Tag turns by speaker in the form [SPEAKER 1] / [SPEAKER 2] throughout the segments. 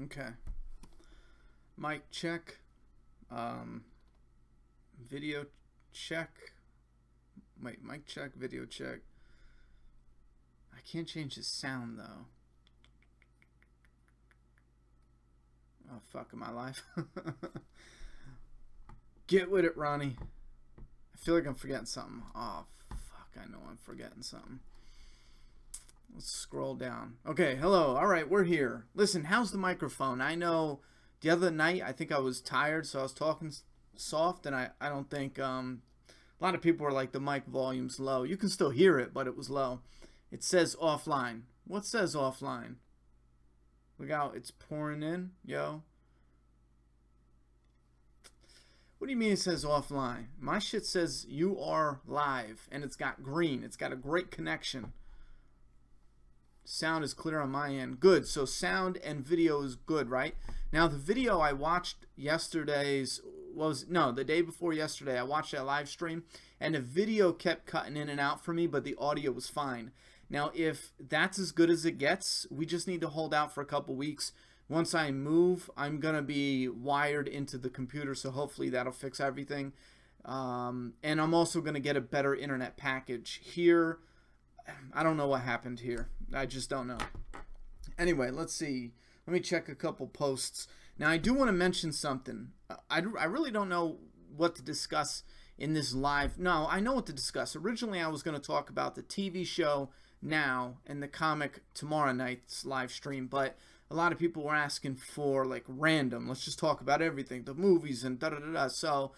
[SPEAKER 1] Okay. Mic check. Video check. Wait, mic check, video check. I can't change the sound though. Oh, fuck, am I live? Get with it, Ronnie. I feel like I'm forgetting something. Oh, fuck, I know I'm forgetting something. Let's scroll down. Okay, hello. All right, we're here. Listen, how's the microphone? I know the other night I think I was tired, so I was talking soft, and I don't think a lot of people were like, the mic volume's low. You can still hear it, but it was low. It says offline. What says offline? Look out, it's pouring in, yo. What do you mean it says offline? My shit says you are live, and it's got green. It's got a great connection. Sound is clear on my end. Good. So sound and video is good, right? Now the video I watched yesterday's the day before yesterday. I watched that live stream, and the video kept cutting in and out for me, but the audio was fine. Now if that's as good as it gets, we just need to hold out for a couple weeks. Once I move, I'm gonna be wired into the computer, so hopefully that'll fix everything. And I'm also gonna get a better internet package here. I don't know what happened here. I just don't know. Anyway, let's see. Let me check a couple posts. Now, I do want to mention something. I really don't know what to discuss in this live. No, I know what to discuss. Originally, I was going to talk about the TV show now and the comic tomorrow night's live stream, but a lot of people were asking for like random. Let's just talk about everything, the movies and da-da-da-da. So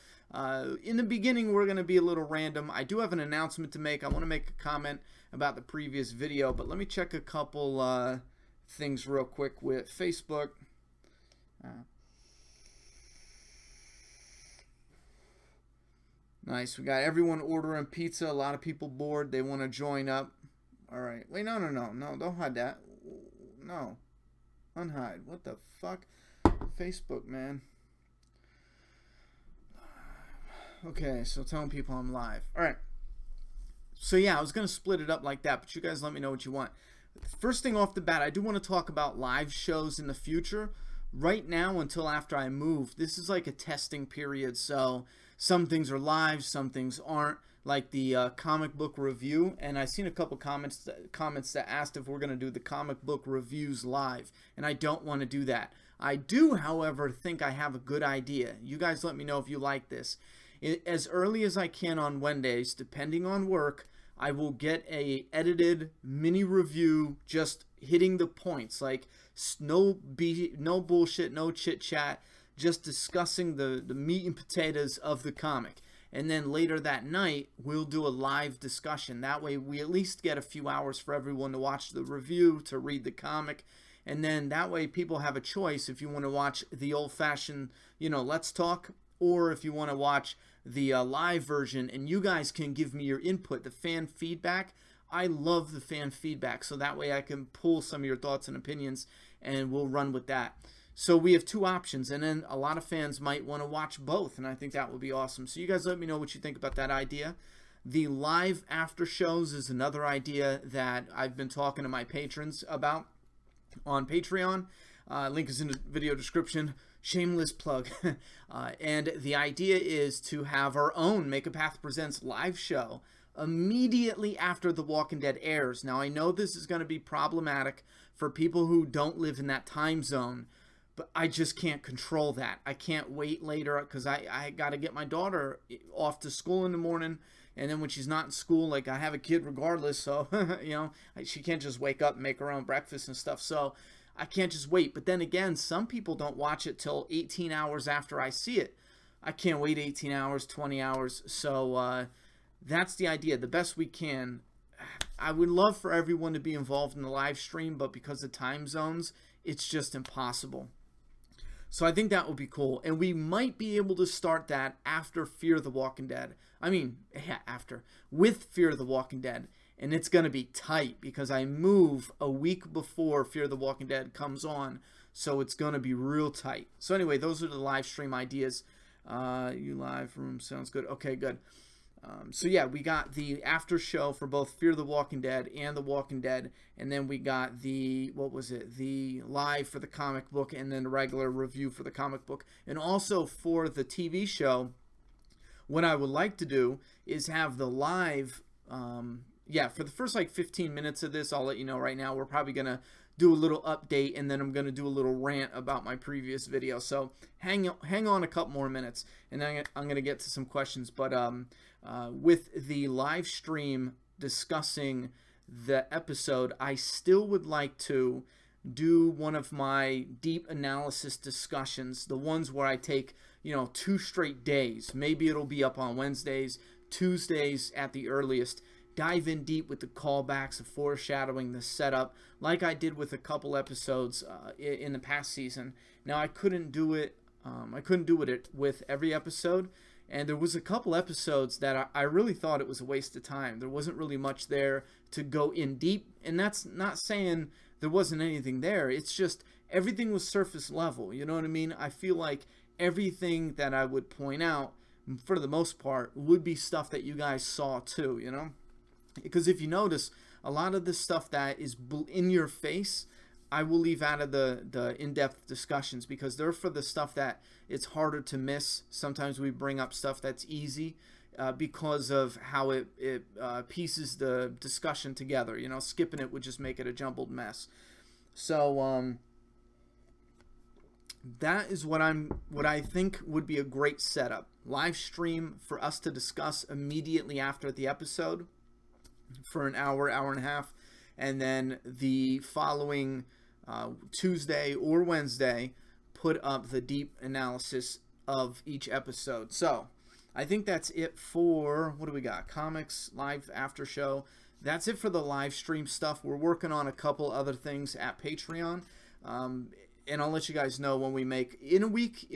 [SPEAKER 1] in the beginning, we're going to be a little random. I do have an announcement to make. I want to make a comment about the previous video, but let me check a couple things real quick with Facebook. Nice. We got everyone ordering pizza. A lot of people bored. They want to join up. All right. Wait, no. Don't hide that. No. Unhide. What the fuck? Facebook, man. Okay, so telling people I'm live. All right. So yeah, I was going to split it up like that, but you guys let me know what you want. First thing off the bat, I do want to talk about live shows in the future. Right now, until after I move, this is like a testing period, so some things are live, some things aren't, like the comic book review, and I've seen a couple comments that asked if we're going to do the comic book reviews live, and I don't want to do that. I do, however, think I have a good idea. You guys let me know if you like this. As early as I can on Wednesdays, depending on work, I will get a edited mini review just hitting the points, like no bullshit, no chit chat, just discussing the meat and potatoes of the comic. And then later that night, we'll do a live discussion. That way we at least get a few hours for everyone to watch the review, to read the comic. And then that way people have a choice if you want to watch the old-fashioned, let's talk, or if you want to watch the live version, and you guys can give me your input, the fan feedback. I love the fan feedback, so that way I can pull some of your thoughts and opinions, and we'll run with that. So we have two options, and then a lot of fans might want to watch both, and I think that would be awesome. So you guys let me know what you think about that idea. The live after shows is another idea that I've been talking to my patrons about on Patreon. Link is in the video description. Shameless plug. And the idea is to have our own Make a Path Presents live show immediately after The Walking Dead airs. Now, I know this is going to be problematic for people who don't live in that time zone, but I just can't control that. I can't wait later because I got to get my daughter off to school in the morning, and then when she's not in school, like, I have a kid regardless, so, she can't just wake up and make her own breakfast and stuff, so I can't just wait. But then again, some people don't watch it till 18 hours after I see it. I can't wait 18 hours, 20 hours. So that's the idea. The best we can. I would love for everyone to be involved in the live stream, but because of time zones, it's just impossible. So I think that would be cool. And we might be able to start that after Fear the Walking Dead. With Fear the Walking Dead. And it's going to be tight because I move a week before Fear the Walking Dead comes on. So it's going to be real tight. So anyway, those are the live stream ideas. You live room sounds good. Okay, good. So yeah, we got the after show for both Fear the Walking Dead and The Walking Dead, and then we got the, what was it, the live for the comic book, and then the regular review for the comic book. And also for the TV show, what I would like to do is have the live, yeah, for the first like 15 minutes of this, I'll let you know right now, we're probably going to do a little update, and then I'm going to do a little rant about my previous video. So hang on a couple more minutes, and then I'm going to get to some questions. But with the live stream discussing the episode, I still would like to do one of my deep analysis discussions, the ones where I take, 2 straight days. Maybe it'll be up on Wednesdays, Tuesdays at the earliest. Dive in deep with the callbacks, the foreshadowing, the setup, like I did with a couple episodes in the past season. Now I couldn't do it. With every episode, and there was a couple episodes that I really thought it was a waste of time. There wasn't really much there to go in deep, and that's not saying there wasn't anything there. It's just everything was surface level. You know what I mean? I feel like everything that I would point out, for the most part, would be stuff that you guys saw too. Because if you notice, a lot of the stuff that is in your face, I will leave out of the in-depth discussions, because they're for the stuff that it's harder to miss. Sometimes we bring up stuff that's easy because of how it pieces the discussion together. Skipping it would just make it a jumbled mess. So that is what I think would be a great setup. Live stream for us to discuss immediately after the episode for an hour, hour and a half, and then the following Tuesday or Wednesday put up the deep analysis of each episode. So I think that's it for, what do we got? Comics, live after show. That's it for the live stream stuff. We're working on a couple other things at Patreon. And I'll let you guys know when we make, in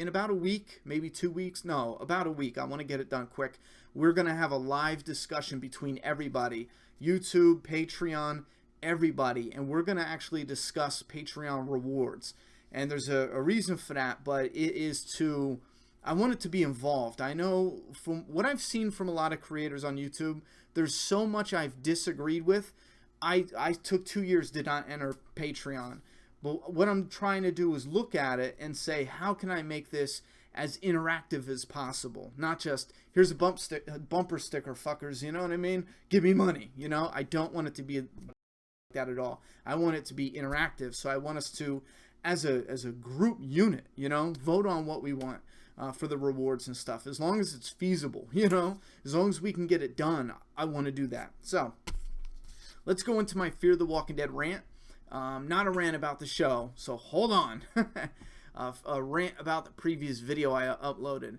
[SPEAKER 1] about a week, maybe 2 weeks. No, about a week. I want to get it done quick. We're going to have a live discussion between everybody. YouTube, Patreon, everybody. And we're going to actually discuss Patreon rewards. And there's a reason for that, but it is to, I want it to be involved. I know from what I've seen from a lot of creators on YouTube, there's so much I've disagreed with. I took 2 years, did not enter Patreon. But what I'm trying to do is look at it and say, how can I make this as interactive as possible? Not just, here's a bumper sticker, fuckers, you know what I mean? Give me money, I don't want it to be like that at all. I want it to be interactive, so I want us to, as a group unit, vote on what we want for the rewards and stuff. As long as it's feasible, as long as we can get it done, I want to do that. So, let's go into my Fear the Walking Dead rant. Not a rant about the show, so hold on. A rant about the previous video I uploaded.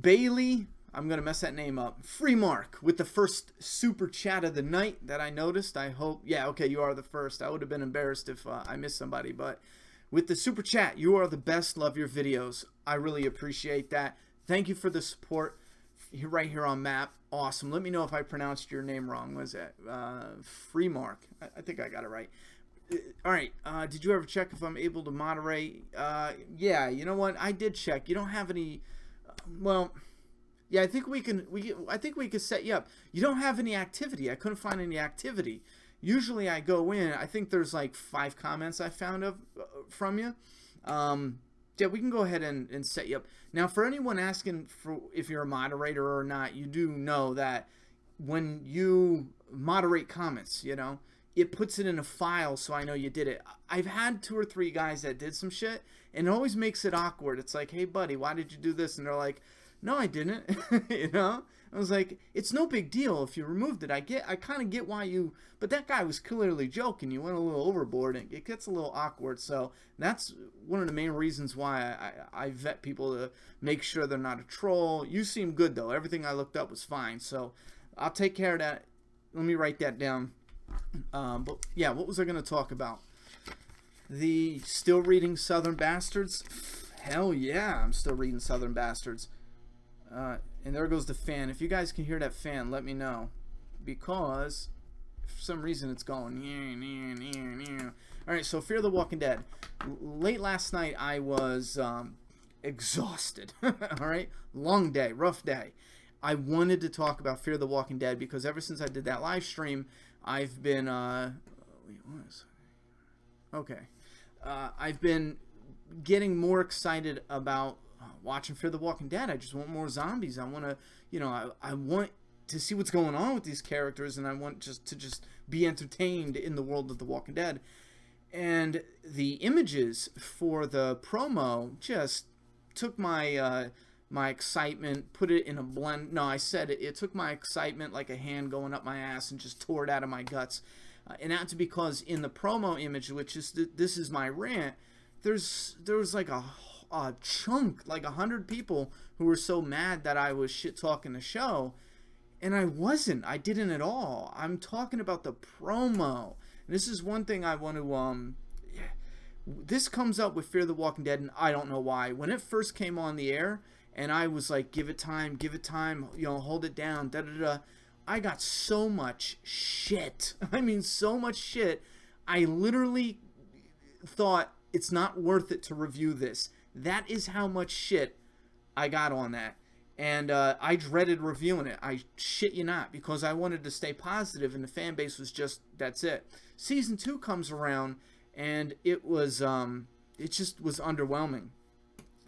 [SPEAKER 1] Bailey, I'm going to mess that name up. Free Mark with the first super chat of the night that I noticed. I hope, yeah, okay, you are the first. I would have been embarrassed if I missed somebody, but with the super chat, you are the best. Love your videos. I really appreciate that. Thank you for the support right here on Map. Awesome. Let me know if I pronounced your name wrong. What is that? Free Mark. I think I got it right. All right. Did you ever check if I'm able to moderate? Yeah. You know what? I did check. You don't have any. Well, yeah. I think we can. I think we could set you up. You don't have any activity. I couldn't find any activity. Usually I go in. I think there's like 5 comments I found from you. Yeah, we can go ahead and set you up. Now, for anyone asking for if you're a moderator or not, you do know that when you moderate comments, it puts it in a file so I know you did it. I've had 2 or 3 guys that did some shit, and it always makes it awkward. It's like, hey, buddy, why did you do this? And they're like, no, I didn't. I was like, it's no big deal if you removed it. I kind of get why you, but that guy was clearly joking. You went a little overboard, and it gets a little awkward. So that's one of the main reasons why I vet people to make sure they're not a troll. You seem good, though. Everything I looked up was fine. So I'll take care of that. Let me write that down. But yeah, what was I going to talk about? Still reading Southern Bastards? Hell yeah, I'm still reading Southern Bastards. And there goes the fan. If you guys can hear that fan, let me know. Because for some reason it's going. Alright, so Fear the Walking Dead. Late last night I was exhausted. Alright? Long day, rough day. I wanted to talk about Fear the Walking Dead because ever since I did that live stream, I've been I've been getting more excited about watching Fear the Walking Dead. I just want more zombies. I want to, I want to see what's going on with these characters, and I want to be entertained in the world of The Walking Dead. And the images for the promo just took my my excitement, put it in a blend. No, I said it took my excitement like a hand going up my ass and just tore it out of my guts. And that's because in the promo image, which is this is my rant, there was like a chunk, like 100 people who were so mad that I was shit talking the show, and I wasn't. I didn't at all. I'm talking about the promo. And this is one thing I want to this comes up with Fear the Walking Dead, and I don't know why. When it first came on the air, and I was like, give it time, hold it down, da-da-da. I got so much shit. I mean, so much shit. I literally thought it's not worth it to review this. That is how much shit I got on that. And I dreaded reviewing it. I shit you not, because I wanted to stay positive, and the fan base was just, that's it. Season 2 comes around, and it just was underwhelming.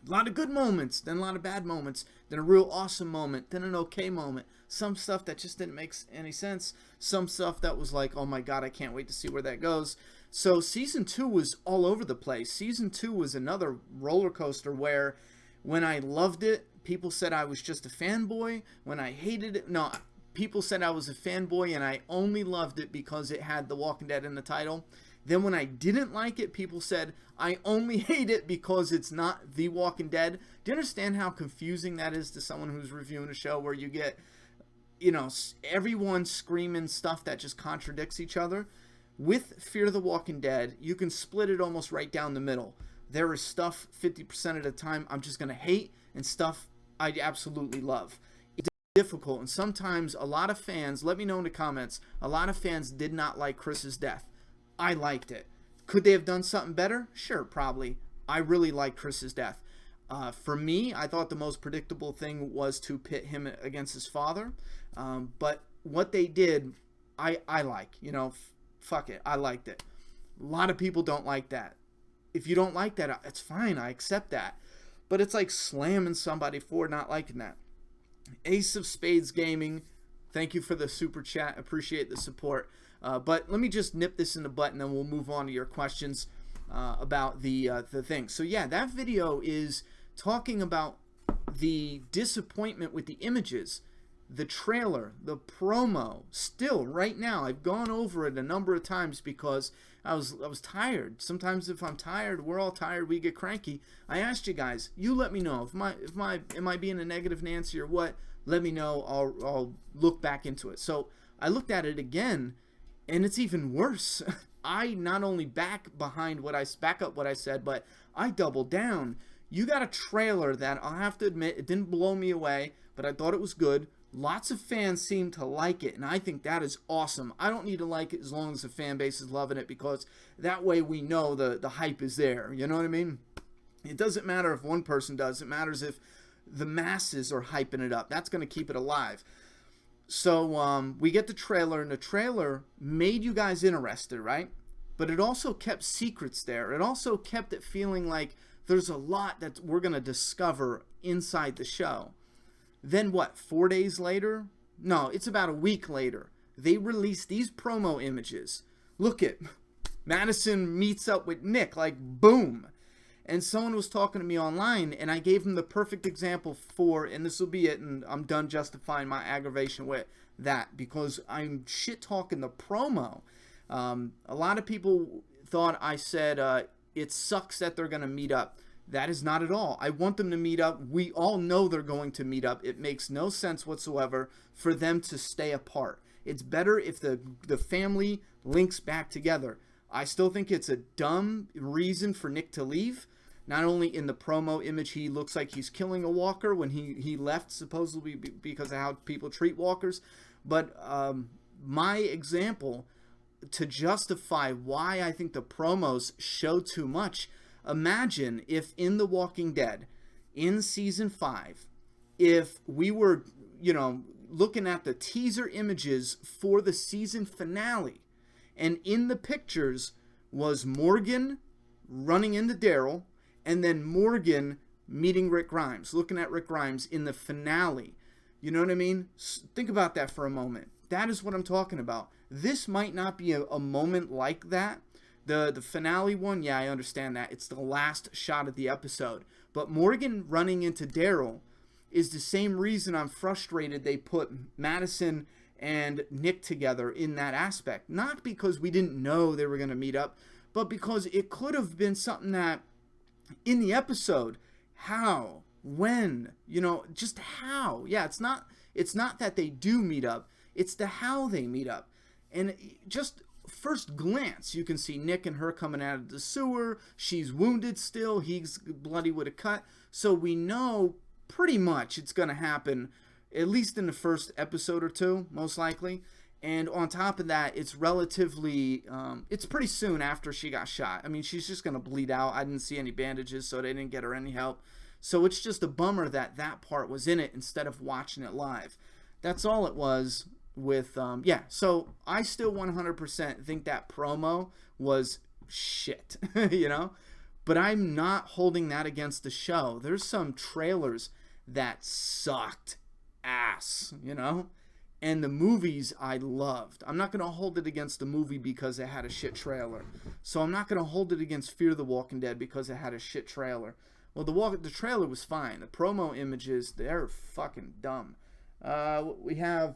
[SPEAKER 1] A lot of good moments, then a lot of bad moments, then a real awesome moment, then an okay moment. Some stuff that just didn't make any sense. Some stuff that was like, oh my god, I can't wait to see where that goes. So Season 2 was all over the place. Season 2 was another roller coaster where when I loved it, people said I was just a fanboy. When I hated it, no, people said I was a fanboy and I only loved it because it had The Walking Dead in the title. Then when I didn't like it, people said I only hate it because it's not The Walking Dead. Do you understand how confusing that is to someone who's reviewing a show where you get, everyone screaming stuff that just contradicts each other? With Fear the Walking Dead, you can split it almost right down the middle. There is stuff 50% of the time I'm just going to hate, and stuff I absolutely love. It's difficult, and sometimes a lot of fans, let me know in the comments, a lot of fans did not like Chris's death. I liked it. Could they have done something better? Sure, probably. I really liked Chris's death. For me, I thought the most predictable thing was to pit him against his father. But what they did, I like. Fuck it. I liked it. A lot of people don't like that. If you don't like that, it's fine. I accept that. But it's like slamming somebody for not liking that. Ace of Spades Gaming, thank you for the super chat. Appreciate the support. But let me just nip this in the butt, and then we'll move on to your questions about the thing. So yeah, that video is talking about the disappointment with the images, the trailer, the promo. Still, right now, I've gone over it a number of times because I was tired. Sometimes if I'm tired, we're all tired, we get cranky. I asked you guys, you let me know am I being a negative Nancy or what? Let me know. I'll look back into it. So I looked at it again, and it's even worse. I not only back up what I said, but I doubled down. You got a trailer that I'll have to admit, it didn't blow me away, but I thought it was good. Lots of fans seem to like it, and I think that is awesome. I don't need to like it as long as the fan base is loving it, because that way we know the hype is there. You know what I mean? It doesn't matter if one person does. It matters if the masses are hyping it up. That's going to keep it alive. So we get the trailer, and the trailer made you guys interested, right? But it also kept secrets there. It also kept it feeling like there's a lot that we're going to discover inside the show. Then what, 4 days later? No, it's about a week later. They released these promo images. Look at Madison meets up with Nick, like boom. And someone was talking to me online, and I gave him the perfect example for, and this will be it, and I'm done justifying my aggravation with that, because I'm shit-talking the promo. A lot of people thought I said it sucks that they're going to meet up. That is not at all. I want them to meet up. We all know they're going to meet up. It makes no sense whatsoever for them to stay apart. It's better if the family links back together. I still think it's a dumb reason for Nick to leave. Not only in the promo image, he looks like he's killing a walker when he left, supposedly because of how people treat walkers. But my example to justify why I think the promos show too much, imagine if in The Walking Dead, in Season 5, if we were looking at the teaser images for the season finale. And in the pictures was Morgan running into Daryl, and then Morgan meeting Rick Grimes, looking at Rick Grimes in the finale. You know what I mean? Think about that for a moment. That is what I'm talking about. This might not be a moment like that. The finale one, yeah, I understand that. It's the last shot of the episode. But Morgan running into Daryl is the same reason I'm frustrated they put Madison and Nick together in that aspect. Not because we didn't know they were going to meet up, but because it could have been something that in the episode, how, when, just how. Yeah, it's not that they do meet up, it's the how they meet up. And just first glance, you can see Nick and her coming out of the sewer. She's wounded still, he's bloody with a cut. So we know pretty much it's going to happen, at least in the first episode or two, most likely. And on top of that, it's relatively, it's pretty soon after she got shot. I mean, she's just going to bleed out. I didn't see any bandages, so they didn't get her any help. So it's just a bummer that that part was in it instead of watching it live. That's all it was with, so I still 100% think that promo was shit, But I'm not holding that against the show. There's some trailers that sucked ass, And the movies I loved. I'm not going to hold it against the movie because it had a shit trailer. So I'm not going to hold it against Fear the Walking Dead because it had a shit trailer. Well, the trailer was fine. The promo images, they're fucking dumb. We have,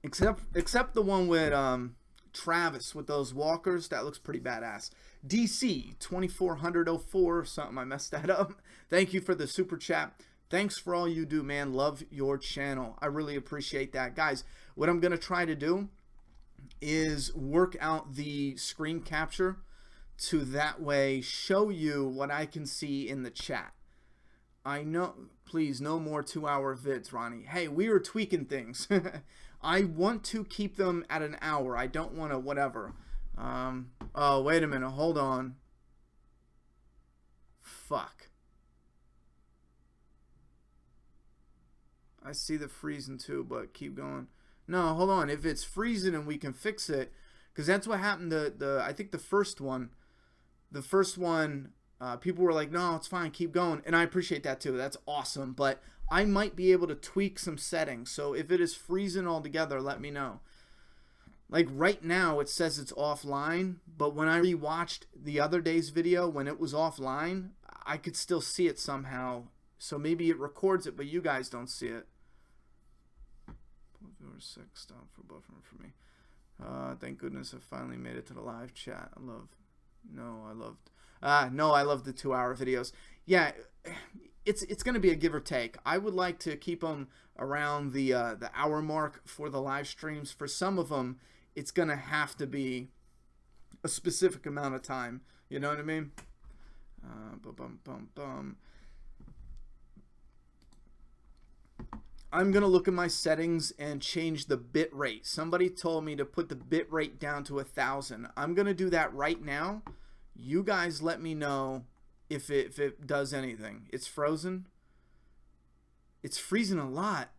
[SPEAKER 1] except the one with Travis with those walkers, that looks pretty badass. DC 2404 or something, I messed that up. Thank you for the super chat. Thanks for all you do, man. Love your channel. I really appreciate that. Guys, what I'm going to try to do is work out the screen capture to that way show you what I can see in the chat. I know, please, no more 2-hour vids, Ronnie. Hey, we are tweaking things. I want to keep them at an hour. I don't want to whatever. Oh, wait a minute. Hold on. Fuck. I see the freezing too, but keep going. No, hold on. If it's freezing and we can fix it, because that's what happened to I think the first one. The first one, people were like, no, it's fine, keep going. And I appreciate that too. That's awesome. But I might be able to tweak some settings. So if it is freezing altogether, let me know. Like right now, it says it's offline. But when I rewatched the other day's video, when it was offline, I could still see it somehow. So maybe it records it, but you guys don't see it. 6, stop for buffering for me. Thank goodness I finally made it to the live chat. I love the 2-hour videos. Yeah, it's going to be a give or take. I would like to keep them around the hour mark for the live streams. For some of them, it's going to have to be a specific amount of time. You know what I mean? I'm going to look at my settings and change the bit rate. Somebody told me to put the bit rate down to 1,000. I'm going to do that right now. You guys let me know if it does anything. It's frozen. It's freezing a lot.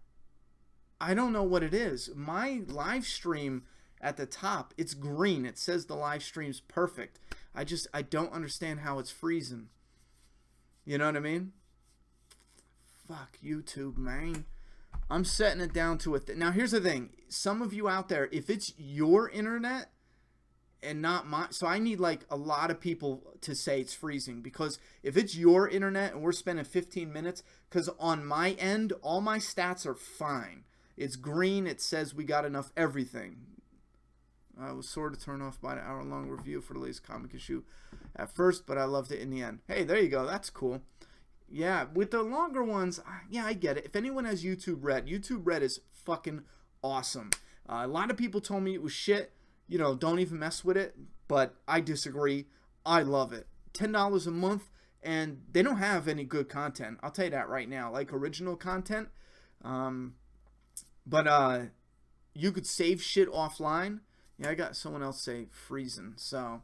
[SPEAKER 1] I don't know what it is. My live stream at the top, it's green. It says the live stream's perfect. I don't understand how it's freezing. You know what I mean? Fuck YouTube, man. I'm setting it down to now here's the thing. Some of you out there, if it's your internet and not mine, so I need like a lot of people to say it's freezing, because if it's your internet and we're spending 15 minutes, because on my end, all my stats are fine. It's green. It says we got enough everything. I was sort of turned off by the hour-long review for the latest comic issue at first, but I loved it in the end. Hey, there you go. That's cool. Yeah, with the longer ones, yeah, I get it. If anyone has YouTube Red is fucking awesome. A lot of people told me it was shit. Don't even mess with it. But I disagree. I love it. $10 a month, and they don't have any good content. I'll tell you that right now. Like original content. But you could save shit offline. Yeah, I got someone else say freezing. So,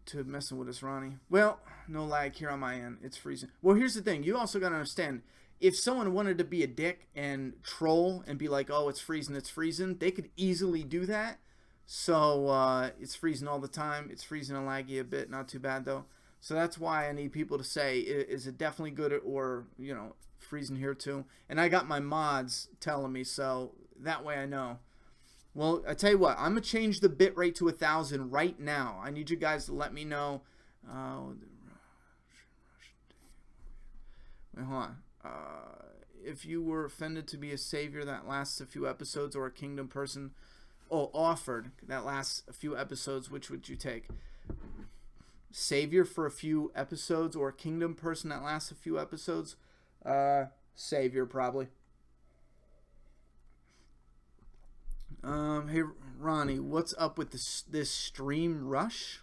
[SPEAKER 1] to messing with us, Ronnie. Well, no lag here on my end. It's freezing. Well, here's the thing. You also got to understand, if someone wanted to be a dick and troll and be like, oh, it's freezing, they could easily do that. So it's freezing all the time. It's freezing and laggy a bit. Not too bad, though. So that's why I need people to say, is it definitely good or, you know, freezing here too? And I got my mods telling me, so that way I know. Well, I tell you what, I'm going to change the bit rate to 1,000 right now. I need you guys to let me know. Wait, hold on. If you were offended to be a savior that lasts a few episodes, or a kingdom person offered that lasts a few episodes, which would you take? Savior for a few episodes, or a kingdom person that lasts a few episodes? Savior, probably. Hey Ronnie, what's up with this stream rush?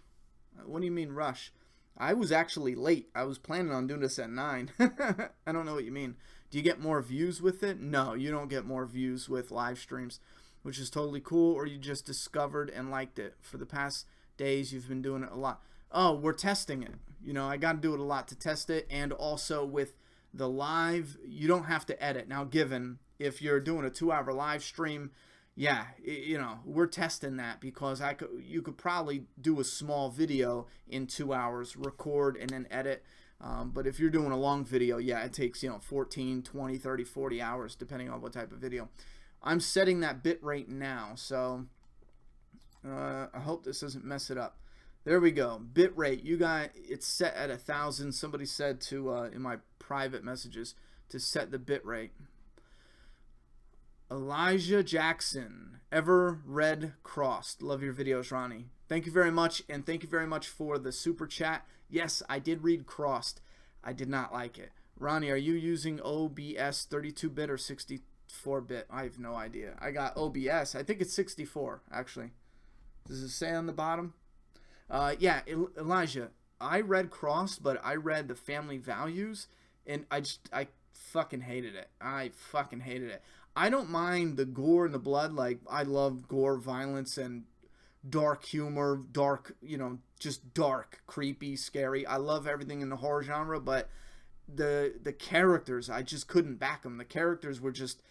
[SPEAKER 1] What do you mean rush? I was actually late. I was planning on doing this at 9. I don't know what you mean. Do you get more views with it? No, you don't get more views with live streams, which is totally cool, or you just discovered and liked it. For the past days, you've been doing it a lot. Oh, we're testing it. You know, I got to do it a lot to test it, and also with the live, you don't have to edit. Now, given if you're doing a 2-hour live stream, yeah, you know, we're testing that, because you could probably do a small video in 2 hours, record and then edit. But if you're doing a long video, yeah, it takes, you know, 14, 20, 30, 40 hours, depending on what type of video. I'm setting that bit rate now, so I hope this doesn't mess it up. There we go. Bit rate, you got it's set at 1,000. Somebody said to in my private messages to set the bit rate. Elijah Jackson, ever red crossed. Love your videos, Ronnie. Thank you very much, and thank you very much for the super chat. Yes, I did read crossed. I did not like it. Ronnie, are you using OBS 32-bit or 64-bit? I have no idea. I got OBS. I think it's 64, actually. Does it say on the bottom? Yeah, Elijah, I read crossed, but I read the family values, and I fucking hated it. I fucking hated it. I don't mind the gore and the blood. Like, I love gore, violence, and dark humor, dark, you know, just dark, creepy, scary. I love everything in the horror genre, but the characters, I just couldn't back them. The characters were just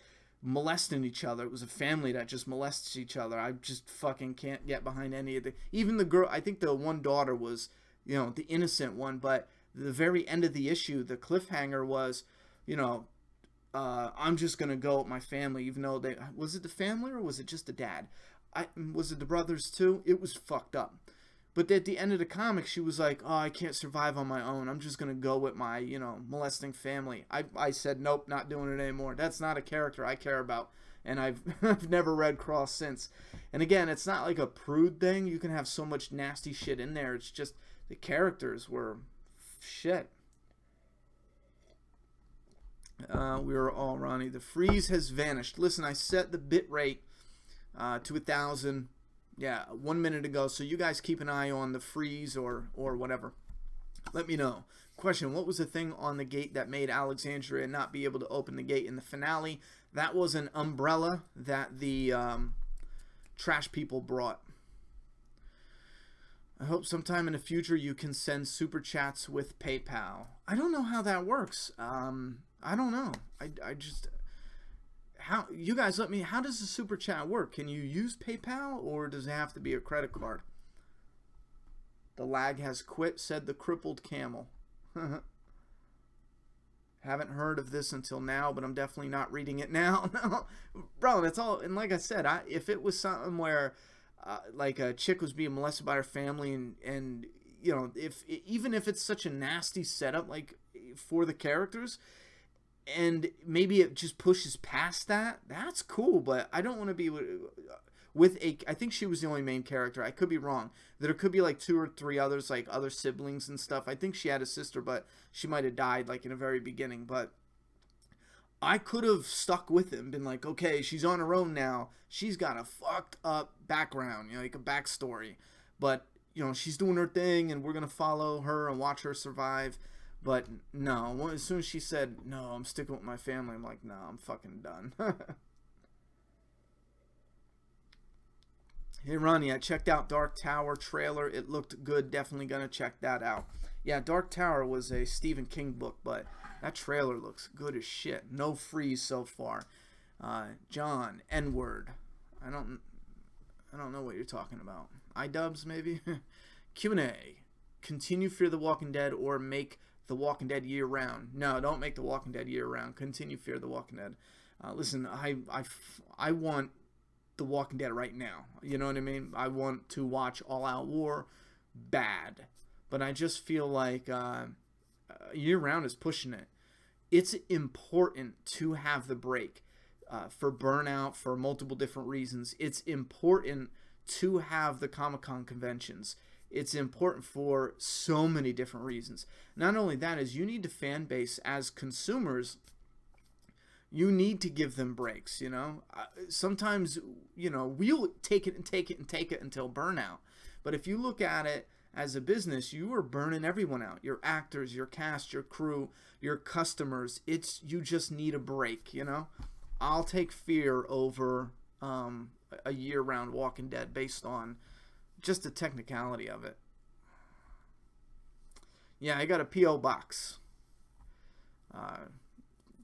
[SPEAKER 1] molesting each other. It was a family that just molests each other. I just fucking can't get behind any of the... Even the girl, I think the one daughter was, you know, the innocent one, but the very end of the issue, the cliffhanger was, you know, I'm just gonna go with my family, even though they... Was it the family, or was it just the dad? Was it the brothers too? It was fucked up. But at the end of the comic, she was like, oh, I can't survive on my own. I'm just gonna go with my, you know, molesting family. I said, nope, not doing it anymore. That's not a character I care about. And I've never read Cross since. And again, it's not like a prude thing. You can have so much nasty shit in there. It's just the characters were shit. We were all Ronnie. The freeze has vanished. Listen, I set the bit rate to 1,000. Yeah, 1 minute ago. So you guys keep an eye on the freeze or whatever. Let me know. Question: what was the thing on the gate that made Alexandria not be able to open the gate in the finale? That was an umbrella that the trash people brought. I hope sometime in the future you can send super chats with PayPal. I don't know how that works. I don't know. I just... How you guys let me... How does the super chat work? Can you use PayPal, or does it have to be a credit card? The lag has quit, said the crippled camel. Haven't heard of this until now, but I'm definitely not reading it now. No, bro, that's all. And like I said, if it was something where like a chick was being molested by her family, and you know, even if it's such a nasty setup, like for the characters, and maybe it just pushes past that, that's cool. But I don't want to be with a... I think she was the only main character. I could be wrong. There could be like 2 or 3 others, like other siblings and stuff. I think she had a sister, but she might have died like in the very beginning. But I could have stuck with him, been like, okay, she's on her own now. She's got a fucked up background, you know, like a backstory. But, you know, she's doing her thing, and we're going to follow her and watch her survive. But no, as soon as she said, no, I'm sticking with my family, I'm like, no, I'm fucking done. Hey Ronnie, I checked out Dark Tower trailer. It looked good. Definitely gonna check that out. Yeah, Dark Tower was a Stephen King book, but that trailer looks good as shit. No freeze so far. John, N-word. I don't I don't know what you're talking about. iDubbbz maybe? Q&A. Continue Fear the Walking Dead or make The Walking Dead year round. No, don't make The Walking Dead year round. Continue Fear the Walking Dead. Listen, I want The Walking Dead right now. You know what I mean? I want to watch All Out War bad. But I just feel like year round is pushing it. It's important to have the break for burnout for multiple different reasons. It's important to have the Comic-Con conventions. It's important for so many different reasons. Not only that, is you need to fan base as consumers. You need to give them breaks, you know. Sometimes, you know, we'll take it and take it and take it until burnout. But if you look at it as a business, you are burning everyone out. Your actors, your cast, your crew, your customers. You just need a break, you know. I'll take Fear over a year-round Walking Dead based on just the technicality of it. Yeah, I got a P.O. box.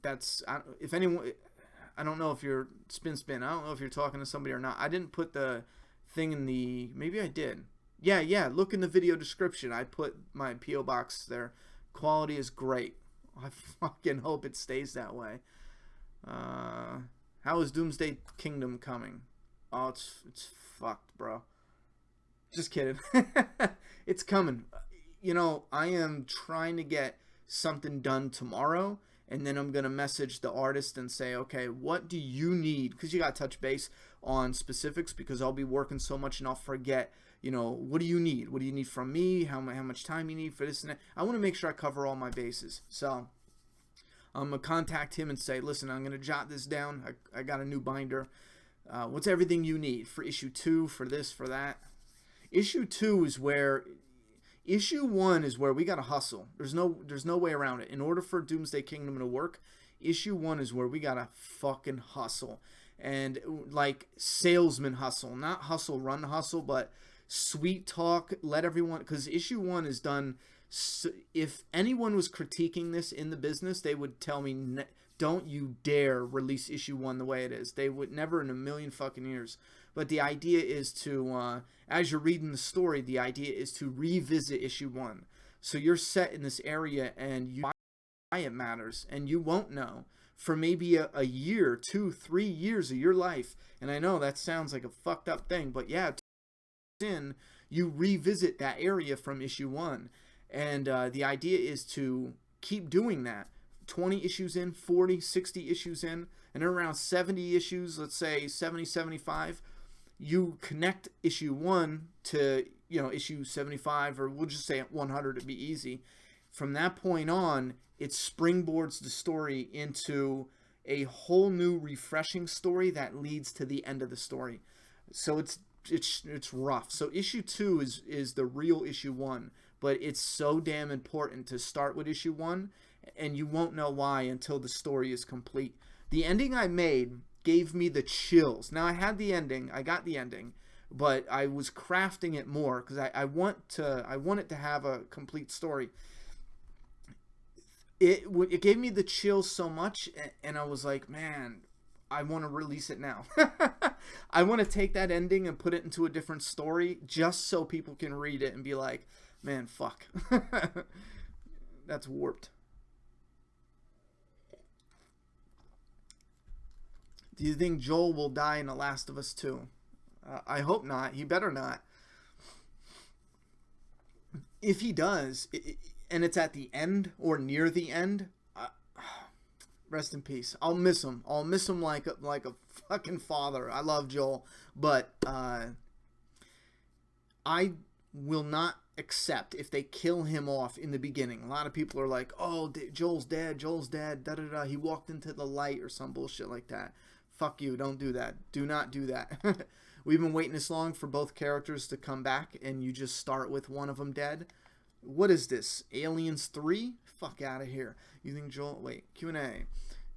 [SPEAKER 1] If anyone, I don't know if you're spin. I don't know if you're talking to somebody or not. I didn't put the thing in the, maybe I did. Yeah, look in the video description. I put my P.O. box there. Quality is great. I fucking hope it stays that way. How is Doomsday Kingdom coming? Oh, it's fucked, bro. Just kidding. It's coming. You know, I am trying to get something done tomorrow, and then I'm going to message the artist and say, okay, what do you need? Because you got to touch base on specifics, because I'll be working so much and I'll forget, you know, what do you need? What do you need from me? How much time you need for this and that? I want to make sure I cover all my bases. So I'm going to contact him and say, listen, I'm going to jot this down. I got a new binder. What's everything you need for issue 2, for this, for that? Issue 1 is where we got to hustle. There's no way around it. In order for Doomsday Kingdom to work, issue 1 is where we got to fucking hustle. And like salesman hustle, not hustle, run hustle, but sweet talk, let everyone, because issue 1 is done. If anyone was critiquing this in the business, they would tell me, don't you dare release issue 1 the way it is. They would never in a million fucking years. But the idea is to, as you're reading the story, the idea is to revisit issue 1. So you're set in this area and why it matters, and you won't know for maybe a year, 2, 3 years of your life. And I know that sounds like a fucked up thing, but yeah, you revisit that area from issue 1. And the idea is to keep doing that. 20 issues in, 40, 60 issues in, and around 70 issues, let's say 70, 75, you connect issue 1 to, you know, issue 75, or we'll just say 100 to be easy. From that point on, it springboards the story into a whole new refreshing story that leads to the end of the story. So it's rough. So issue 2 is the real issue 1, but it's so damn important to start with issue 1, and you won't know why until the story is complete. The ending I made gave me the chills. Now I had the ending, I got the ending, but I was crafting it more because I want it to have a complete story. It gave me the chills so much, and I was like, man, I want to release it now. I want to take that ending and put it into a different story just so people can read it and be like, man, fuck. That's warped. Do you think Joel will die in The Last of Us 2? I hope not. He better not. If he does, and it's at the end or near the end, rest in peace. I'll miss him. I'll miss him like a fucking father. I love Joel, but I will not accept if they kill him off in the beginning. A lot of people are like, "Oh, Joel's dead. Joel's dead. Da da da. He walked into the light or some bullshit like that." Fuck you. Don't do that. Do not do that. We've been waiting this long for both characters to come back, and you just start with one of them dead. What is this? Aliens 3? Fuck out of here. You think Joel... Wait. Q&A.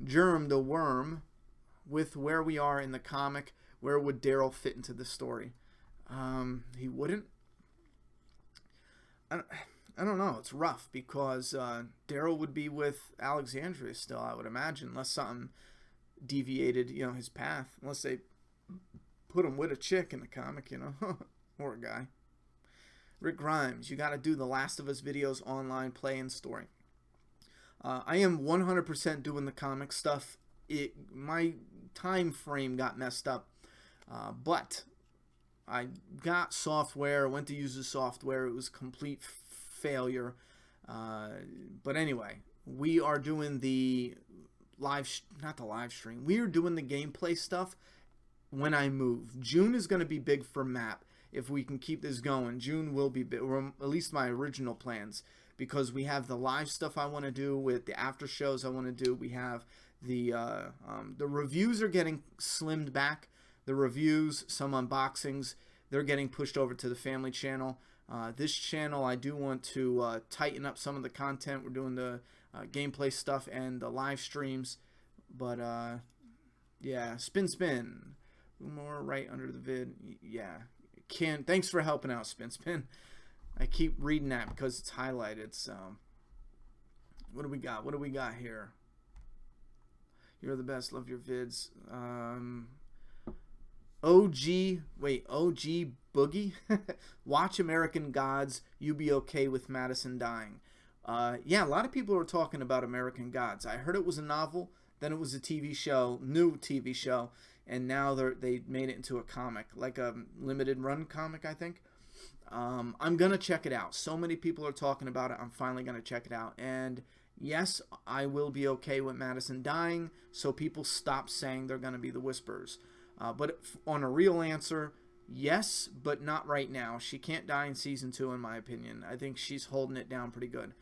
[SPEAKER 1] Germ the Worm. With where we are in the comic, where would Daryl fit into the story? He wouldn't. I don't know. It's rough because Daryl would be with Alexandria still, I would imagine, unless something deviated, his path. Unless they put him with a chick in the comic, or a guy. Rick Grimes, you got to do the Last of Us videos online, play, and story. I am 100% doing the comic stuff. My time frame got messed up, but I got software, went to use the software. It was complete failure. But anyway, we are doing the not the live stream. We are doing the gameplay stuff when I move. June is going to be big for map. If we can keep this going, June will be big, or at least my original plans, because we have the live stuff I want to do with the after shows I want to do. We have the reviews are getting slimmed back. The reviews, some unboxings, they're getting pushed over to the family channel. This channel, I do want to tighten up some of the content. We're doing the gameplay stuff and the live streams. But, yeah, spin. More right under the vid. Yeah. Thanks for helping out, Spin. I keep reading that because it's highlighted. So, what do we got? What do we got here? You're the best. Love your vids. OG Boogie. Watch American Gods. You be okay with Madison dying. Yeah, a lot of people are talking about American Gods. I heard it was a novel, then it was a TV show, new TV show, and now they made it into a comic, like a limited run comic, I think. I'm gonna check it out. So many people are talking about it. I'm finally gonna check it out. And yes, I will be okay with Madison dying, so people stop saying they're gonna be the Whisperers. But on a real answer, yes, but not right now. She can't die in season 2, in my opinion. I think she's holding it down pretty good.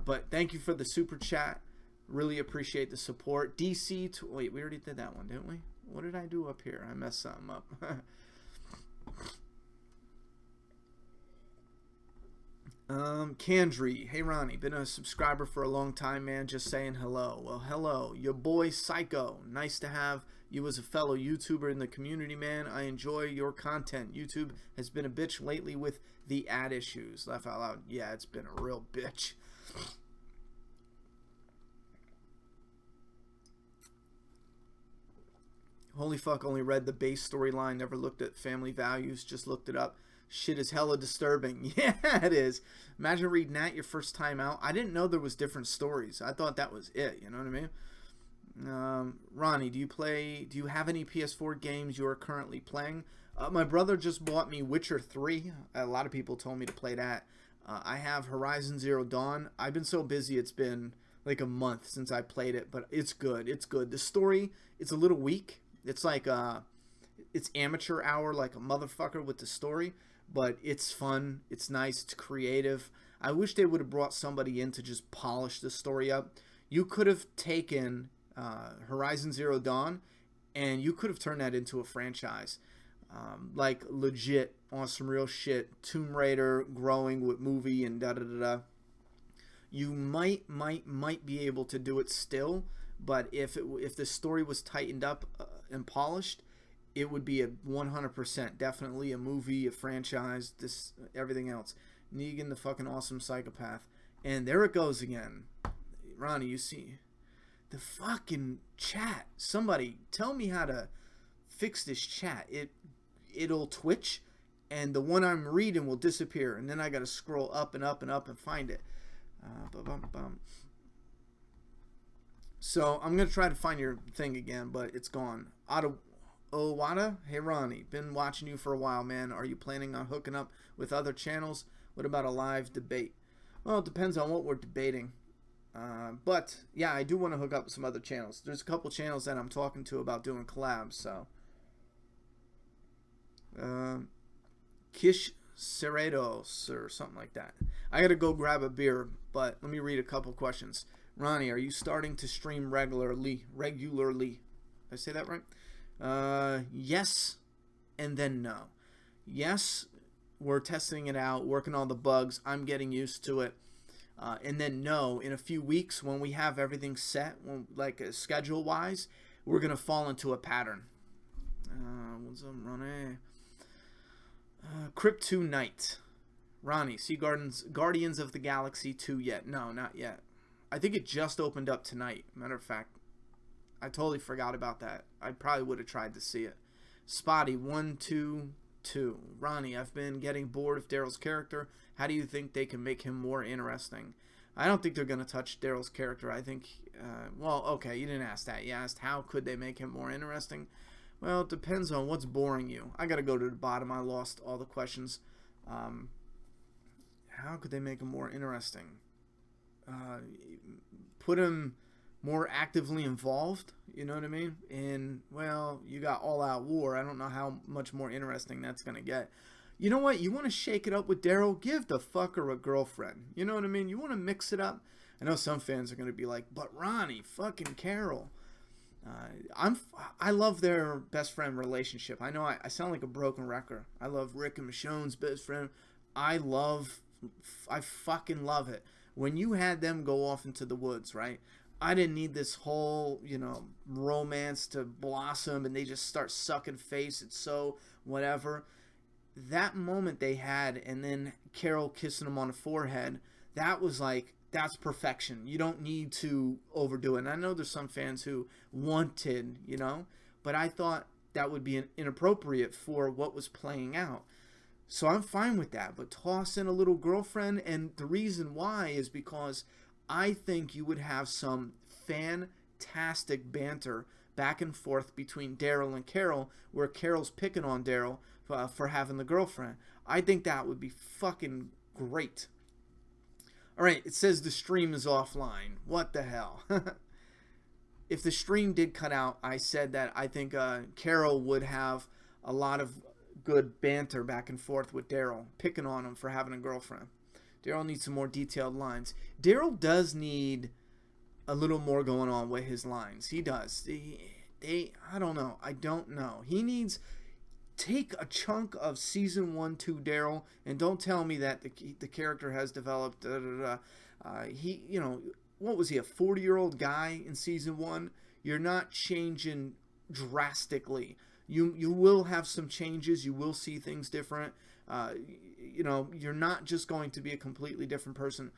[SPEAKER 1] But thank you for the super chat. Really appreciate the support. Wait, we already did that one, didn't we? What did I do up here? I messed something up. Kandri, hey Ronnie, been a subscriber for a long time, man, just saying hello. Well, hello, your boy Psycho. Nice to have you as a fellow YouTuber in the community, man. I enjoy your content. YouTube has been a bitch lately with the ad issues. Laugh out loud. Yeah, it's been a real bitch. Holy fuck, only read the base storyline, never looked at family values, just looked it up. Shit is hella disturbing. Yeah, it is. Imagine reading that your first time out. I didn't know there was different stories. I thought that was it, you know what I mean? Ronnie, do you have any PS4 games you are currently playing? My brother just bought me Witcher 3. A lot of people told me to play that. I have Horizon Zero Dawn. I've been so busy, it's been like a month since I played it, but it's good. It's good. The story, it's a little weak. It's like it's amateur hour like a motherfucker with the story, but it's fun. It's nice. It's creative. I wish they would have brought somebody in to just polish the story up. You could have taken Horizon Zero Dawn and you could have turned that into a franchise. Like legit on some real shit. Tomb Raider growing with movie and da-da-da-da. You might be able to do it still, but if the story was tightened up and polished, it would be a 100%, definitely a movie, a franchise, this, everything else. Negan, the fucking awesome psychopath. And there it goes again. Ronnie, you see the fucking chat. Somebody tell me how to fix this chat. It'll twitch and the one I'm reading will disappear, and then I gotta scroll up and up and up and find it. So I'm gonna try to find your thing again, but it's gone. Owada, hey Ronnie, been watching you for a while, man. Are you planning on hooking up with other channels? What about a live debate? Well, it depends on what we're debating. But yeah, I do want to hook up with some other channels. There's a couple channels that I'm talking to about doing collabs. So, Kish Cerrados or something like that. I gotta go grab a beer, but let me read a couple questions. Ronnie, are you starting to stream regularly? Did I say that right? Yes, and then no. Yes, we're testing it out, working on the bugs. I'm getting used to it. And then no, in a few weeks when we have everything set, like schedule-wise, we're going to fall into a pattern. What's up, Ronnie? Crypt 2 Knight. Ronnie, see Guardians of the Galaxy 2 yet? No, not yet. I think it just opened up tonight. Matter of fact, I totally forgot about that. I probably would have tried to see it. Spotty 122. Ronnie, I've been getting bored of Daryl's character. How do you think they can make him more interesting? I don't think they're going to touch Daryl's character. I think, well, okay, you didn't ask that. You asked how could they make him more interesting. Well, it depends on what's boring you. I got to go to the bottom. I lost all the questions. How could they make him more interesting? Put him more actively involved, you know what I mean? And, well, you got all-out war. I don't know how much more interesting that's going to get. You know what? You want to shake it up with Daryl? Give the fucker a girlfriend. You know what I mean? You want to mix it up? I know some fans are going to be like, but Ronnie, fucking Carol. I love their best friend relationship. I know I sound like a broken record. I love Rick and Michonne's best friend. I fucking love it. When you had them go off into the woods, right? I didn't need this whole, romance to blossom and they just start sucking face. It's so whatever. That moment they had, and then Carol kissing him on the forehead, that was like, that's perfection. You don't need to overdo it. And I know there's some fans who wanted, but I thought that would be inappropriate for what was playing out. So I'm fine with that. But toss in a little girlfriend, and the reason why is because I think you would have some fantastic banter back and forth between Daryl and Carol, where Carol's picking on Daryl for having the girlfriend. I think that would be fucking great. All right, it says the stream is offline. What the hell? If the stream did cut out, I said that I think Carol would have a lot of good banter back and forth with Daryl, picking on him for having a girlfriend. Daryl needs some more detailed lines. Daryl does need a little more going on with his lines. He does. I don't know. He needs... Take a chunk of season 1, 2 Daryl, and don't tell me that the character has developed. What was he, a 40-year-old guy in season 1? You're not changing drastically. You will have some changes. You will see things different. You're not just going to be a completely different person.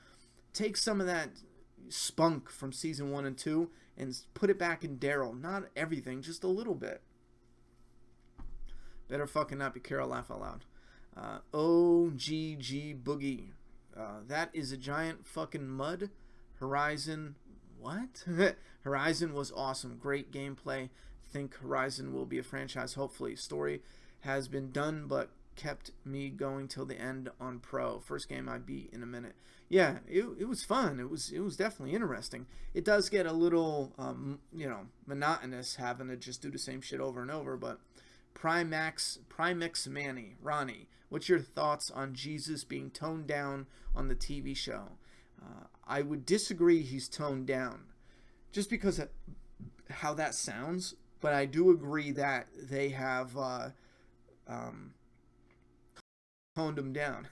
[SPEAKER 1] Take some of that spunk from season 1 and 2 and put it back in Daryl. Not everything, just a little bit. Better fucking not be Carol, laugh out loud. OGG Boogie. That is a giant fucking mud. Horizon. What? Horizon was awesome. Great gameplay. Think Horizon will be a franchise, hopefully. Story has been done, but kept me going till the end on Pro. First game I beat in a minute. Yeah, it was fun. It was definitely interesting. It does get a little, monotonous having to just do the same shit over and over, but... Primix Manny, Ronnie, what's your thoughts on Jesus being toned down on the TV show? I would disagree he's toned down, just because of how that sounds, but I do agree that they have toned him down.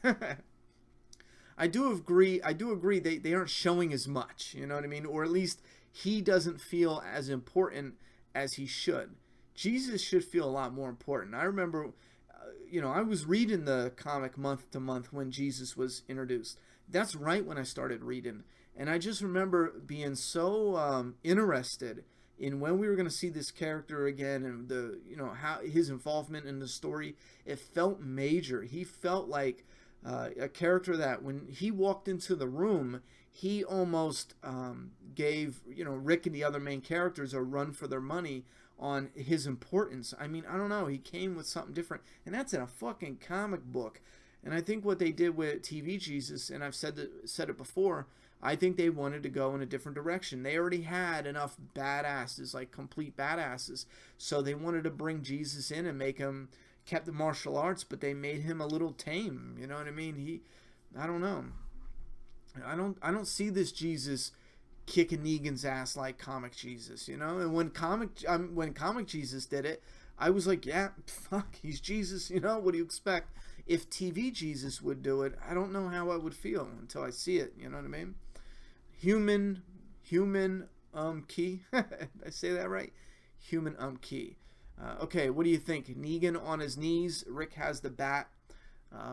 [SPEAKER 1] I do agree they aren't showing as much, you know what I mean? Or at least he doesn't feel as important as he should. Jesus should feel a lot more important. I remember, I was reading the comic month to month when Jesus was introduced. That's right when I started reading. And I just remember being so interested in when we were going to see this character again and how his involvement in the story. It felt major. He felt like a character that when he walked into the room, he almost gave, Rick and the other main characters a run for their money on his importance. I mean, I don't know. He came with something different. And that's in a fucking comic book. And I think what they did with TV Jesus, and I've said it before, I think they wanted to go in a different direction. They already had enough badasses, like complete badasses. So they wanted to bring Jesus in and make him, kept the martial arts, but they made him a little tame. You know what I mean? I don't know. I don't see this Jesus kicking Negan's ass like comic Jesus, And when comic Jesus did it, I was like, yeah, fuck, he's Jesus, What do you expect? If TV Jesus would do it, I don't know how I would feel until I see it. You know what I mean? Human key. Did I say that right? Human key. Okay, what do you think? Negan on his knees. Rick has the bat.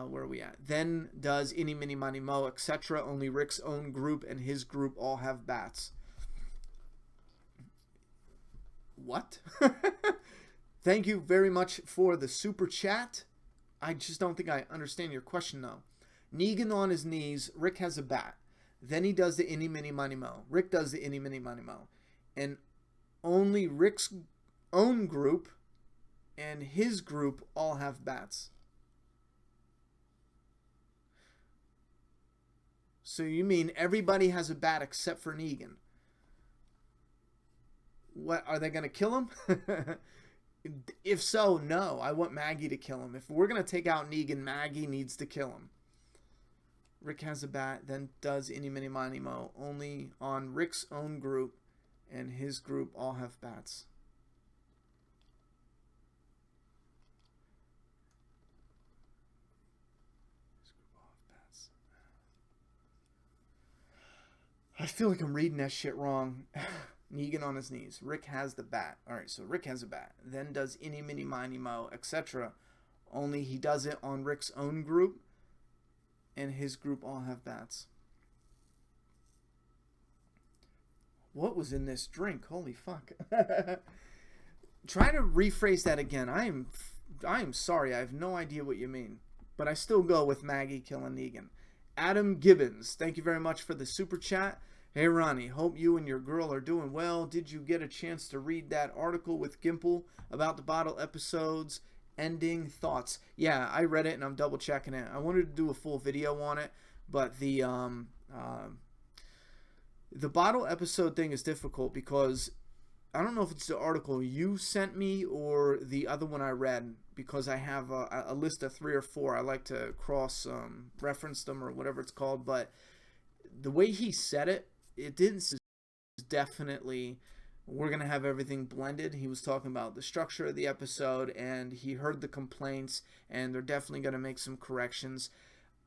[SPEAKER 1] Where are we at? Then does Eeny, Miny, Miny, Mo, etc. Only Rick's own group and his group all have bats. What? Thank you very much for the super chat. I just don't think I understand your question, though. Negan on his knees. Rick has a bat. Then he does the Eeny, Miny, Miny, Mo. Rick does the Eeny, Miny, Miny, Mo. And only Rick's own group and his group all have bats. So you mean everybody has a bat except for Negan? What, are they going to kill him? If so, no. I want Maggie to kill him. If we're going to take out Negan, Maggie needs to kill him. Rick has a bat, then does Eeny, Miny, Miny, Mo. Only on Rick's own group and his group all have bats. I feel like I'm reading that shit wrong. Negan on his knees. Rick has the bat. Alright, so Rick has a bat. Then does Eeny, Miny, Miny, Mo, etc. Only he does it on Rick's own group. And his group all have bats. What was in this drink? Holy fuck. Try to rephrase that again. I am sorry. I have no idea what you mean. But I still go with Maggie killing Negan. Adam Gibbons, thank you very much for the super chat. Hey Ronnie, hope you and your girl are doing well. Did you get a chance to read that article with Gimple about the bottle episodes? Ending thoughts. Yeah, I read it and I'm double checking it. I wanted to do a full video on it, but the bottle episode thing is difficult because I don't know if it's the article you sent me or the other one I read, because I have a list of 3 or 4. I like to cross reference them or whatever it's called, but the way he said it, it didn't definitely we're going to have everything blended. He was talking about the structure of the episode, and he heard the complaints, and they're definitely going to make some corrections.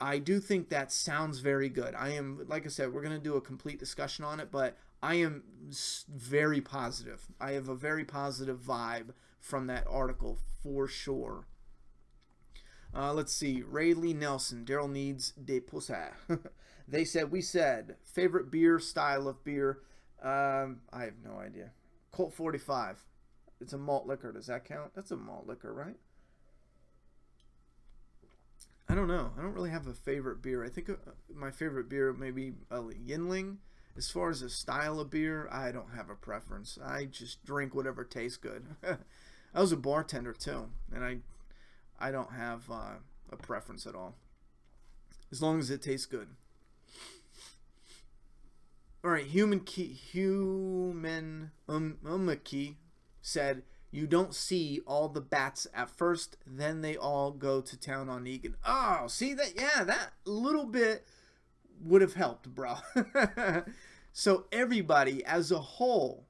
[SPEAKER 1] I do think that sounds very good. I am, like I said, we're going to do a complete discussion on it, but I am very positive. I have a very positive vibe from that article for sure. Let's see. Rayleigh Nelson. Daryl needs des poussins. They said, we said, favorite beer, style of beer. I have no idea. Colt 45. It's a malt liquor. Does that count? That's a malt liquor, right? I don't know. I don't really have a favorite beer. I think my favorite beer may be a Yinling. As far as a style of beer, I don't have a preference. I just drink whatever tastes good. I was a bartender too, and I don't have a preference at all. As long as it tastes good. All right, Human Umaki said, you don't see all the bats at first, then they all go to town on Negan. Oh, see that? Yeah, that little bit would have helped, bro. So everybody as a whole.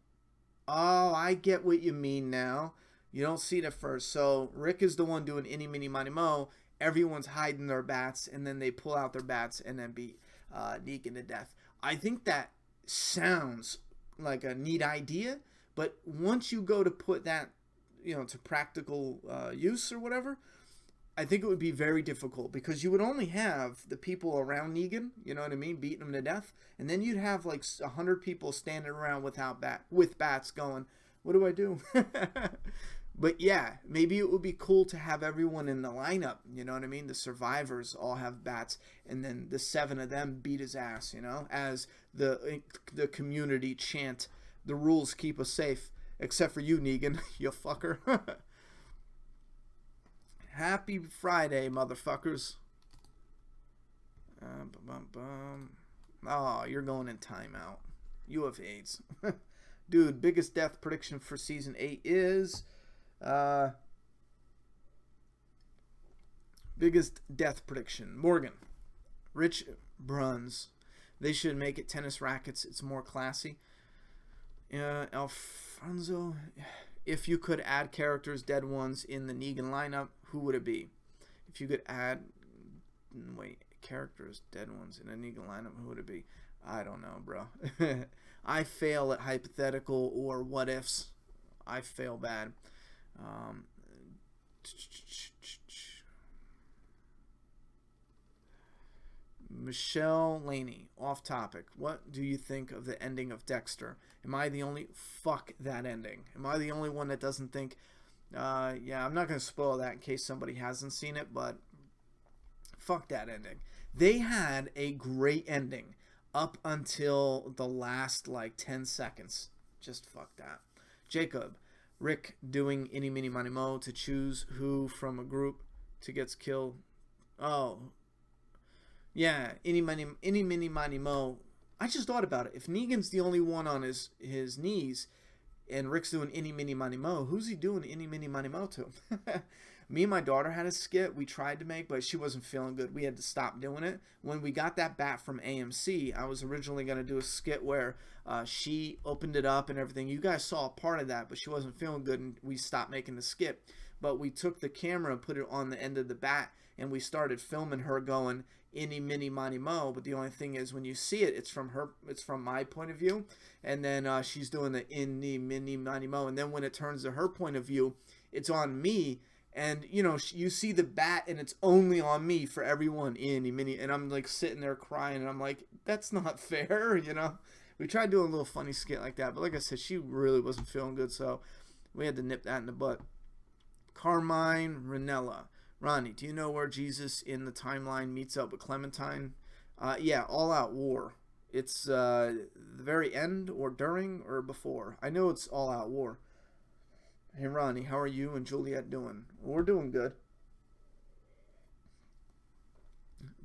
[SPEAKER 1] Oh, I get what you mean now. You don't see it at first. So Rick is the one doing Eeny, Miny, Miny, Mo. Everyone's hiding their bats, and then they pull out their bats and then beat Negan to death. I think that sounds like a neat idea, but once you go to put that, to practical use or whatever, I think it would be very difficult, because you would only have the people around Negan, you know what I mean, beating him to death, and then you'd have like 100 people standing around with bats going, what do I do? But yeah, maybe it would be cool to have everyone in the lineup, you know what I mean? The survivors all have bats, and then the 7 of them beat his ass, as the community chant, the rules keep us safe, except for you, Negan, you fucker. Happy Friday, motherfuckers. Oh, you're going in timeout. You have AIDS. Dude, biggest death prediction for season 8 is... biggest death prediction. Morgan. Rich Bruns. They should make it tennis rackets. It's more classy. Alfonso. If you could add characters, dead ones, in the Negan lineup, who would it be? If you could add... Wait, characters, dead ones, in a Negan lineup, who would it be? I don't know, bro. I fail at hypothetical or what ifs. I fail bad. Michelle Laney, off topic. What do you think of the ending of Dexter? Am I the only... Fuck that ending. Am I the only one that doesn't think... yeah, I'm not going to spoil that in case somebody hasn't seen it, but... Fuck that ending. They had a great ending up until the last, like, 10 seconds. Just fuck that. Jacob. Rick doing Eeny, Meeny, Miny, Mo to choose who from a group to gets killed. Oh... Yeah, Eeny, Meeny, Miny, Mo. I just thought about it. If Negan's the only one on his knees and Rick's doing Eeny, Meeny, Miny, Mo, who's he doing Eeny, Meeny, Miny, Mo to? Me and my daughter had a skit we tried to make, but she wasn't feeling good. We had to stop doing it. When we got that bat from AMC, I was originally going to do a skit where she opened it up and everything. You guys saw a part of that, but she wasn't feeling good, and we stopped making the skit. But we took the camera and put it on the end of the bat, and we started filming her going Eeny, Meeny, Miny, Mo. But the only thing is, when you see it, it's from my point of view, and then she's doing the Eeny, Meeny, Miny, Mo. And then when it turns to her point of view, it's on me. And, you know, you see the bat, and it's only on me for everyone, Eeny, Meeny. And I'm, like, sitting there crying, and I'm like, that's not fair, you know. We tried doing a little funny skit like that. But like I said, she really wasn't feeling good, so we had to nip that in the butt. Carmine Ranella. Ronnie, do you know where Jesus in the timeline meets up with Clementine? Yeah, All Out War. It's the very end or during or before. I know it's All Out War. Hey, Ronnie, how are you and Juliet doing? We're doing good.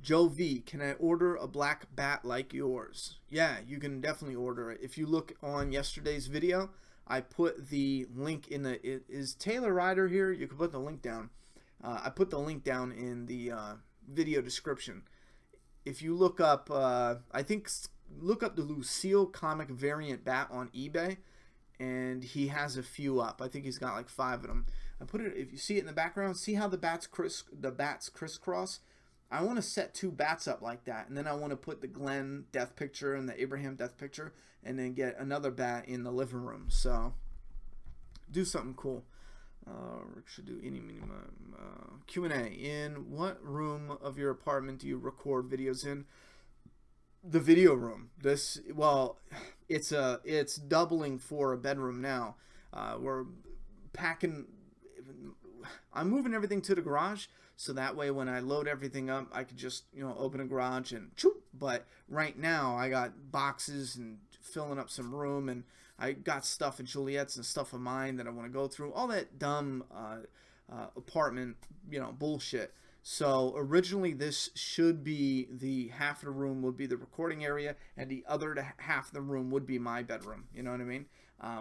[SPEAKER 1] Joe V, can I order a black bat like yours? Yeah, you can definitely order it. If you look on yesterday's video, I put the link in the... Is Taylor Ryder here? You can put the link down. I put the link down in the video description. If you look up, look up the Lucille comic variant bat on eBay, and he has a few up. I think he's got like 5 of them. I put it. If you see it in the background, see how the bats crisscross. I want to set 2 bats up like that, and then I want to put the Glenn death picture and the Abraham death picture, and then get another bat in the living room. So do something cool. Rick should do any minimum Q&A. In what room of your apartment do you record videos in? The video room. It's doubling for a bedroom now. We're packing. I'm moving everything to the garage, so that way when I load everything up, I could just open a garage and choop. But right now I got boxes and filling up some room, and I got stuff of Juliet's and stuff of mine that I want to go through. All that dumb apartment, bullshit. So originally this should be the half of the room would be the recording area, and the other half of the room would be my bedroom. You know what I mean?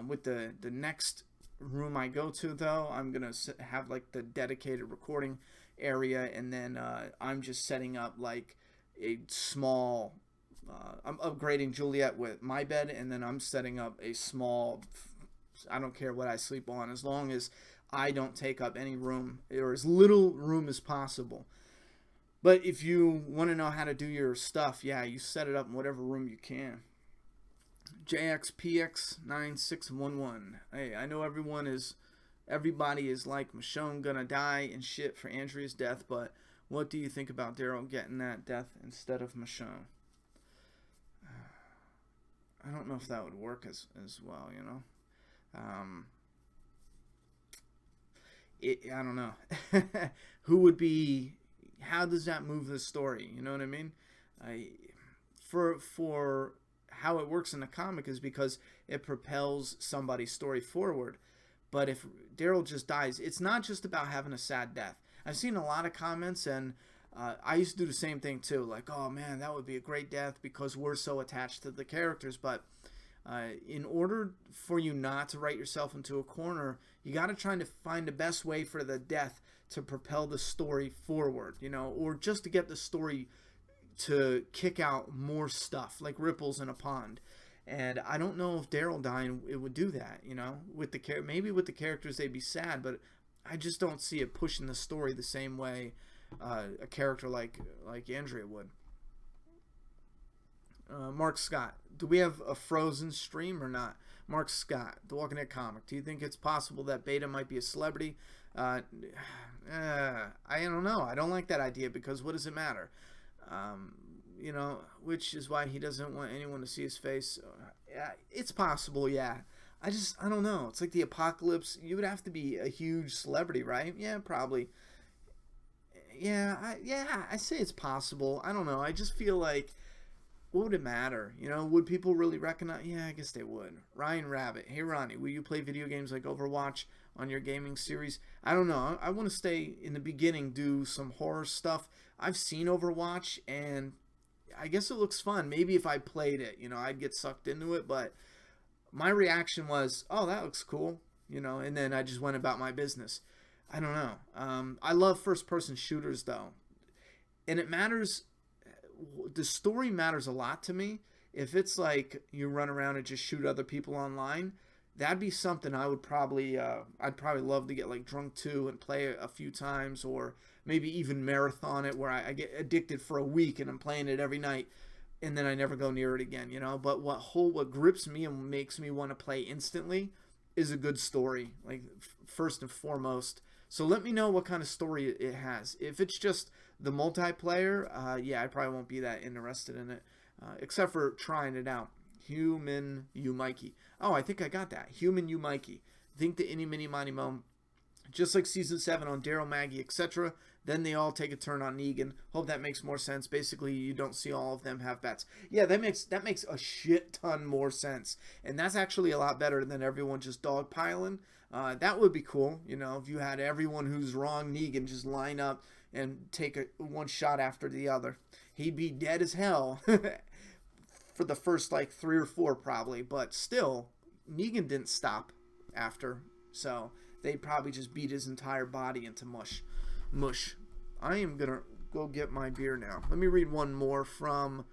[SPEAKER 1] With the next room I go to, though, I'm going to have like the dedicated recording area, and then I'm just setting up like a small... I'm upgrading Juliet with my bed, and then I'm setting up a small... I don't care what I sleep on, as long as I don't take up any room, or as little room as possible. But if you want to know how to do your stuff, yeah, you set it up in whatever room you can. JXPX9611. Hey, I know everybody is like, Michonne gonna die and shit for Andrea's death, but what do you think about Daryl getting that death instead of Michonne? I don't know if that would work as well, I don't know. Who would be... How does that move the story? You know what I mean? For how it works in the comic is because it propels somebody's story forward. But if Daryl just dies, it's not just about having a sad death. I've seen a lot of comments, and I used to do the same thing too. Like, oh man, that would be a great death because we're so attached to the characters. But in order for you not to write yourself into a corner, you got to try to find the best way for the death to propel the story forward, or just to get the story to kick out more stuff, like ripples in a pond. And I don't know if Daryl dying, it would do that, with maybe with the characters they'd be sad, but I just don't see it pushing the story the same way a character like Andrea would. Mark Scott, do we have a Frozen stream or not? Mark Scott, The Walking Dead comic. Do you think it's possible that Beta might be a celebrity? I don't know. I don't like that idea because what does it matter? which is why he doesn't want anyone to see his face. Yeah, it's possible, yeah. I don't know. It's like the apocalypse. You would have to be a huge celebrity, right? Yeah, probably. I say it's possible. I don't know. I just feel like, what would it matter? Would people really recognize? Yeah, I guess they would. Ryan Rabbit. Hey, Ronnie, will you play video games like Overwatch on your gaming series? I don't know. I want to stay in the beginning, do some horror stuff. I've seen Overwatch, and I guess it looks fun. Maybe if I played it, I'd get sucked into it, but my reaction was, oh, that looks cool, and then I just went about my business. I don't know. I love first-person shooters, though. And it matters, the story matters a lot to me. If it's like you run around and just shoot other people online, that'd be something I would probably, I'd probably love to get like drunk to and play a few times, or maybe even marathon it where I get addicted for a week and I'm playing it every night and then I never go near it again, But what grips me and makes me want to play instantly is a good story, like first and foremost. So let me know what kind of story it has. If it's just the multiplayer, yeah, I probably won't be that interested in it, except for trying it out. Human you Mikey. Oh, I think I got that. Human you Mikey. Think the Inny Mini Money Mo. Just like season 7 on Daryl, Maggie, etc. Then they all take a turn on Negan. Hope that makes more sense. Basically, you don't see all of them have bets. Yeah, that makes a shit ton more sense. And that's actually a lot better than everyone just dogpiling. That would be cool, if you had everyone who's wrong Negan just line up and take one shot after the other. He'd be dead as hell for the first like 3 or 4 probably, but still, Negan didn't stop after, so they'd probably just beat his entire body into mush. I am gonna go get my beer now. Let me read one more from,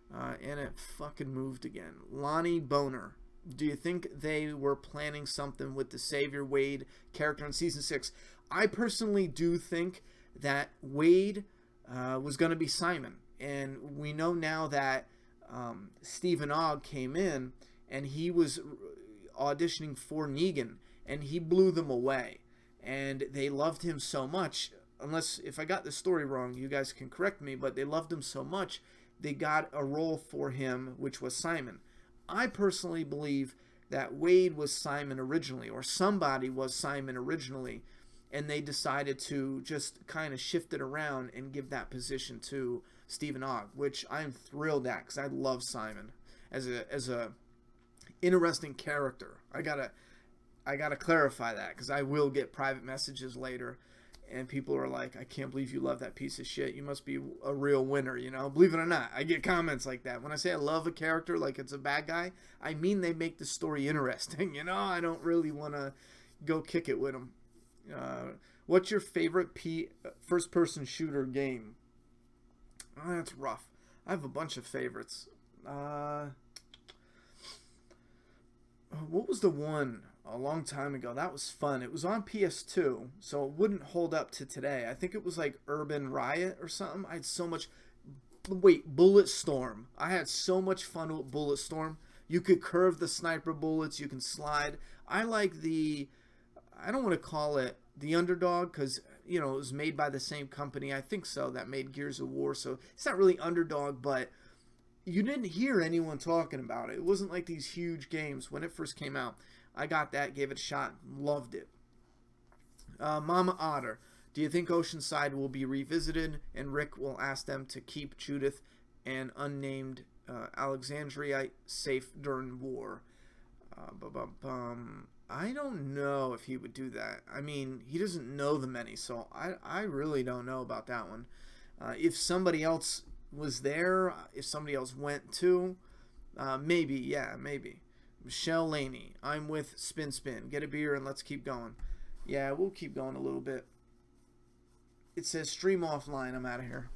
[SPEAKER 1] and it fucking moved again. Lonnie Boner. Do you think they were planning something with the Savior Wade character in season 6? I personally do think that Wade was going to be Simon. And we know now that Stephen Ogg came in and he was auditioning for Negan and he blew them away. And they loved him so much, unless if I got the story wrong, you guys can correct me, but they loved him so much, they got a role for him, which was Simon. I personally believe that Wade was Simon originally, or somebody was Simon originally, and they decided to just kind of shift it around and give that position to Stephen Ogg, which I'm thrilled at because I love Simon as a interesting character. I gotta clarify that because I will get private messages later. And people are like, I can't believe you love that piece of shit. You must be a real winner, Believe it or not, I get comments like that. When I say I love a character like it's a bad guy, I mean they make the story interesting, I don't really want to go kick it with them. What's your favorite first-person shooter game? Oh, that's rough. I have a bunch of favorites. What was the one a long time ago? That was fun. It was on PS2, so it wouldn't hold up to today. I think it was like Urban Riot or something. I had so much... Wait, Bulletstorm. I had so much fun with Bulletstorm. You could curve the sniper bullets. You can slide. I like the... I don't want to call it the Underdog because, it was made by the same company. I think so. That made Gears of War. So it's not really Underdog, but you didn't hear anyone talking about it. It wasn't like these huge games when it first came out. I got that, gave it a shot, loved it. Mama Otter, do you think Oceanside will be revisited and Rick will ask them to keep Judith and unnamed Alexandrite safe during war? I don't know if he would do that. I mean, he doesn't know the many, so I really don't know about that one. If somebody else was there, if somebody else went too, maybe, yeah, maybe. Michelle Laney, I'm with Spin. Get a beer and let's keep going. Yeah, we'll keep going a little bit. It says stream offline. I'm out of here.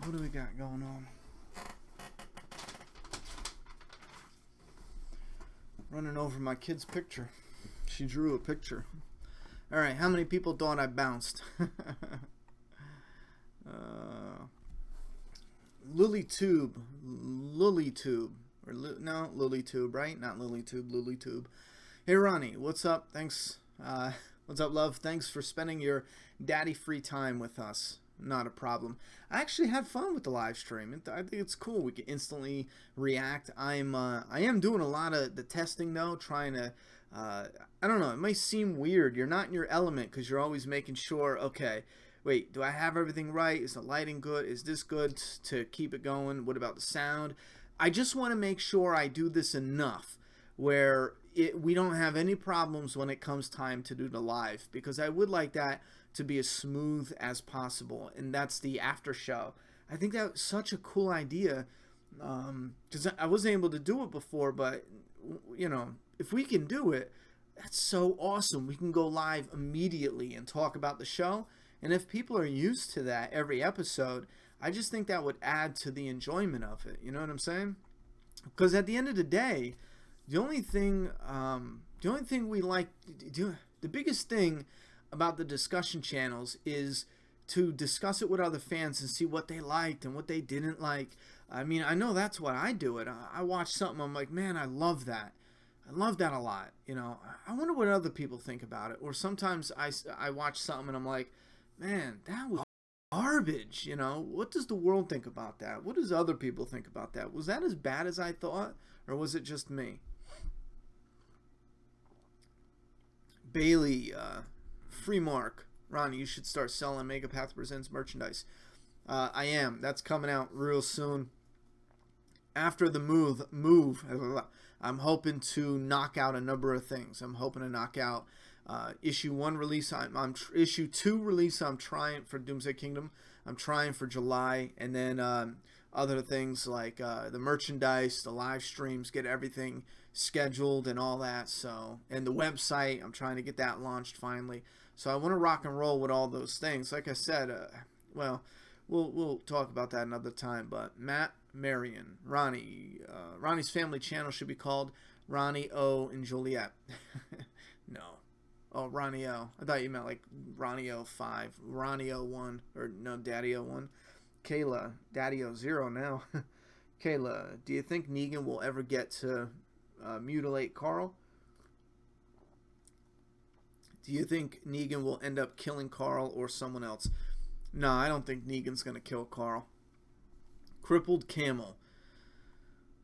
[SPEAKER 1] What do we got going on? Running over my kid's picture. She drew a picture. All right, how many people thought I bounced? LilyTube, LilyTube, right? Not LilyTube, LilyTube. Hey Ronnie, what's up? Thanks. What's up, love? Thanks for spending your daddy-free time with us. Not a problem. I actually had fun with the live stream. I think it's cool. We can instantly react. I am doing a lot of the testing though, trying to. I don't know. It might seem weird. You're not in your element because you're always making sure. Okay, wait. Do I have everything right? Is the lighting good? Is this good to keep it going? What about the sound? I just want to make sure I do this enough where we don't have any problems when it comes time to do the live, because I would like that to be as smooth as possible, and that's the after show. I think that was such a cool idea, because I wasn't able to do it before, but you know, if we can do it, that's so awesome. We can go live immediately and talk about the show, and if people are used to that every episode, I just think that would add to the enjoyment of it. You know what I'm saying? Because at the end of the day, the only thing we like, the biggest thing about the discussion channels is to discuss it with other fans and see what they liked and what they didn't like. I mean, I know that's why I do it. I watch something, I'm like, man, I love that. I love that a lot. You know, I wonder what other people think about it. Or sometimes I watch something and I'm like, man, that was garbage. You know, what does the world think about that? What does other people think about that? Was that as bad as I thought? Or was it just me? Bailey, Free Mark, Ronnie, you should start selling Mega Path Presents merchandise. I am. That's coming out real soon. After the move, I'm hoping to knock out a number of things. I'm hoping to knock out issue 1 release. Issue 2 release. I'm trying for Doomsday Kingdom. I'm trying for July, and then other things like the merchandise, the live streams, get everything scheduled and all that. So, and the website, I'm trying to get that launched finally. So I want to rock and roll with all those things. Like I said, well, we'll talk about that another time. But Matt, Marion, Ronnie, Ronnie's family channel should be called Ronnie O and Juliet. No. Oh, Ronnie O. I thought you meant like Ronnie O 5, Ronnie O 1, or no, Daddy O 1. Kayla, Daddy O 0 now. Kayla, do you think Negan will ever get to mutilate Carl? Do you think Negan will end up killing Carl or someone else? No, I don't think Negan's going to kill Carl. Crippled Camel.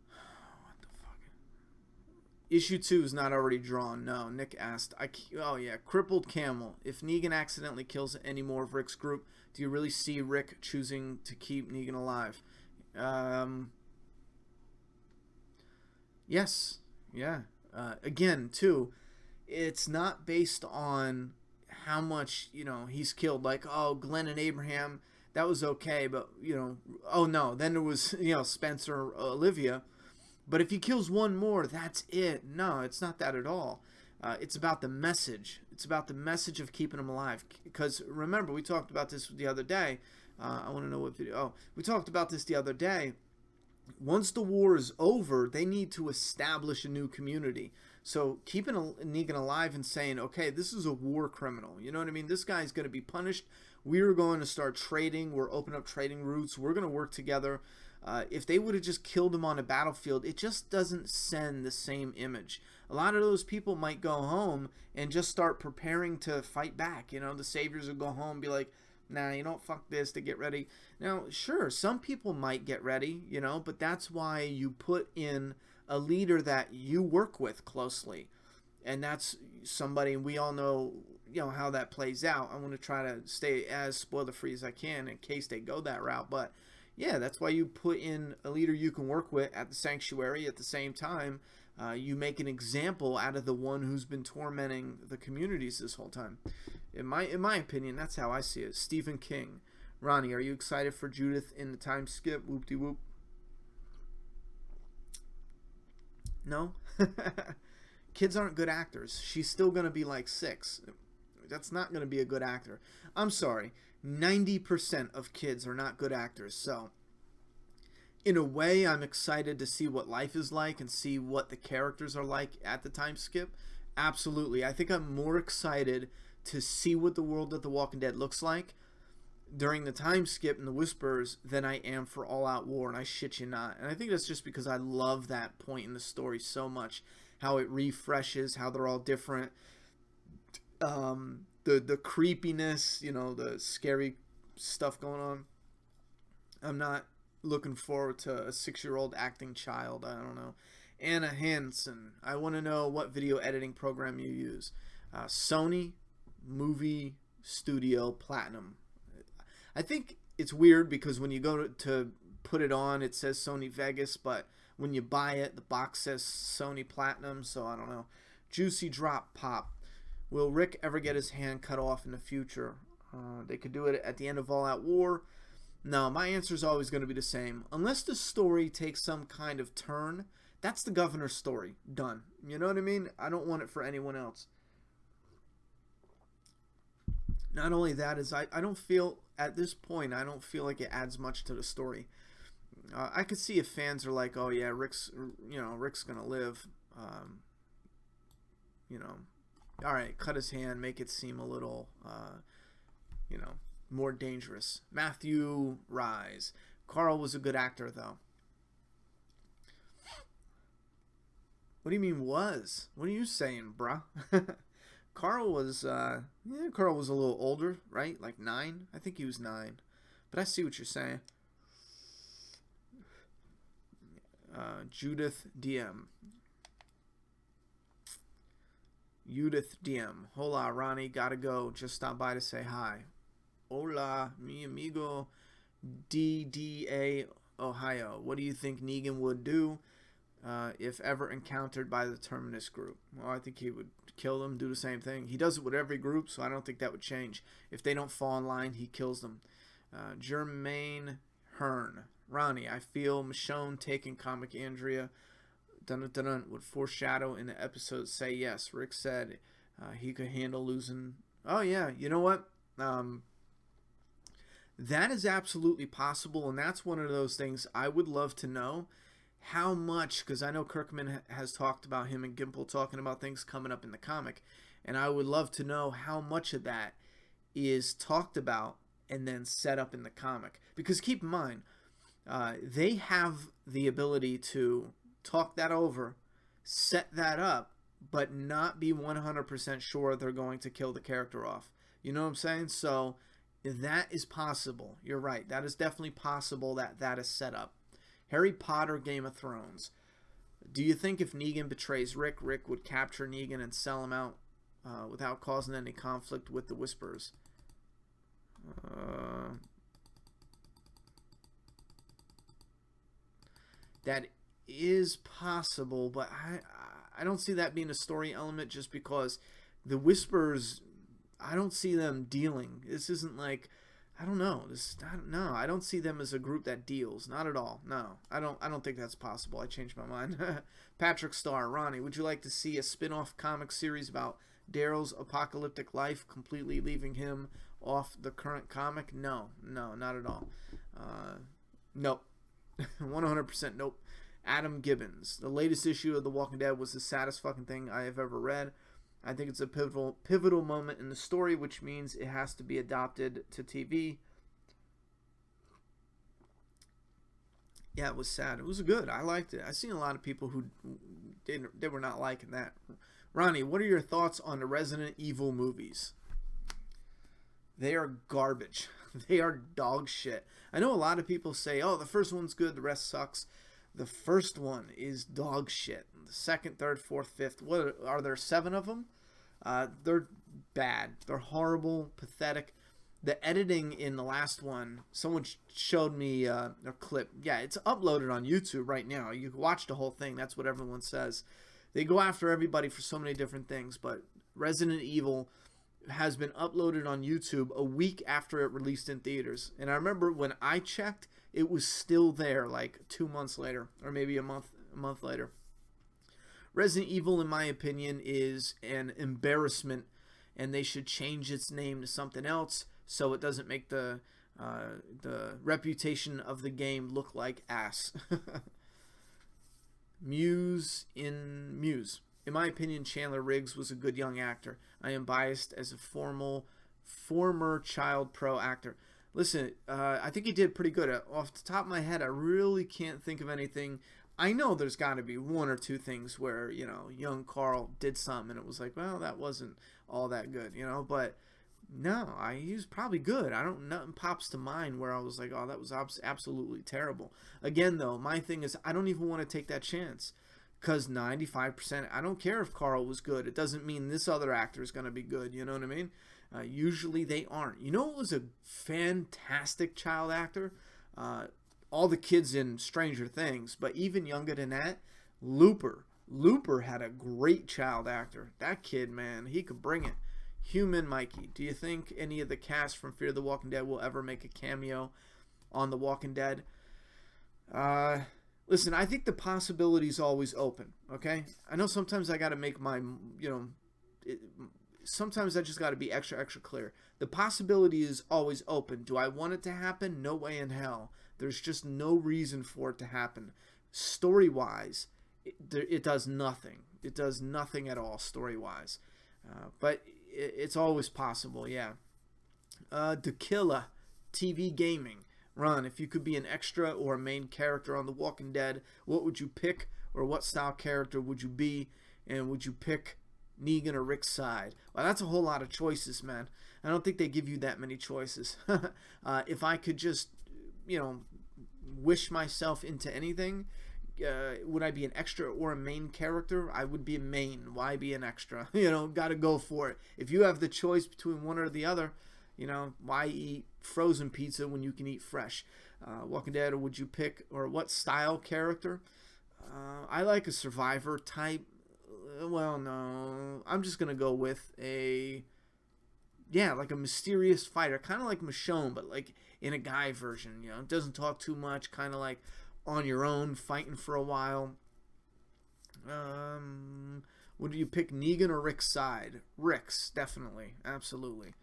[SPEAKER 1] What the fuck? Issue 2 is not already drawn. No, Nick asked. Oh yeah, Crippled Camel. If Negan accidentally kills any more of Rick's group, do you really see Rick choosing to keep Negan alive? Yes. Yeah. Again, too, it's not based on how much, you know, he's killed. Like, oh, Glenn and Abraham, that was okay, but, you know, oh no, then there was, you know, Spencer, Olivia. But if he kills one more, that's it. No, it's not that at all. It's about the message. It's about the message of keeping him alive. Because remember, we talked about this the other day. I want to know what video. Oh, we talked about this the other day. Once the war is over, they need to establish a new community. So keeping Negan alive and saying, okay, this is a war criminal. You know what I mean? This guy's going to be punished. We're going to start trading. We're opening up trading routes. We're going to work together. If they would have just killed him on a battlefield, it just doesn't send the same image. A lot of those people might go home and just start preparing to fight back. You know, the saviors will go home and be like, nah, you don't fuck this to get ready. Now, sure, some people might get ready, you know, but that's why you put in a leader that you work with closely. And that's somebody, we all know, you know, how that plays out. I want to try to stay as spoiler-free as I can in case they go that route. But, yeah, that's why you put in a leader you can work with at the sanctuary. At the same time, you make an example out of the one who's been tormenting the communities this whole time. In my opinion, that's how I see it. Stephen King. Ronnie, are you excited for Judith in the time skip? Whoop-de-whoop. No? Kids aren't good actors. She's still going to be like 6. That's not going to be a good actor. I'm sorry. 90% of kids are not good actors. So in a way, I'm excited to see what life is like and see what the characters are like at the time skip. Absolutely. I think I'm more excited to see what the world of The Walking Dead looks like during the time skip and the Whispers than I am for All Out War, and I shit you not. And I think that's just because I love that point in the story so much. How it refreshes, how they're all different. The creepiness, the scary stuff going on. I'm not looking forward to a 6-year-old acting child. I don't know. Anna Hansen, I want to know what video editing program you use. Sony Movie Studio Platinum. I think it's weird because when you go to put it on, it says Sony Vegas, but when you buy it, the box says Sony Platinum, so I don't know. Juicy Drop Pop. Will Rick ever get his hand cut off in the future? They could do it at the end of All Out War. No, my answer is always going to be the same. Unless the story takes some kind of turn, that's the governor's story. Done. You know what I mean? I don't want it for anyone else. Not only that is I don't feel, at this point, I don't feel like it adds much to the story. I could see if fans are like, oh yeah, Rick's going to live. All right, cut his hand, make it seem a little, more dangerous. Matthew Rise. Carl was a good actor, though. What do you mean was? What are you saying, bruh? Carl was a little older, right? Like 9? I think he was 9. But I see what you're saying. Judith DM. Hola, Ronnie. Gotta go. Just stop by to say hi. Hola, mi amigo. DDA, Ohio. What do you think Negan would do if ever encountered by the Terminus group? Well, I think he would kill them, do the same thing. He does it with every group, so I don't think that would change. If they don't fall in line, he kills them. Jermaine Hearn. Ronnie, I feel Michonne taking Comic Andrea would foreshadow in the episode Say Yes. Rick said he could handle losing. Oh, yeah. You know what? That is absolutely possible, and that's one of those things I would love to know how much, because I know Kirkman has talked about him and Gimple talking about things coming up in the comic, and I would love to know how much of that is talked about and then set up in the comic. Because keep in mind, they have the ability to talk that over, set that up, but not be 100% sure they're going to kill the character off. You know what I'm saying? So that is possible. You're right. That is definitely possible that is set up. Harry Potter, Game of Thrones. Do you think if Negan betrays Rick, Rick would capture Negan and sell him out without causing any conflict with the Whisperers? That is possible, but I don't see that being a story element just because the Whisperers, I don't see them dealing. This isn't like, I don't know. I don't see them as a group that deals. Not at all. No, I don't think that's possible. I changed my mind. Patrick Starr, Ronnie, would you like to see a spin-off comic series about Daryl's apocalyptic life, completely leaving him off the current comic? No, not at all. Nope. 100% nope. Adam Gibbons, the latest issue of The Walking Dead was the saddest fucking thing I have ever read. I think it's a pivotal moment in the story, which means it has to be adopted to TV. Yeah, it was sad. It was good. I liked it. I've seen a lot of people who they were not liking that. Ronnie, what are your thoughts on the Resident Evil movies? They are garbage. They are dog shit. I know a lot of people say, oh, the first one's good, the rest sucks. The first one is dog shit. The second, third, fourth, fifth, what are there 7 of them? They're bad. They're horrible, pathetic. The editing in the last one, someone showed me a clip. Yeah, it's uploaded on YouTube right now. You can watch the whole thing. That's what everyone says. They go after everybody for so many different things, but Resident Evil has been uploaded on YouTube a week after it released in theaters. And I remember when I checked, it was still there like 2 months later, or maybe a month later. Resident Evil, in my opinion, is an embarrassment, and they should change its name to something else so it doesn't make the reputation of the game look like ass. Muse. In my opinion, Chandler Riggs was a good young actor. I am biased as a former child pro actor. Listen, I think he did pretty good. Off the top of my head, I really can't think of anything. I know there's got to be one or two things where, you know, young Carl did something and it was like, well, that wasn't all that good, you know, but no, he was probably good. Nothing pops to mind where I was like, oh, that was absolutely terrible. Again, though, my thing is I don't even want to take that chance because 95%, I don't care if Carl was good. It doesn't mean this other actor is going to be good. You know what I mean? Usually they aren't. You know what was a fantastic child actor? All the kids in Stranger Things, but even younger than that, Looper. Looper had a great child actor. That kid, man, he could bring it. Human Mikey, do you think any of the cast from Fear the Walking Dead will ever make a cameo on The Walking Dead? Listen, I think the possibility is always open, okay? I know sometimes I got to make my, sometimes I just got to be extra clear. The possibility is always open. Do I want it to happen? No way in hell. There's just no reason for it to happen. Story-wise, it does nothing. It does nothing at all story-wise. But it's always possible, yeah. The Killer TV Gaming. Ron, if you could be an extra or a main character on The Walking Dead, what would you pick, or what style character would you be, and would you pick Negan or Rick's side? Well, that's a whole lot of choices, man. I don't think they give you that many choices. If I could just, wish myself into anything, would I be an extra or a main character? I would be a main. Why be an extra? Gotta go for it. If you have the choice between one or the other, why eat frozen pizza when you can eat fresh? Walking Dead, would you pick, or what style character? I like a survivor type. Well, no. I'm just going to go with like a mysterious fighter. Kind of like Michonne, but like in a guy version. Doesn't talk too much. Kind of like on your own, fighting for a while. Would you pick Negan or Rick's side? Rick's, definitely. Absolutely.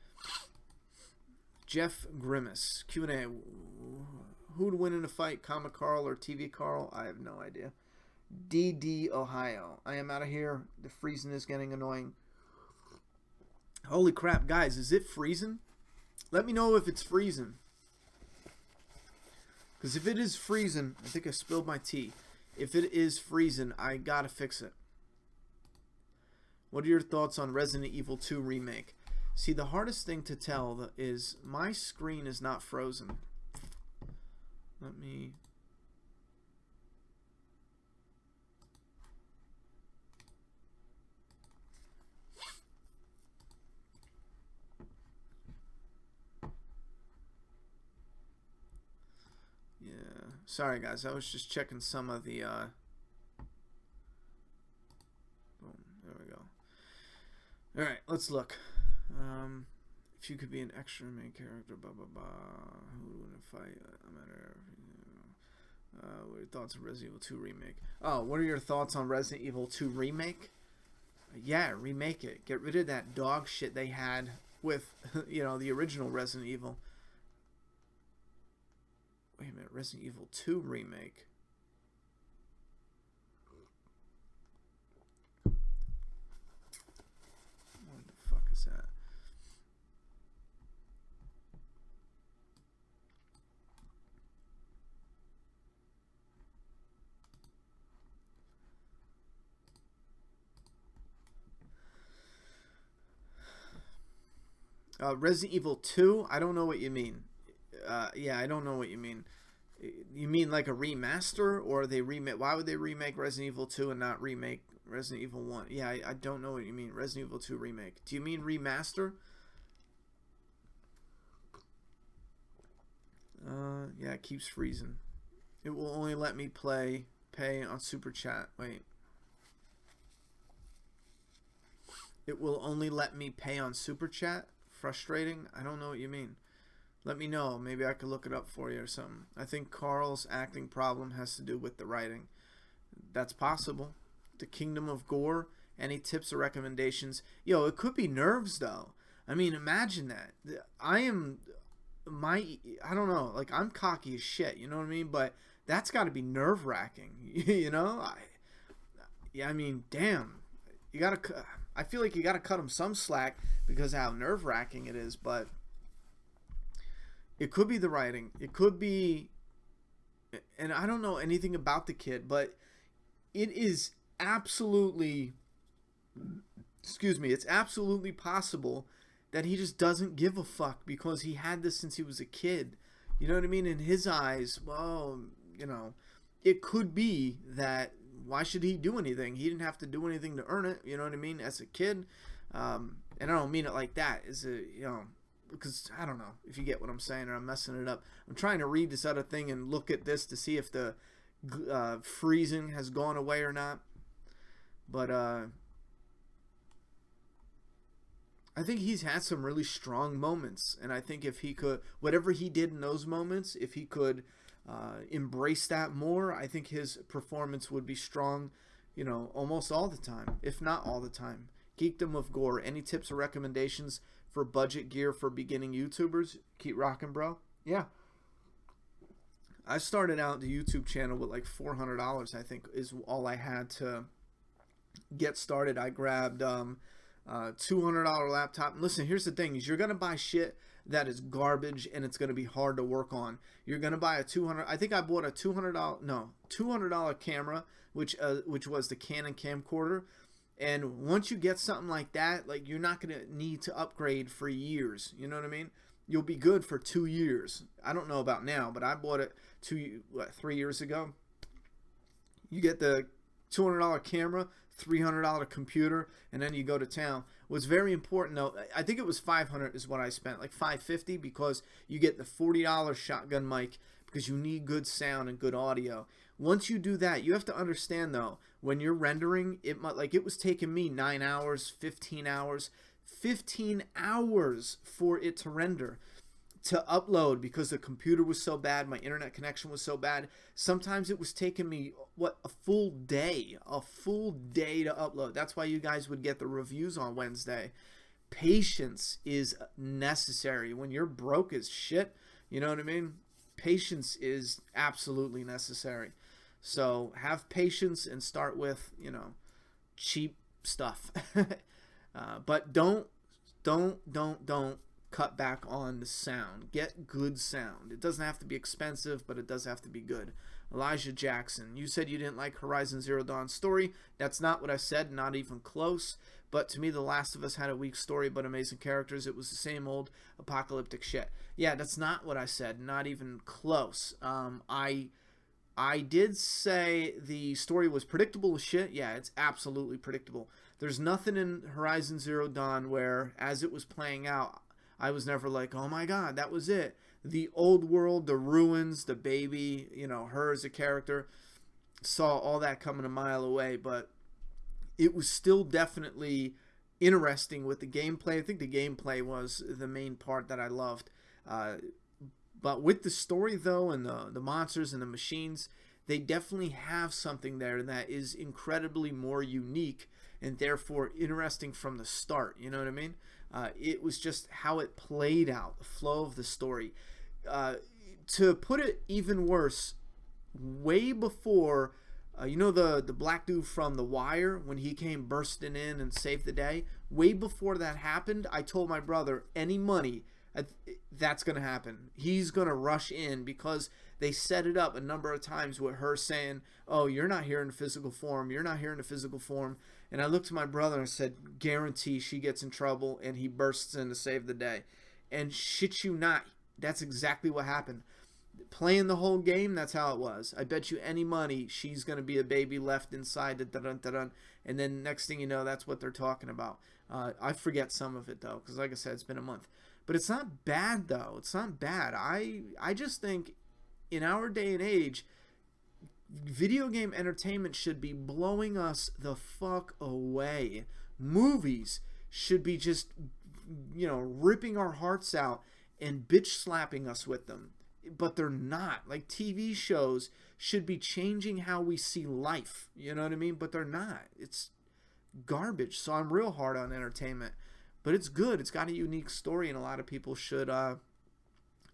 [SPEAKER 1] Jeff Grimace, Q&A. Who would win in a fight, Comic Carl or TV Carl? I have no idea. DD Ohio. I am out of here. The freezing is getting annoying. Holy crap, guys, is it freezing? Let me know if it's freezing. Because if it is freezing, I think I spilled my tea. If it is freezing, I gotta fix it. What are your thoughts on Resident Evil 2 Remake? See, the hardest thing to tell is my screen is not frozen. Let me... Yeah. Sorry, guys. I was just checking some of the... Boom. There we go. Alright, let's look. If you could be an extra main character, blah blah blah. Who would fight? What are your thoughts on Resident Evil 2 Remake? Oh, what are your thoughts on Resident Evil 2 Remake? Yeah, remake it. Get rid of that dog shit they had with, the original Resident Evil. Wait a minute, Resident Evil 2 Remake. What the fuck is that? Resident Evil 2? I don't know what you mean. Yeah, I don't know what you mean. You mean like a remaster, or they remake? Why would they remake Resident Evil 2 and not remake Resident Evil 1? Yeah, I don't know what you mean. Resident Evil 2 Remake. Do you mean remaster? Yeah, it keeps freezing. It will only let me pay on Super Chat. Wait. It will only let me pay on Super Chat? Frustrating? I don't know what you mean. Let me know. Maybe I could look it up for you or something. I think Carl's acting problem has to do with the writing. That's possible. The Kingdom of Gore. Any tips or recommendations? It could be nerves, though. I mean, imagine that. I am I don't know, like I'm cocky as shit, you know what I mean? But that's got to be nerve-wracking, you know? Yeah, I mean, damn. You got to I feel like you got to cut him some slack because of how nerve-wracking it is, but it could be the writing. It could be, and I don't know anything about the kid, but it is absolutely, excuse me, it's absolutely possible that he just doesn't give a fuck because he had this since he was a kid. You know what I mean? In his eyes, well, you know, it could be that why should he do anything? He didn't have to do anything to earn it. You know what I mean? As a kid, and I don't mean it like that. Is a because I don't know if you get what I'm saying or I'm messing it up. I'm trying to read this other thing and look at this to see if the freezing has gone away or not. But I think he's had some really strong moments, and I think if he could, whatever he did in those moments, if he could embrace that more, I think his performance would be strong, almost all the time, if not all the time. Geekdom with Gore. Any tips or recommendations for budget gear for beginning YouTubers? Keep rocking, bro. Yeah. I started out the YouTube channel with like $400, I think, is all I had to get started. I grabbed $200 laptop. And listen, here's the thing: is you're gonna buy shit that is garbage and it's gonna be hard to work on. You're gonna buy a $200. I think I bought a $200 camera, which was the Canon camcorder. And once you get something like that, like you're not gonna need to upgrade for years. You know what I mean? You'll be good for 2 years. I don't know about now, but I bought it 3 years ago. You get the $200 camera, $300 computer, and then you go to town. What's very important though, I think it was $500 is what I spent, like $550, because you get the $40 shotgun mic because you need good sound and good audio. Once you do that, you have to understand though, when you're rendering, it was taking me 9 hours, 15 hours for it to render, to upload, because the computer was so bad, my internet connection was so bad. Sometimes it was taking me a full day to upload. That's why you guys would get the reviews on Wednesday. Patience is necessary when you're broke as shit. You know what I mean? Patience is absolutely necessary. So have patience and start with cheap stuff. But don't cut back on the sound. Get good sound. It doesn't have to be expensive, but it does have to be good. Elijah Jackson, you said you didn't like Horizon Zero Dawn's story. That's not what I said, not even close. But to me, The Last of Us had a weak story but amazing characters. It was the same old apocalyptic shit. Yeah, that's not what I said, not even close. I did say the story was predictable as shit. Yeah, it's absolutely predictable. There's nothing in Horizon Zero Dawn where, as it was playing out, I was never like, oh my god, that was it. The old world, the ruins, the baby, her as a character, saw all that coming a mile away, but it was still definitely interesting with the gameplay. I think the gameplay was the main part that I loved. But with the story, though, and the monsters and the machines, they definitely have something there that is incredibly more unique and therefore interesting from the start. You know what I mean? It was just how it played out, the flow of the story. To put it even worse, way before, the black dude from The Wire, when he came bursting in and saved the day, way before that happened, I told my brother, any money, that's going to happen. He's going to rush in, because they set it up a number of times with her saying, oh, you're not here in physical form. You're not here in physical form. And I looked at my brother and said, guarantee she gets in trouble, and he bursts in to save the day. And shit you not, that's exactly what happened. Playing the whole game, that's how it was. I bet you any money she's going to be a baby left inside, and then next thing you know, that's what they're talking about. I forget some of it, though, because like I said, it's been a month. But it's not bad, though. It's not bad. I just think in our day and age, video game entertainment should be blowing us the fuck away. Movies should be just, ripping our hearts out and bitch slapping us with them. But they're not. Like, TV shows should be changing how we see life. You know what I mean? But they're not. It's garbage. So I'm real hard on entertainment. but it's good. It's got a unique story, and a lot of people should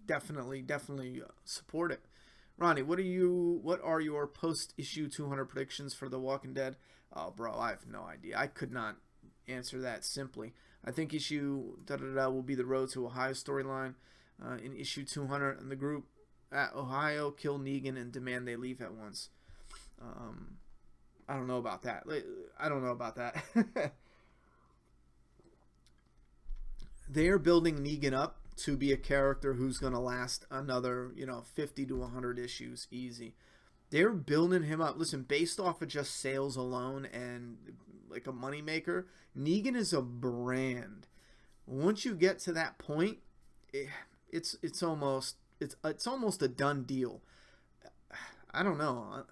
[SPEAKER 1] definitely support it. Ronnie, what are your post issue 200 predictions for The Walking Dead? Oh, bro, I have no idea. I could not answer that simply. I think issue will be the Road to Ohio storyline. In issue 200, and the group at Ohio kill Negan and demand they leave at once. I don't know about that. They're building Negan up to be a character who's going to last another, 50 to 100 issues easy. They're building him up. Listen, based off of just sales alone and like a moneymaker, Negan is a brand. Once you get to that point, it's almost a done deal. I don't know.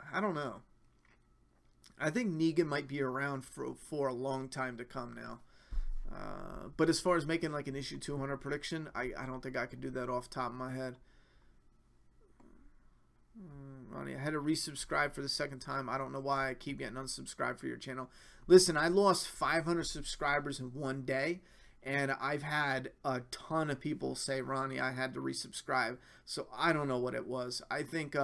[SPEAKER 1] I think Negan might be around for a long time to come now. But as far as making like an issue 200 prediction, I don't think I could do that off the top of my head. Ronnie, I had to resubscribe for the second time. I don't know why I keep getting unsubscribed for your channel. Listen, I lost 500 subscribers in one day, and I've had a ton of people say, Ronnie, I had to resubscribe. So I don't know what it was. I think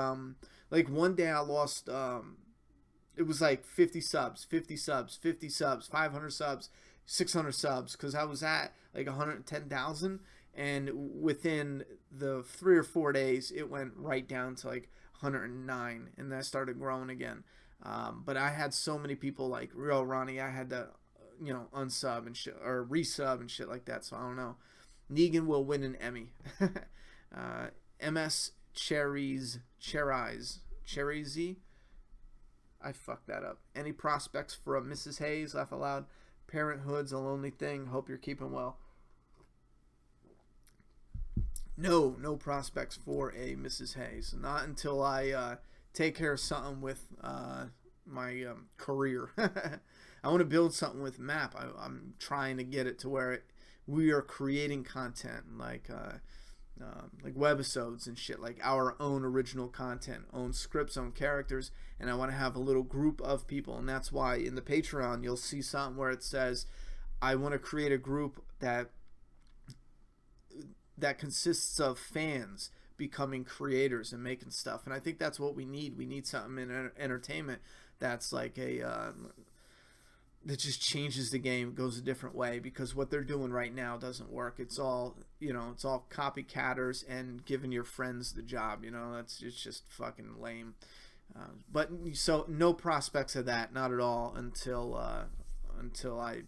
[SPEAKER 1] like one day I lost it was like 50 subs, 50 subs, 50 subs, 500 subs, 600 subs, because I was at like 110,000, and within the 3 or 4 days it went right down to like 109, and then I started growing again. But I had so many people like, real Ronnie, I had to unsub and shit, or resub and shit like that. So I don't know. Negan will win an Emmy. MS Cherries. I fucked that up. Any prospects for a Mrs. Hayes? Laugh aloud. Parenthood's a lonely thing. Hope you're keeping well. No prospects for a Mrs. Hayes. Not until I take care of something with my career. I want to build something with MAP. I'm trying to get it to where we are creating content like webisodes and shit, like our own original content, own scripts, own characters, and I want to have a little group of people, and that's why in the Patreon you'll see something where it says I want to create a group that consists of fans becoming creators and making stuff, and I think that's what we need. We need something in entertainment that's like that just changes the game, goes a different way, because what they're doing right now doesn't work. It's all it's all copycatters and giving your friends the job. It's just fucking lame. But so no prospects of that, not at all, until I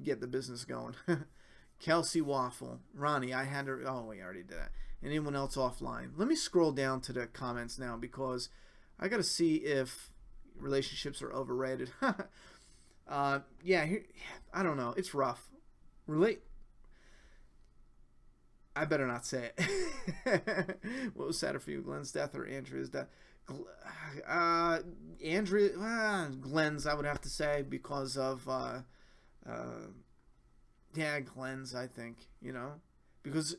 [SPEAKER 1] get the business going. Kelsey Waffle, Ronnie, I had to. Oh, we already did that. Anyone else offline? Let me scroll down to the comments now, because I got to see if relationships are overrated. Yeah, I don't know. It's rough. I better not say it. What was sadder for you, Glenn's death or Andrea's death? Glenn's, I would have to say, because of Glenn's, I think, because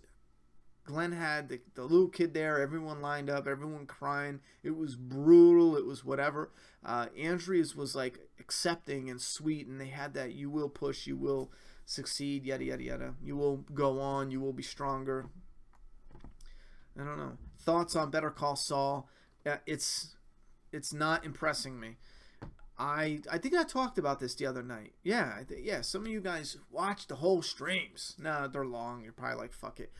[SPEAKER 1] Glenn had the little kid there, everyone lined up, everyone crying. It was brutal. It was whatever. Andrea's was like accepting and sweet, and they had that you will push, you will succeed, yada, yada, yada. You will go on, you will be stronger. I don't know. Thoughts on Better Call Saul? It's not impressing me. I think I talked about this the other night. Yeah, some of you guys watch the whole streams. No, they're long. You're probably like, fuck it.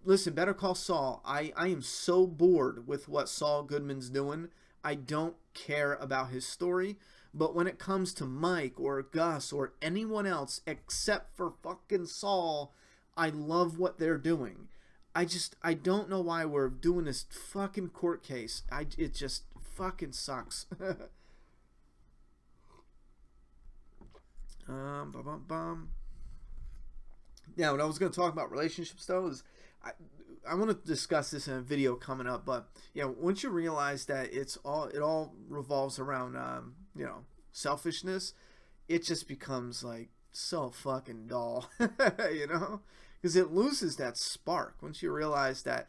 [SPEAKER 1] Listen, Better Call Saul, I am so bored with what Saul Goodman's doing. I don't care about his story. But when it comes to Mike or Gus or anyone else except for fucking Saul, I love what they're doing. I don't know why we're doing this fucking court case. It just fucking sucks. Yeah, what I was going to talk about relationships, though, is I want to discuss this in a video coming up. But yeah, once you realize that it all revolves around selfishness, it just becomes like so fucking dull, because it loses that spark. Once you realize that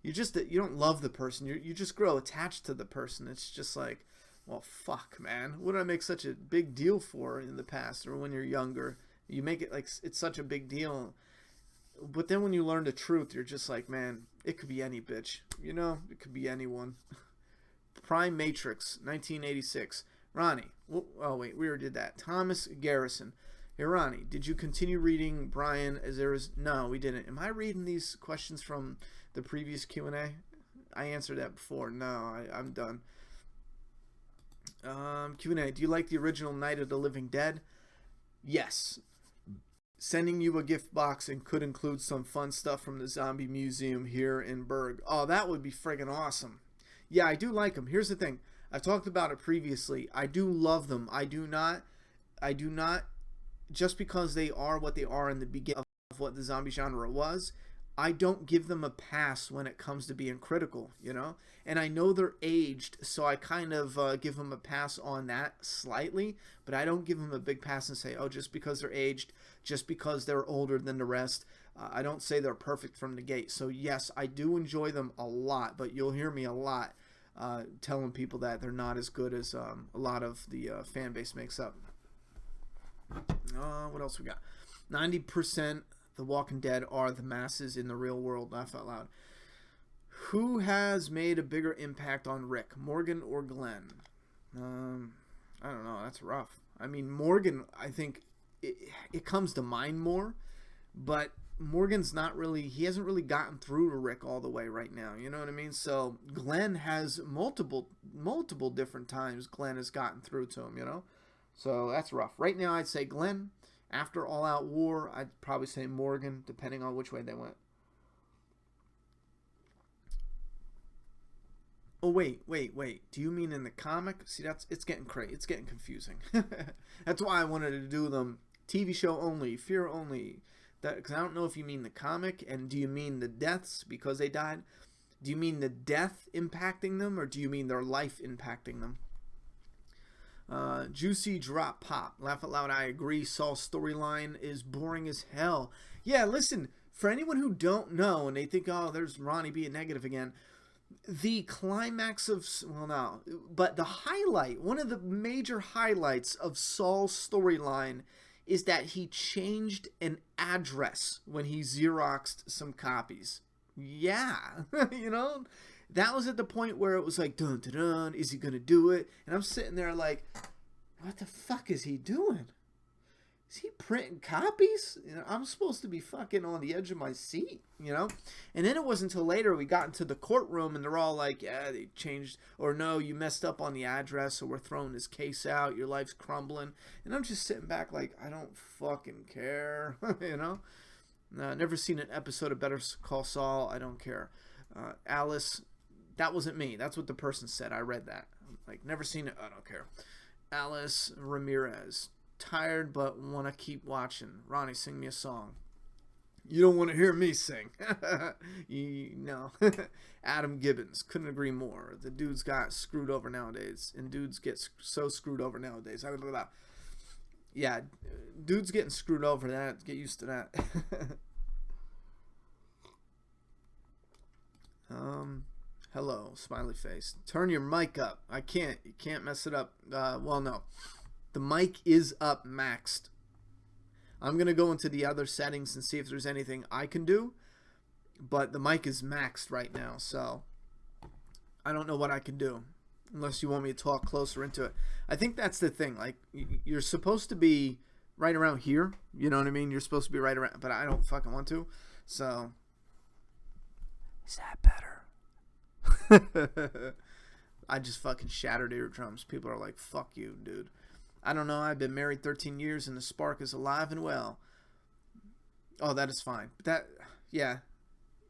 [SPEAKER 1] you don't love the person, you just grow attached to the person. It's just like, well, fuck, man, what did I make such a big deal for in the past or when you're younger? You make it like it's such a big deal. But then when you learn the truth, you're just like, man, it could be any bitch. You know, it could be anyone. Prime Matrix, 1986. Ronnie. Oh, wait, we already did that. Thomas Garrison. Hey, Ronnie, did you continue reading Brian as there is... No, we didn't. Am I reading these questions from the previous Q&A? I answered that before. No, I'm done. Q&A. Do you like the original Night of the Living Dead? Yes. Sending you a gift box and could include some fun stuff from the Zombie Museum here in Berg. Oh, that would be friggin' awesome. Yeah, I do like them. Here's the thing. I've talked about it previously. I do love them. I do not, just because they are what they are in the beginning of what the zombie genre was, I don't give them a pass when it comes to being critical, you know? And I know they're aged, so I kind of give them a pass on that slightly, but I don't give them a big pass and say, oh, just because they're aged, just because they're older than the rest. I don't say they're perfect from the gate. So yes, I do enjoy them a lot, but you'll hear me a lot telling people that they're not as good as a lot of the fan base makes up. What else we got? 90% The Walking Dead are the masses in the real world. Laugh out loud. Who has made a bigger impact on Rick, Morgan or Glenn? I don't know. That's rough. I mean, Morgan, I think it comes to mind more, but Morgan's not really, he hasn't really gotten through to Rick all the way right now. You know what I mean? So Glenn has multiple different times Glenn has gotten through to him, you know? So that's rough. Right now, I'd say Glenn. After All Out War, I'd probably say Morgan, depending on which way they went. Oh, wait. Do you mean in the comic? See, it's getting crazy. It's getting confusing. That's why I wanted to do them TV show only, fear only. Because I don't know if you mean the comic, and do you mean the deaths because they died? Do you mean the death impacting them, or do you mean their life impacting them? Juicy Drop Pop. Laugh out loud. I agree. Saul's storyline is boring as hell. Yeah, listen, for anyone who don't know and they think, oh, there's Ronnie being negative again, the climax of, well, no, but the highlight, one of the major highlights of Saul's storyline is that he changed an address when he Xeroxed some copies. Yeah, you know? That was at the point where it was like, dun, dun, dun, is he going to do it? And I'm sitting there like, what the fuck is he doing? Is he printing copies? You know, I'm supposed to be fucking on the edge of my seat, you know? And then it wasn't until later we got into the courtroom and they're all like, yeah, they changed, or no, you messed up on the address, so we're throwing this case out, your life's crumbling. And I'm just sitting back like, I don't fucking care, you know? Never seen an episode of Better Call Saul, I don't care. Alice... That wasn't me. That's what the person said. I read that. Like, never seen it. I don't care. Alice Ramirez. Tired but want to keep watching. Ronnie, sing me a song. You don't want to hear me sing. No. Adam Gibbons. Couldn't agree more. The dudes got screwed over nowadays. And dudes get so screwed over nowadays. Yeah, dudes getting screwed over. That. Get used to that. Hello, smiley face. Turn your mic up. I can't. You can't mess it up. Well, no. The mic is up maxed. I'm going to go into the other settings and see if there's anything I can do. But the mic is maxed right now, so I don't know what I can do. Unless you want me to talk closer into it. I think that's the thing. Like, you're supposed to be right around here. You know what I mean? You're supposed to be right around. But I don't fucking want to. So, is that better? I just fucking shattered eardrums. People are like, fuck you, dude. I don't know. I've been married 13 years and the spark is alive and well. Oh, that is fine. But that, yeah.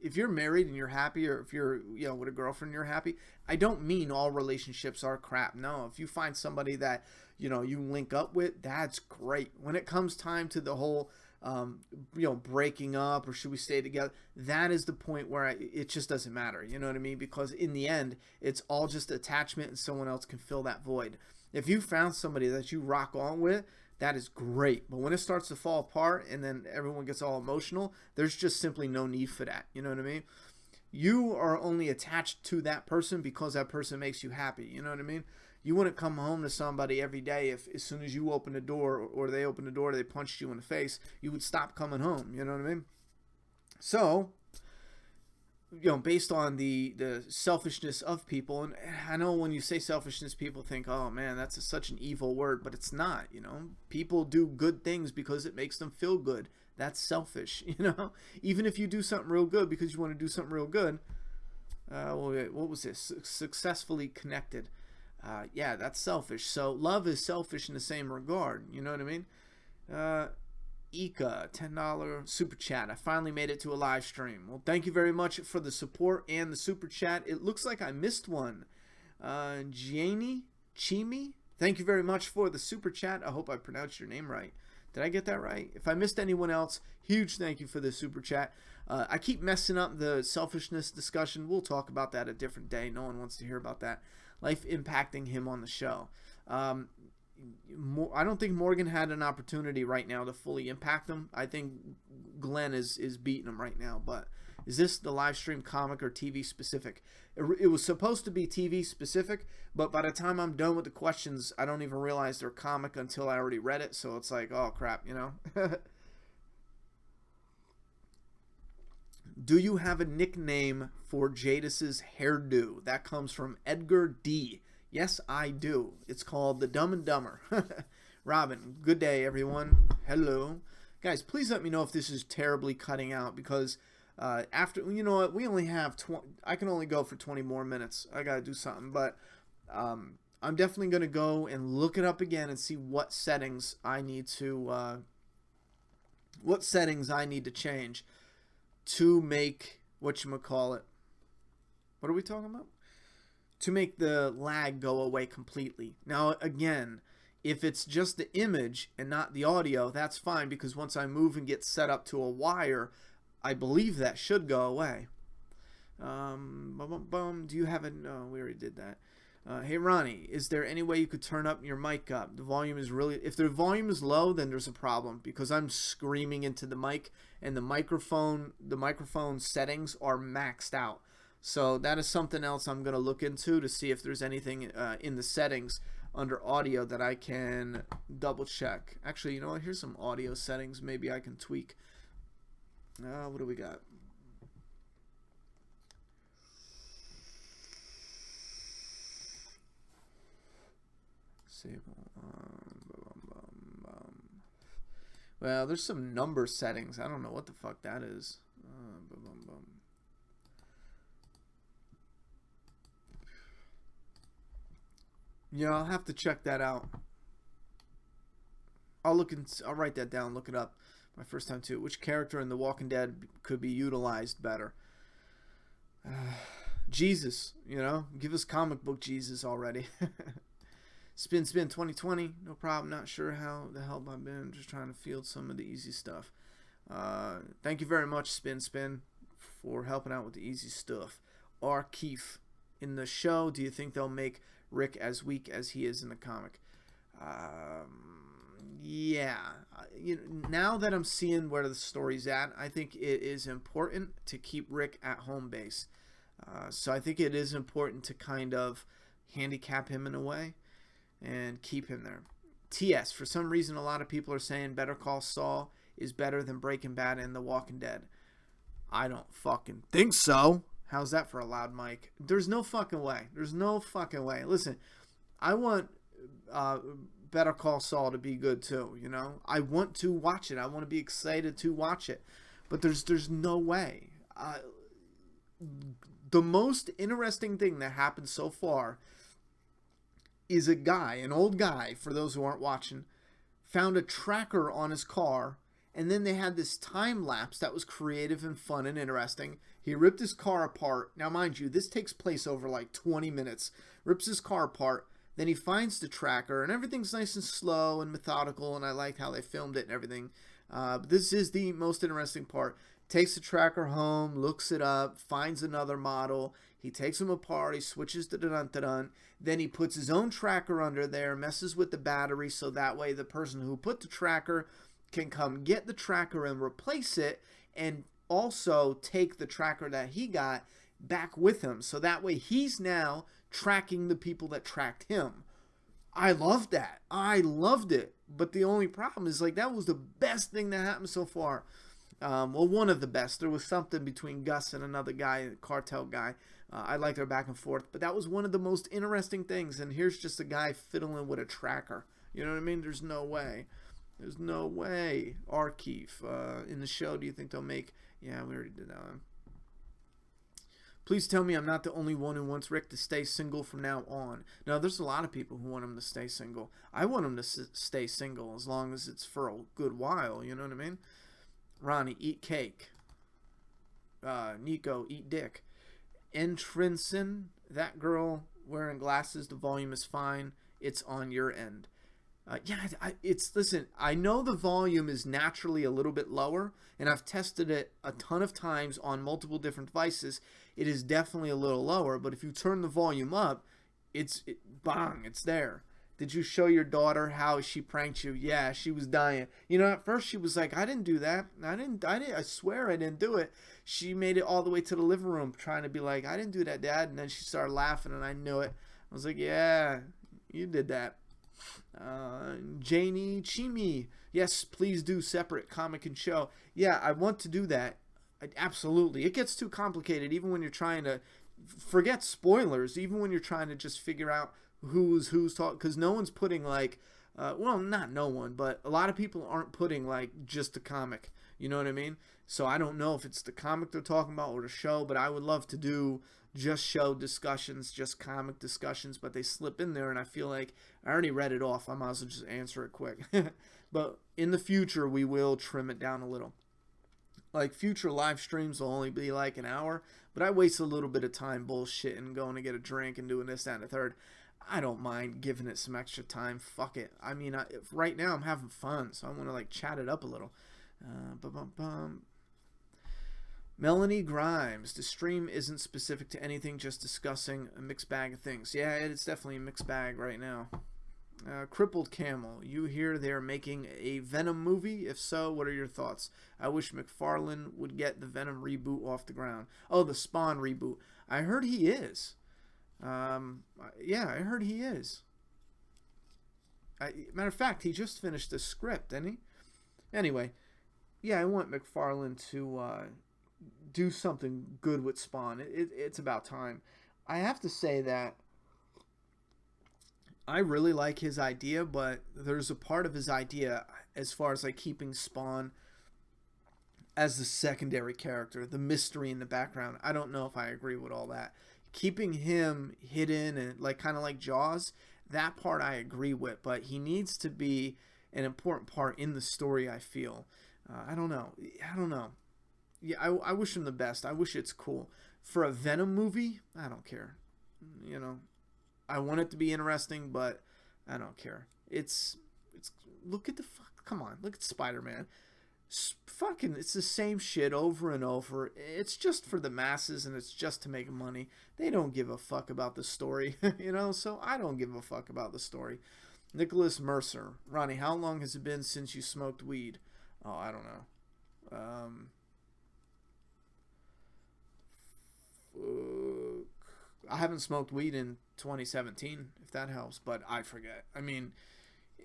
[SPEAKER 1] If you're married and you're happy, or if you're, you know, with a girlfriend and you're happy, I don't mean all relationships are crap. No, if you find somebody that, you know, you link up with, that's great. When it comes time to the whole, you know, breaking up or should we stay together, that is the point where it just doesn't matter. You know what I mean? Because in the end, it's all just attachment and someone else can fill that void. If you found somebody that you rock on with, that is great. But when it starts to fall apart and then everyone gets all emotional, there's just simply no need for that. You know what I mean? You are only attached to that person because that person makes you happy. You know what I mean? You wouldn't come home to somebody every day if as soon as you open the door or they open the door, they punched you in the face. You would stop coming home. You know what I mean? So, based on the selfishness of people, and I know when you say selfishness, people think, oh man, that's such an evil word, but it's not. People do good things because it makes them feel good. That's selfish. Even if you do something real good because you want to do something real good. What was this? Successfully connected. Yeah, that's selfish. So love is selfish in the same regard. You know what I mean? Ika, $10 super chat. I finally made it to a live stream. Well, thank you very much for the support and the super chat. It looks like I missed one. Janie Chimi, thank you very much for the super chat. I hope I pronounced your name right. Did I get that right? If I missed anyone else, huge thank you for the super chat. I keep messing up the selfishness discussion. We'll talk about that a different day. No one wants to hear about that. Life impacting him on the show. I don't think Morgan had an opportunity right now to fully impact them. I think Glenn is beating him right now. But is this the live stream comic or TV specific? It was supposed to be TV specific, but by the time I'm done with the questions, I don't even realize they're comic until I already read it. So it's like, oh crap, Do you have a nickname for Jadis's hairdo? That comes from Edgar D. Yes, I do. It's called the Dumb and Dumber. Robin, good day, everyone. Hello. Guys, please let me know if this is terribly cutting out because after, we only have I can only go for 20 more minutes. I got to do something, but I'm definitely going to go and look it up again and see what settings I need to change to make whatchamacallit. What are we talking about? To make the lag go away completely. Now, again, if it's just the image and not the audio, that's fine because once I move and get set up to a wire, I believe that should go away. Do you have it? No, we already did that. Hey, Ronnie, is there any way you could turn up your mic up? The volume is if the volume is low, then there's a problem because I'm screaming into the mic and the microphone settings are maxed out. So that is something else I'm going to look into to see if there's anything in the settings under audio that I can double check. Actually, you know what? Here's some audio settings. Maybe I can tweak. What do we got? Well, there's some number settings. I don't know what the fuck that is. Yeah, I'll have to check that out. I'll write that down, look it up. My first time too. Which character in The Walking Dead could be utilized better? Jesus, give us comic book Jesus already. Spin 2020, no problem. Not sure how the hell I've been. Just trying to field some of the easy stuff. Thank you very much, Spin, for helping out with the easy stuff. R. Keefe, in the show, do you think they'll make Rick as weak as he is in the comic? Yeah. Now that I'm seeing where the story's at, I think it is important to keep Rick at home base. So I think it is important to kind of handicap him in a way and keep him there. TS, for some reason, a lot of people are saying Better Call Saul is better than Breaking Bad and The Walking Dead. I don't fucking think so. How's that for a loud mic? There's no fucking way. There's no fucking way. Listen, I want Better Call Saul to be good too, I want to watch it. I want to be excited to watch it. But there's no way. The most interesting thing that happened so far is an old guy, for those who aren't watching, found a tracker on his car, and then they had this time lapse that was creative and fun and interesting. He ripped his car apart. Now, mind you, this takes place over like 20 minutes. Rips his car apart. Then he finds the tracker, and everything's nice and slow and methodical, and I liked how they filmed it and everything. But this is the most interesting part. Takes the tracker home, looks it up, finds another model. He takes them apart. He switches to dun-dun-dun. Then he puts his own tracker under there, messes with the battery, so that way the person who put the tracker can come get the tracker and replace it, and also take the tracker that he got back with him. So that way he's now tracking the people that tracked him. I loved that. I loved it. But the only problem is, like, that was the best thing that happened so far. Well, one of the best. There was something between Gus and another guy, a cartel guy. I liked their back and forth, but that was one of the most interesting things. And here's just a guy fiddling with a tracker. You know what I mean? There's no way. There's no way. Arkeef, in the show, do you think they'll make... Yeah, we already did that one. Please tell me I'm not the only one who wants Rick to stay single from now on. No, there's a lot of people who want him to stay single. I want him to stay single as long as it's for a good while. You know what I mean? Ronnie, eat cake. Nico, eat dick. Entrinson, that girl wearing glasses, the volume is fine. It's on your end. Listen, I know the volume is naturally a little bit lower, and I've tested it a ton of times on multiple different devices. It is definitely a little lower, but if you turn the volume up, it's there. Did you show your daughter how she pranked you? Yeah, she was dying. You know, at first she was like, I didn't do that. I swear I didn't do it. She made it all the way to the living room trying to be like, I didn't do that, Dad. And then she started laughing, and I knew it. I was like, yeah, you did that. Janie Chimi, yes, please do separate comic and show. Yeah, I want to do that. Absolutely. It gets too complicated even when you're trying to forget spoilers, even when you're trying to just figure out who's talking, because no one's putting like well, not no one, but a lot of people aren't putting like just the comic, you know what I mean? So I don't know if it's the comic they're talking about or the show, but I would love to do just show discussions, just comic discussions, but they slip in there, and I feel like I already read it off. I might as well just answer it quick. But in the future, we will trim it down a little. Like, future live streams will only be like an hour, but I waste a little bit of time bullshitting, going to get a drink and doing this, that, and the third. I don't mind giving it some extra time. Fuck it. I mean, right now I'm having fun, so I want to, like, chat it up a little. Melanie Grimes, the stream isn't specific to anything, just discussing a mixed bag of things. Yeah, it's definitely a mixed bag right now. Crippled Camel, you hear they're making a Venom movie? If so, what are your thoughts? I wish McFarlane would get the Venom reboot off the ground. Oh, the Spawn reboot. I heard he is. Yeah, I heard he is. Matter of fact, he just finished the script, didn't he? Anyway, yeah, I want McFarlane to do something good with Spawn. It's about time. I have to say that I really like his idea, but there's a part of his idea as far as like keeping Spawn as the secondary character, the mystery in the background. I don't know if I agree with all that. Keeping him hidden and like kind of like Jaws, that part I agree with, but he needs to be an important part in the story, I feel. I don't know. Yeah, I wish him the best. I wish it's cool. For a Venom movie, I don't care. You know, I want it to be interesting, but I don't care. It's look at the fuck. Come on, look at Spider-Man. It's the same shit over and over. It's just for the masses, and it's just to make money. They don't give a fuck about the story, you know. So I don't give a fuck about the story. Nicholas Mercer, Ronnie, how long has it been since you smoked weed? Oh, I don't know. I haven't smoked weed in 2017, if that helps, but I forget. I mean,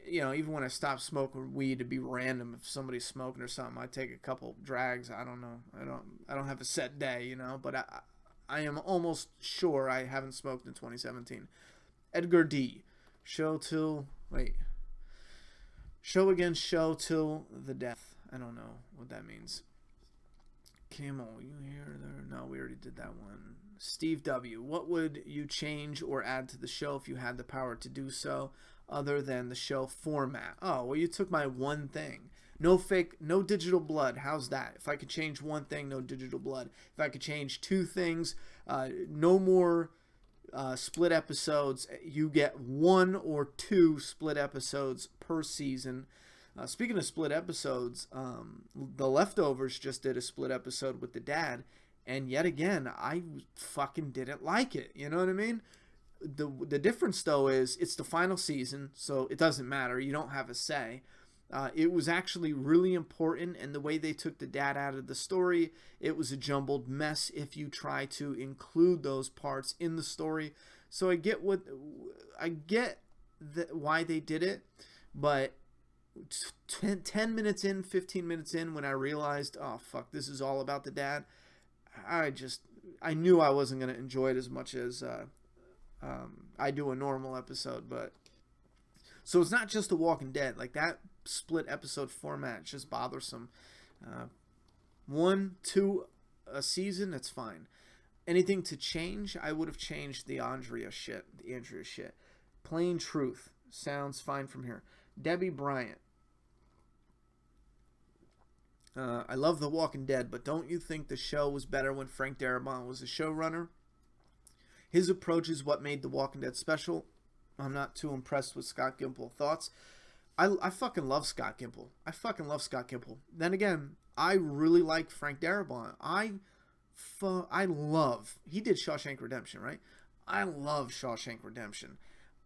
[SPEAKER 1] you know, even when I stopped smoking weed, it'd be random. If somebody's smoking or something, I take a couple drags. I don't know. I don't have a set day, you know, but I am almost sure I haven't smoked in 2017. Edgar D. Show till the death. I don't know what that means. Camel, you here there? No, we already did that one. Steve W. What would you change or add to the show if you had the power to do so, other than the show format? Oh, well, you took my one thing. No digital blood. How's that? If I could change one thing, no digital blood. If I could change two things, no more split episodes. You get 1 or 2 split episodes per season. Speaking of split episodes, The Leftovers just did a split episode with the dad, and yet again, I fucking didn't like it. You know what I mean? The difference, though, is it's the final season, so it doesn't matter. You don't have a say. It was actually really important, and the way they took the dad out of the story, it was a jumbled mess if you try to include those parts in the story. So I get why they did it, but 10 minutes in, 15 minutes in, when I realized, oh fuck, this is all about the dad, I knew I wasn't going to enjoy it as much as I do a normal episode. But so it's not just The Walking Dead. Like, that split episode format is just bothersome. 1, 2 a season, that's fine. Anything to change, I would have changed the Andrea shit. Plain truth. Sounds fine from here. Debbie Bryant. I love The Walking Dead, but don't you think the show was better when Frank Darabont was the showrunner? His approach is what made The Walking Dead special. I'm not too impressed with Scott Gimple. Thoughts? I fucking love Scott Gimple. Then again, I really like Frank Darabont. He did Shawshank Redemption, right? I love Shawshank Redemption.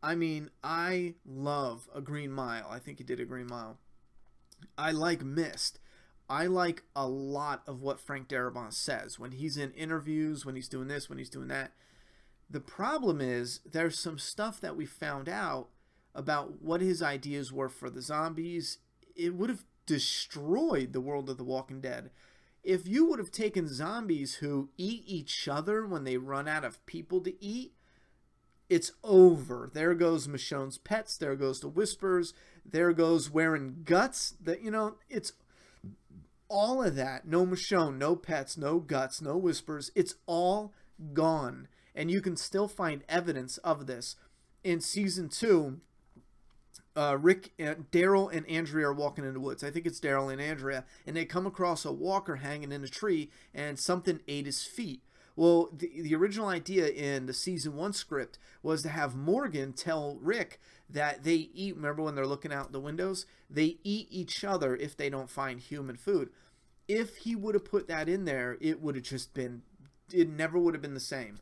[SPEAKER 1] I mean, I love A Green Mile. I think he did A Green Mile. I like Mist. I like a lot of what Frank Darabont says when he's in interviews, when he's doing this, when he's doing that. The problem is there's some stuff that we found out about what his ideas were for the zombies. It would have destroyed the world of The Walking Dead. If you would have taken zombies who eat each other when they run out of people to eat, it's over. There goes Michonne's pets. There goes the Whispers. There goes wearing guts. It's all of that. No Michonne, no pets, no guts, no Whispers. It's all gone. And you can still find evidence of this. In season 2, Rick, Daryl, and Andrea are walking in the woods. I think it's Daryl and Andrea. And they come across a walker hanging in a tree, and something ate his feet. Well, the original idea in the season 1 script was to have Morgan tell Rick that they eat, remember when they're looking out the windows? They eat each other if they don't find human food. If he would have put that in there, it never would have been the same.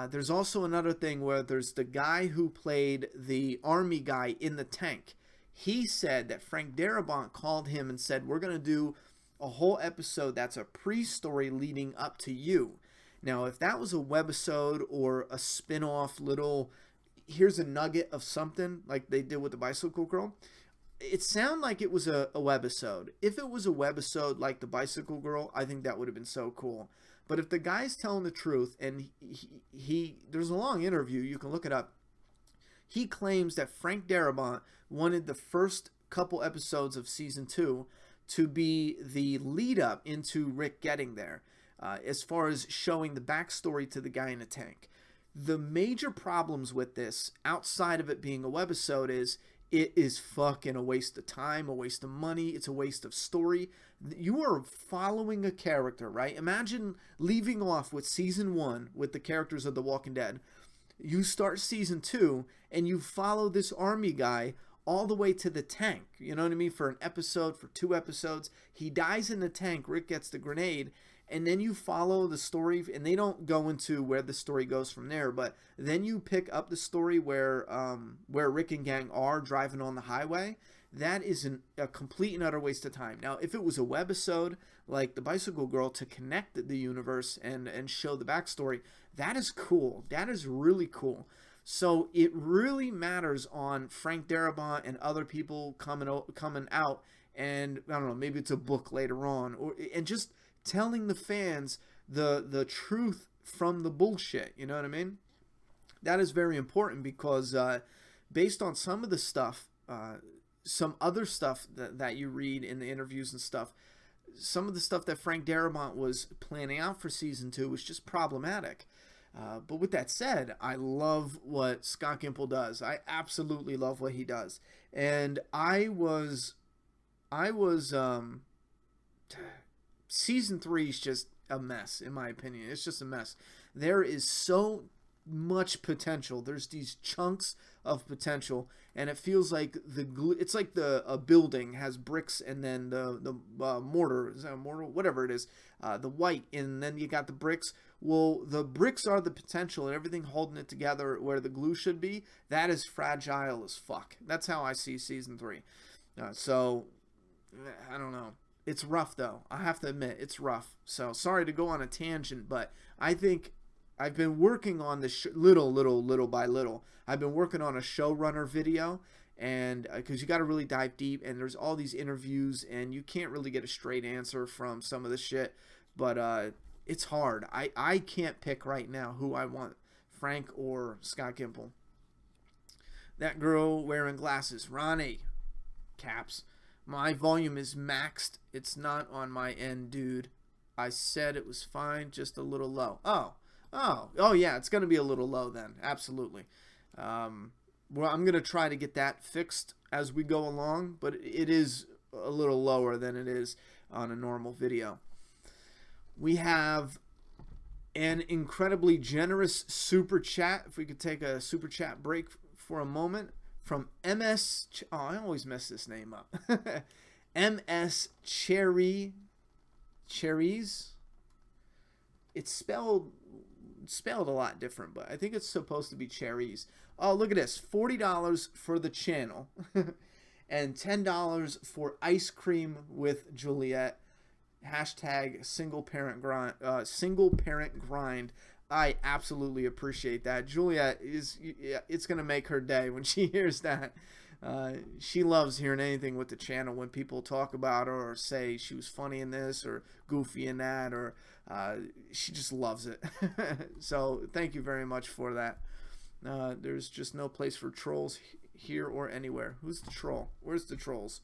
[SPEAKER 1] There's also another thing where there's the guy who played the army guy in the tank. He said that Frank Darabont called him and said, we're going to do a whole episode that's a pre-story leading up to you. Now, if that was a webisode or a spin-off little, here's a nugget of something like they did with the Bicycle Girl, it sounded like it was a webisode. If it was a webisode like the Bicycle Girl, I think that would have been so cool. But if the guy's telling the truth, and he there's a long interview, you can look it up, he claims that Frank Darabont wanted the first couple episodes of season 2 to be the lead up into Rick getting there. As far as showing the backstory to the guy in the tank. The major problems with this, outside of it being a webisode, is it is fucking a waste of time, a waste of money, it's a waste of story. You are following a character, right? Imagine leaving off with season 1 with the characters of The Walking Dead. You start season 2 and you follow this army guy all the way to the tank. You know what I mean? For an episode, for 2 episodes. He dies in the tank, Rick gets the grenade. And then you follow the story, and they don't go into where the story goes from there, but then you pick up the story where Rick and gang are driving on the highway. That is a complete and utter waste of time. Now, if it was a webisode like The Bicycle Girl to connect the universe and show the backstory, that is cool. That is really cool. So it really matters on Frank Darabont and other people coming out, and I don't know, maybe it's a book later on, and just telling the fans the truth from the bullshit, you know what I mean? That is very important because based on some of the stuff, some other stuff that you read in the interviews and stuff, some of the stuff that Frank Darabont was planning out for season 2 was just problematic. But with that said, I love what Scott Gimple does. I absolutely love what he does. And season 3 is just a mess, in my opinion. It's just a mess. There is so much potential. There's these chunks of potential, and it feels like it's like a building has bricks and then the mortar, is that a mortar? Whatever it is, the white, and then you got the bricks. Well, the bricks are the potential, and everything holding it together where the glue should be, that is fragile as fuck. That's how I see season 3. So, I don't know. It's rough, though. I have to admit, it's rough. So, sorry to go on a tangent, but I think I've been working on the little by little. I've been working on a showrunner video, and because you got to really dive deep, and there's all these interviews, and you can't really get a straight answer from some of the shit. But it's hard. I can't pick right now who I want, Frank or Scott Gimple. That girl wearing glasses, Ronnie. Caps. My volume is maxed. It's not on my end, dude. I said it was fine, just a little low. Oh, yeah, it's going to be a little low then. Absolutely. Well, I'm going to try to get that fixed as we go along, but it is a little lower than it is on a normal video. We have an incredibly generous super chat. If we could take a super chat break for a moment. From MS, oh, I always mess this name up. MS Cherries. It's spelled a lot different, but I think it's supposed to be cherries. Oh, look at this. $40 for the channel and $10 for ice cream with Juliet. Hashtag single parent grind. I absolutely appreciate that. Juliet it's going to make her day when she hears that. She loves hearing anything with the channel when people talk about her or say she was funny in this or goofy in that, or she just loves it. So thank you very much for that. There's just no place for trolls here or anywhere. Who's the troll? Where's the trolls?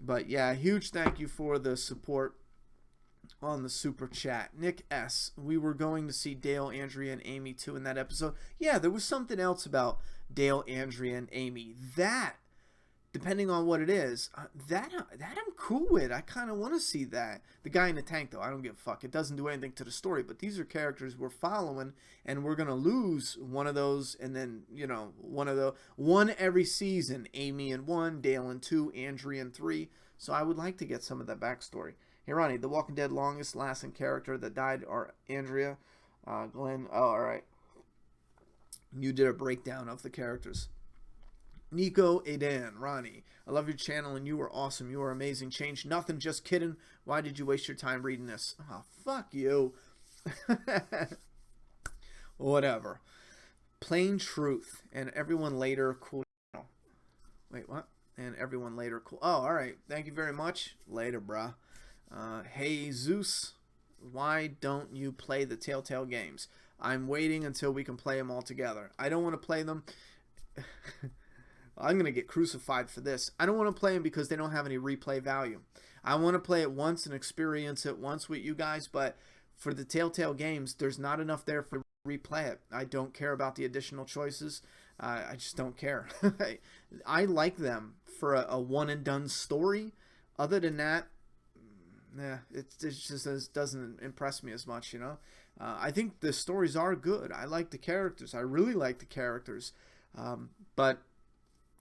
[SPEAKER 1] But yeah, huge thank you for the support on the super chat. Nick S. We were going to see Dale, Andrea, and Amy too in that episode. Yeah, there was something else about Dale, Andrea, and Amy. That, depending on what it is, that I'm cool with. I kind of want to see that. The guy in the tank, though, I don't give a fuck. It doesn't do anything to the story. But these are characters we're following, and we're going to lose one of those, and then, you know, one every season. Amy in 1, Dale in 2, Andrea in 3. So I would like to get some of that backstory. Hey, Ronnie, the Walking Dead longest lasting character that died are Andrea, Glenn. Oh, all right. You did a breakdown of the characters. Nico Adan, Ronnie, I love your channel and you are awesome. You are amazing. Change nothing, just kidding. Why did you waste your time reading this? Oh, fuck you. Whatever. Plain truth. And everyone later cool. Wait, what? And everyone later cool. Oh, all right. Thank you very much. Later, bruh. Hey Zeus, why don't you play the Telltale games? I'm waiting until we can play them all together. I don't want to play them. I'm going to get crucified for this. I don't want to play them because they don't have any replay value. I want to play it once and experience it once with you guys, but for the Telltale games, there's not enough there for replay it. I don't care about the additional choices. I just don't care. I like them for a one and done story. Other than that, yeah, it just doesn't impress me as much, you know. I think the stories are good. I like the characters. I really like the characters. But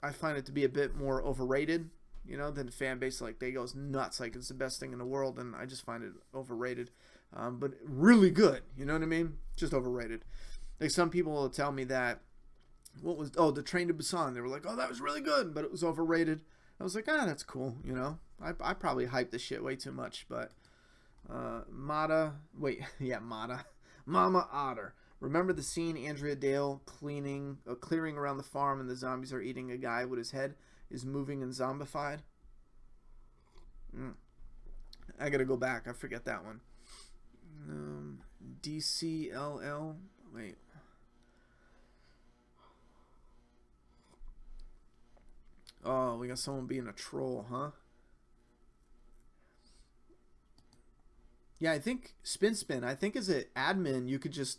[SPEAKER 1] I find it to be a bit more overrated, you know, than the fan base. Like, they goes nuts like it's the best thing in the world, and I just find it overrated. But really good, you know what I mean? Just overrated. Like, some people will tell me that, the Train to Busan. They were like, oh, that was really good, but it was overrated. I was like, that's cool, you know. I probably hyped this shit way too much, but Mama Otter. Remember the scene Andrea Dale clearing around the farm and the zombies are eating a guy with his head is moving and zombified? I gotta go back. I forget that one. DCLL. Wait. Oh, we got someone being a troll, huh? Yeah, I think Spin. I think as an admin, you could just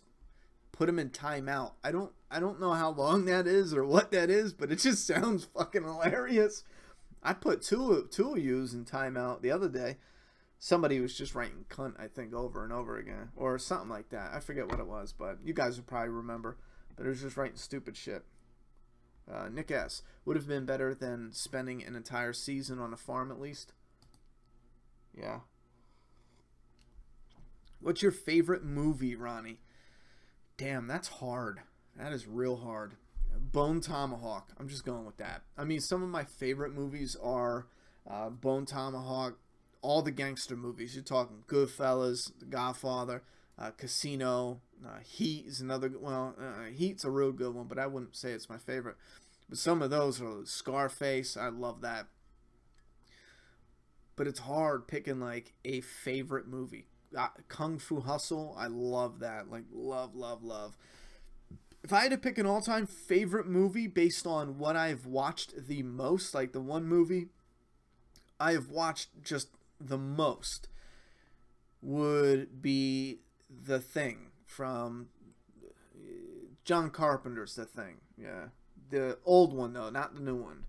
[SPEAKER 1] put him in timeout. I don't know how long that is or what that is, but it just sounds fucking hilarious. I put two of yous in timeout the other day. Somebody was just writing cunt, I think, over and over again, or something like that. I forget what it was, but you guys will probably remember. But it was just writing stupid shit. Nick S. Would have been better than spending an entire season on a farm at least. Yeah. What's your favorite movie, Ronnie? Damn, that's hard. That is real hard. Bone Tomahawk. I'm just going with that. I mean, some of my favorite movies are Bone Tomahawk, all the gangster movies. You're talking Goodfellas, The Godfather, Casino, Heat is another. Well, Heat's a real good one, but I wouldn't say it's my favorite. But some of those are Scarface. I love that. But it's hard picking like a favorite movie. Kung Fu Hustle, I love that. Like love, love, love. If I had to pick an all-time favorite movie based on what I've watched the most, like the one movie I have watched just the most, would be The Thing from John Carpenter's The Thing. Yeah. The old one, though, not the new one.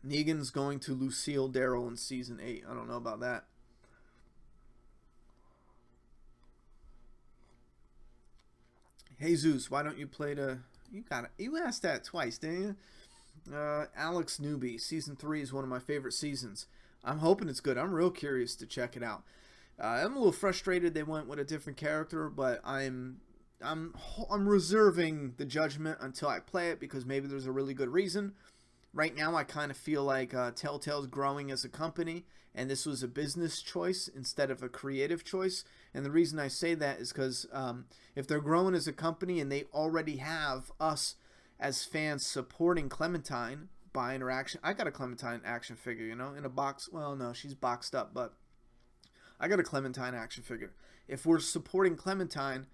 [SPEAKER 1] Negan's going to Lucille Darrell in season 8. I don't know about that. Hey Zeus, why don't you play the... You got it. You asked that twice, didn't you? Alex Newbie, season 3 is one of my favorite seasons. I'm hoping it's good. I'm real curious to check it out. I'm a little frustrated they went with a different character, but I'm reserving the judgment until I play it because maybe there's a really good reason. Right now, I kind of feel like Telltale's growing as a company, and this was a business choice instead of a creative choice. And the reason I say that is because if they're growing as a company and they already have us as fans supporting Clementine by interaction. I got a Clementine action figure, you know, in a box. Well, no, she's boxed up, but I got a Clementine action figure. If we're supporting Clementine,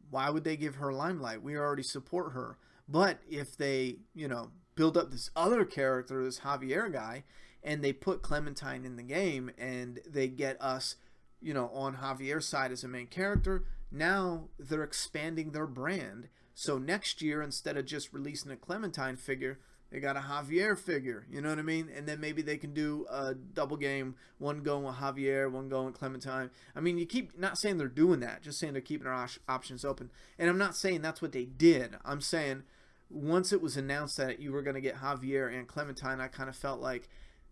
[SPEAKER 1] why would they give her limelight? We already support her. But if they, you know, build up this other character, this Javier guy, and they put Clementine in the game and they get us, you know, on Javier's side as a main character, now they're expanding their brand. So next year, instead of just releasing a Clementine figure, they got a Javier figure, you know what I mean? And then maybe they can do a double game, one going with Javier, one going with Clementine. I mean, you keep not saying they're doing that, just saying they're keeping their options open. And I'm not saying that's what they did. I'm saying once it was announced that you were going to get Javier and Clementine, I kind of felt like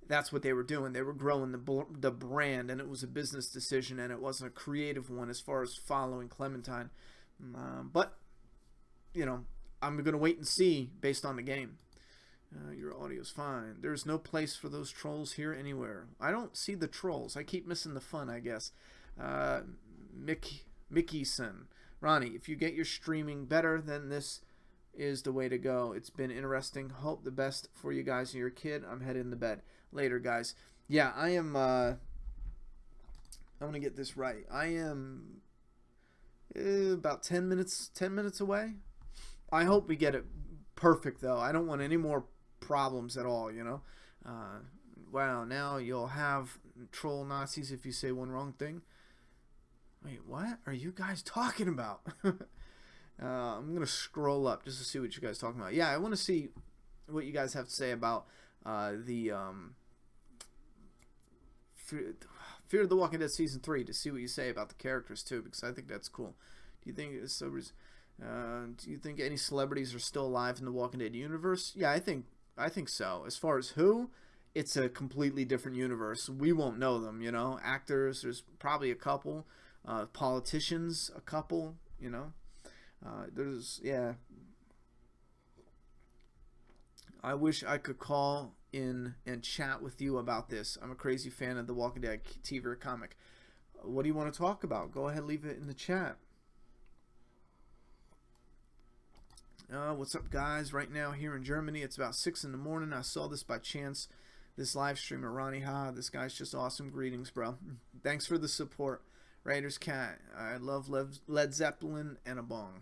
[SPEAKER 1] that's what they were doing. They were growing the brand, and it was a business decision, and it wasn't a creative one as far as following Clementine. But, you know, I'm going to wait and see based on the game. Your audio's fine. There's no place for those trolls here anywhere. I don't see the trolls. I keep missing the fun, I guess. Mickeyson. Ronnie, if you get your streaming better, then this is the way to go. It's been interesting. Hope the best for you guys and your kid. I'm heading to bed. Later, guys. Yeah, I am... I want to get this right. I am about 10 minutes away. I hope we get it perfect, though. I don't want any more problems at all, you know. Wow, now you'll have troll Nazis if you say one wrong thing. Wait, what are you guys talking about? I'm going to scroll up just to see what you guys are talking about. Yeah, I want to see what you guys have to say about the Fear of the Walking Dead Season 3, to see what you say about the characters, too, because I think that's cool. Do you think do you think any celebrities are still alive in the Walking Dead universe? Yeah, I think so. As far as who, it's a completely different universe. We won't know them, you know. Actors, there's probably a couple. Politicians, a couple, you know. Yeah. I wish I could call in and chat with you about this. I'm a crazy fan of the Walking Dead TV or comic. What do you want to talk about? Go ahead, leave it in the chat. What's up, guys? Right now here in Germany, it's about 6 in the morning. I saw this by chance, this live stream of Ronnie Ha. This guy's just awesome. Greetings, bro. Thanks for the support. Raiders Cat. I love Led Zeppelin and a bong.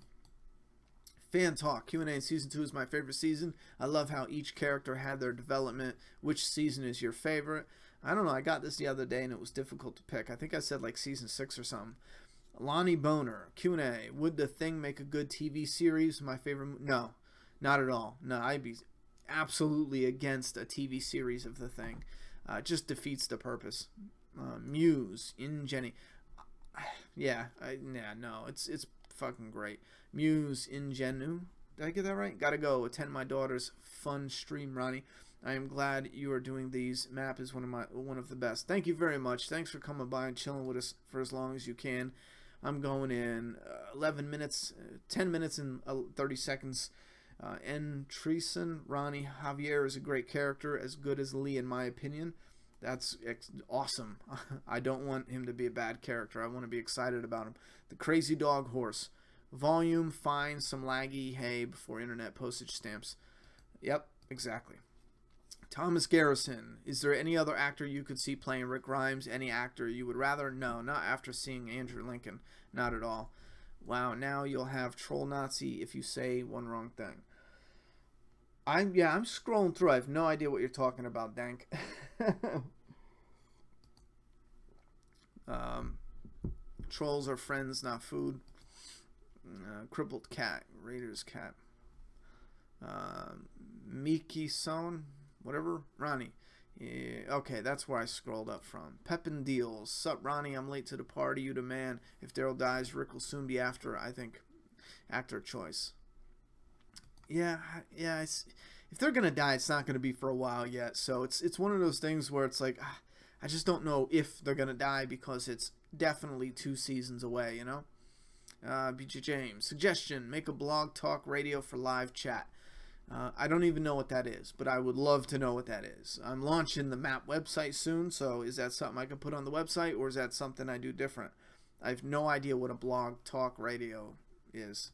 [SPEAKER 1] Fan Talk. Q&A in Season 2 is my favorite season. I love how each character had their development. Which season is your favorite? I don't know. I got this the other day and it was difficult to pick. I think I said like Season 6 or something. Lonnie Boner. Q&A. Would The Thing make a good TV series? My favorite... No. Not at all. No, I'd be absolutely against a TV series of The Thing. It just defeats the purpose. Muse. Jenny. Yeah. No. It's fucking great. Muse Ingenu. Did I get that right? Gotta go attend my daughter's fun stream, Ronnie. I am glad you are doing these. Map is one of the best. Thank you very much. Thanks for coming by and chilling with us for as long as you can. I'm going in 11 minutes, 10 minutes and 30 seconds. N. Treason, Ronnie Javier is a great character, as good as Lee in my opinion. That's awesome. I don't want him to be a bad character. I want to be excited about him. The Crazy Dog Horse. Volume, fine, some laggy, hey, before internet postage stamps. Yep, exactly. Thomas Garrison. Is there any other actor you could see playing Rick Grimes? Any actor you would rather? No, not after seeing Andrew Lincoln. Not at all. Wow, now you'll have Troll Nazi if you say one wrong thing. I'm scrolling through. I have no idea what you're talking about, Dank. Trolls are friends, not food. Crippled cat, Raiders cat. Miki Son, whatever. Ronnie. Yeah, okay, that's where I scrolled up from. Pepin Deals. Sup, Ronnie? I'm late to the party. You the man. If Daryl dies, Rick will soon be after. I think actor choice. Yeah. If they're gonna die, it's not gonna be for a while yet. So it's one of those things where it's like, I just don't know if they're gonna die because it's definitely 2 seasons away. You know. BJ James suggestion: make a blog talk radio for live chat. I don't even know what that is, but I would love to know what that is. I'm launching the map website soon, so is that something I can put on the website, or is that something I do different? I have no idea what a blog talk radio is.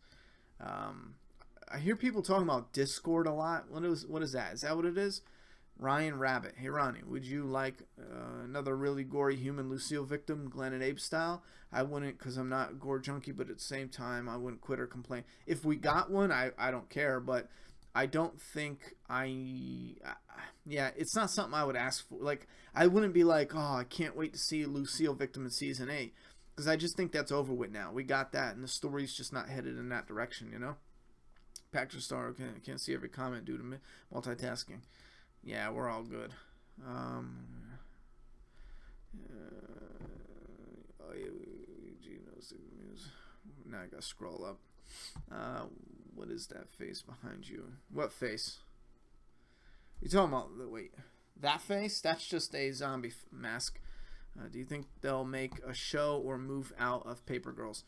[SPEAKER 1] I hear people talking about Discord a lot. What is that? Is that what it is? Ryan Rabbit. Hey, Ronnie, would you like another really gory human Lucille victim, Glenn and Abe style? I wouldn't, because I'm not a gore junkie, but at the same time, I wouldn't quit or complain. If we got one, I don't care, but I don't think it's not something I would ask for. Like, I wouldn't be like, oh, I can't wait to see Lucille victim in season 8, because I just think that's over with now. We got that, and the story's just not headed in that direction, you know? Patrick Star, okay, I can't see every comment due to multitasking. Yeah, we're all good. Now I gotta scroll up. What is that face behind you? What face? You talking about? Wait, that face? That's just a zombie mask. Do you think they'll make a show or move out of Paper Girls?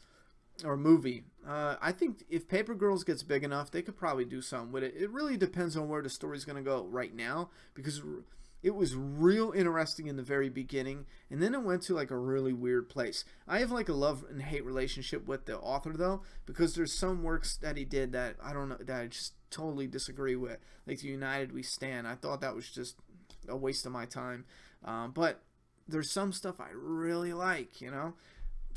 [SPEAKER 1] Or movie? I think if Paper Girls gets big enough, they could probably do something with it. It really depends on where the story's going to go right now, because it was real interesting in the very beginning, and then it went to like a really weird place. I have like a love and hate relationship with the author, though, because there's some works that he did that I don't know, that I just totally disagree with. Like the United We Stand. I thought that was just a waste of my time. But there's some stuff I really like, you know.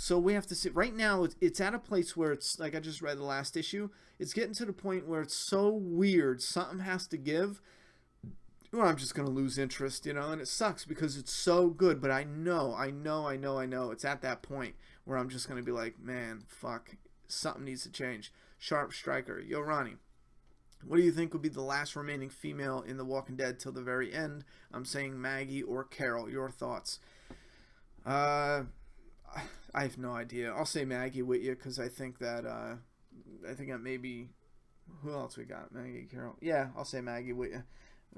[SPEAKER 1] So we have to see. Right now, it's at a place where it's like I just read the last issue. It's getting to the point where it's so weird. Something has to give. Or I'm just gonna lose interest, you know. And it sucks because it's so good. But I know. It's at that point where I'm just gonna be like, man, fuck, something needs to change. Sharp Striker, yo, Ronnie. What do you think would be the last remaining female in The Walking Dead till the very end? I'm saying Maggie or Carol. Your thoughts? I have no idea. I'll say Maggie with you because I think that maybe who else we got? Maggie, Carol. Yeah, I'll say Maggie with you.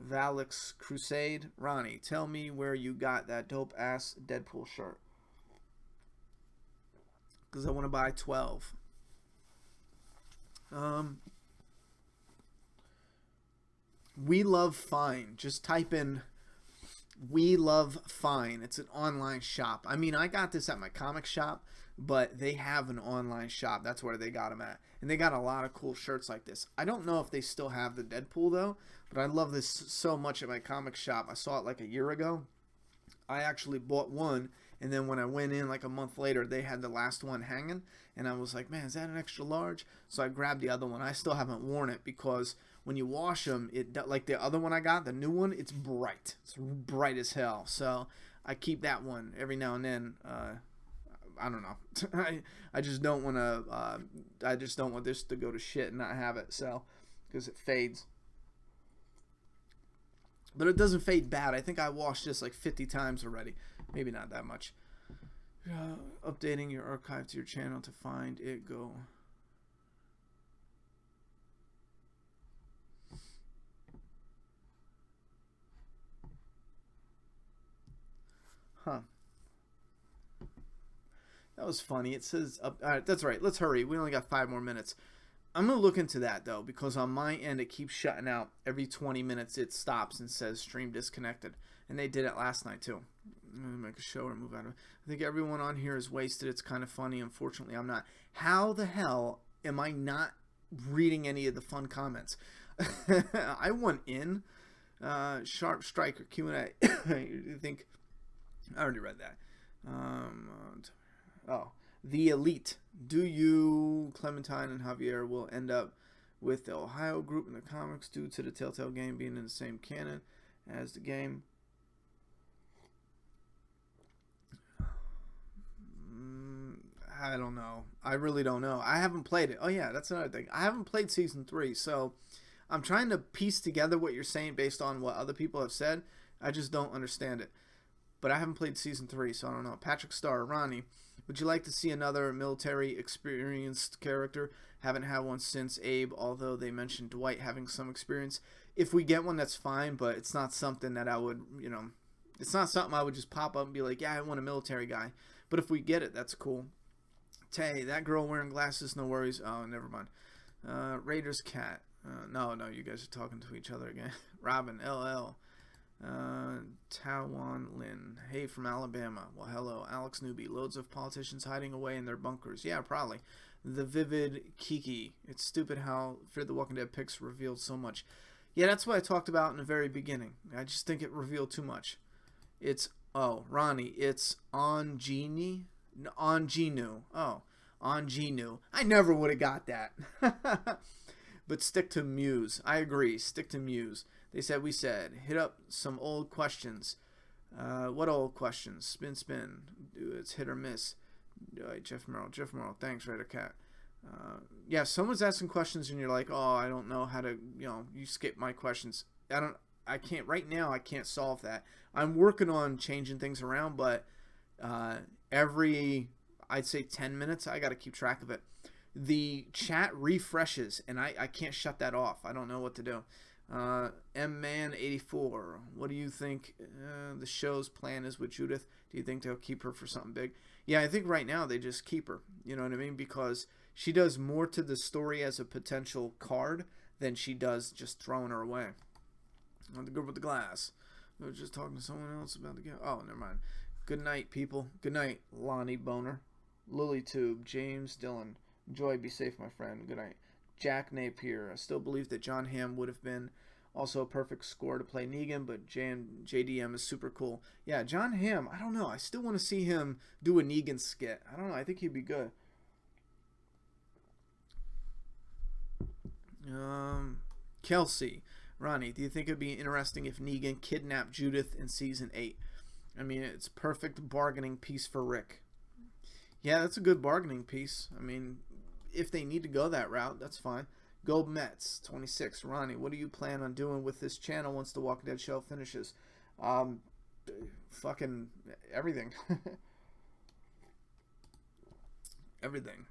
[SPEAKER 1] Valix Crusade, Ronnie, tell me where you got that dope ass Deadpool shirt because I want to buy 12. We Love Fine. Just type in We Love Fine. It's an online shop. I mean, I got this at my comic shop, but they have an online shop. That's where they got them at. And they got a lot of cool shirts like this. I don't know if they still have the Deadpool, though, but I love this so much at my comic shop. I saw it like a year ago. I actually bought one, and then when I went in like a month later, they had the last one hanging, and I was like, man, is that an extra large? So I grabbed the other one. I still haven't worn it because when you wash them, like the other one I got, the new one, it's bright. It's bright as hell. So I keep that one every now and then. I don't know. I just don't want to. I just don't want this to go to shit and not have it. So because it fades. But it doesn't fade bad. I think I washed this like 50 times already. Maybe not that much. Updating your archive to your channel to find it. Go. Huh. That was funny. It says, all right, that's right. Let's hurry. We only got 5 more minutes. I'm gonna look into that though, because on my end it keeps shutting out every 20 minutes. It stops and says stream disconnected, and they did it last night too. I'm gonna make a show or move out of it. I think everyone on here is wasted. It's kind of funny. Unfortunately, I'm not. How the hell am I not reading any of the fun comments? I went in. Sharp Striker Q&A. You think I already read that? Oh, the Elite. Do you, Clementine and Javier, will end up with the Ohio group in the comics due to the Telltale game being in the same canon as the game? I don't know. I really don't know. I haven't played it. Oh yeah, that's another thing. I haven't played Season 3, so I'm trying to piece together what you're saying based on what other people have said. I just don't understand it. But I haven't played Season 3, so I don't know. Patrick Starr, Ronnie, would you like to see another military experienced character? Haven't had one since Abe, although they mentioned Dwight having some experience. If we get one, that's fine, but it's not something that I would, it's not something I would just pop up and be like, yeah, I want a military guy. But if we get it, that's cool. Tay, that girl wearing glasses, no worries. Oh, never mind. Raiders Cat. No, you guys are talking to each other again. Robin, LL. Tawan Lin. Hey, from Alabama. Well, hello. Alex Newby. Loads of politicians hiding away in their bunkers. Yeah, probably. The Vivid Kiki. It's stupid how Fear the Walking Dead picks revealed so much. Yeah, that's what I talked about in the very beginning. I just think it revealed too much. It's, Ronnie, it's on Genie. On Genu. Oh, on Genu. I never would have got that. But stick to Muse. I agree. Stick to Muse. They said, we said. Hit up some old questions. What old questions? Spin. It's hit or miss. Jeff Merrill. Thanks, Raider Cat. Yeah, someone's asking questions and you're like, oh, I don't know how to, you skip my questions. I can't, right now, I can't solve that. I'm working on changing things around, but every, I'd say 10 minutes, I got to keep track of it. The chat refreshes, and I can't shut that off. I don't know what to do. MMan84, what do you think the show's plan is with Judith? Do you think they'll keep her for something big? Yeah, I think right now they just keep her. You know what I mean? Because she does more to the story as a potential card than she does just throwing her away. The girl with the glass. I was just talking to someone else about the game. Oh, never mind. Good night, people. Good night, Lonnie Boner. LilyTube, James Dillon. Enjoy, be safe, my friend. Good night. Jack Napier. I still believe that John Hamm would have been also a perfect score to play Negan, but JDM is super cool. Yeah, John Hamm, I don't know. I still want to see him do a Negan skit. I don't know. I think he'd be good. Kelsey. Ronnie, do you think it'd be interesting if Negan kidnapped Judith in Season 8? I mean, it's a perfect bargaining piece for Rick. Yeah, that's a good bargaining piece. I mean, if they need to go that route, that's fine. Gold Mets, 26. Ronnie, what do you plan on doing with this channel once the Walking Dead show finishes? Fucking everything. Everything.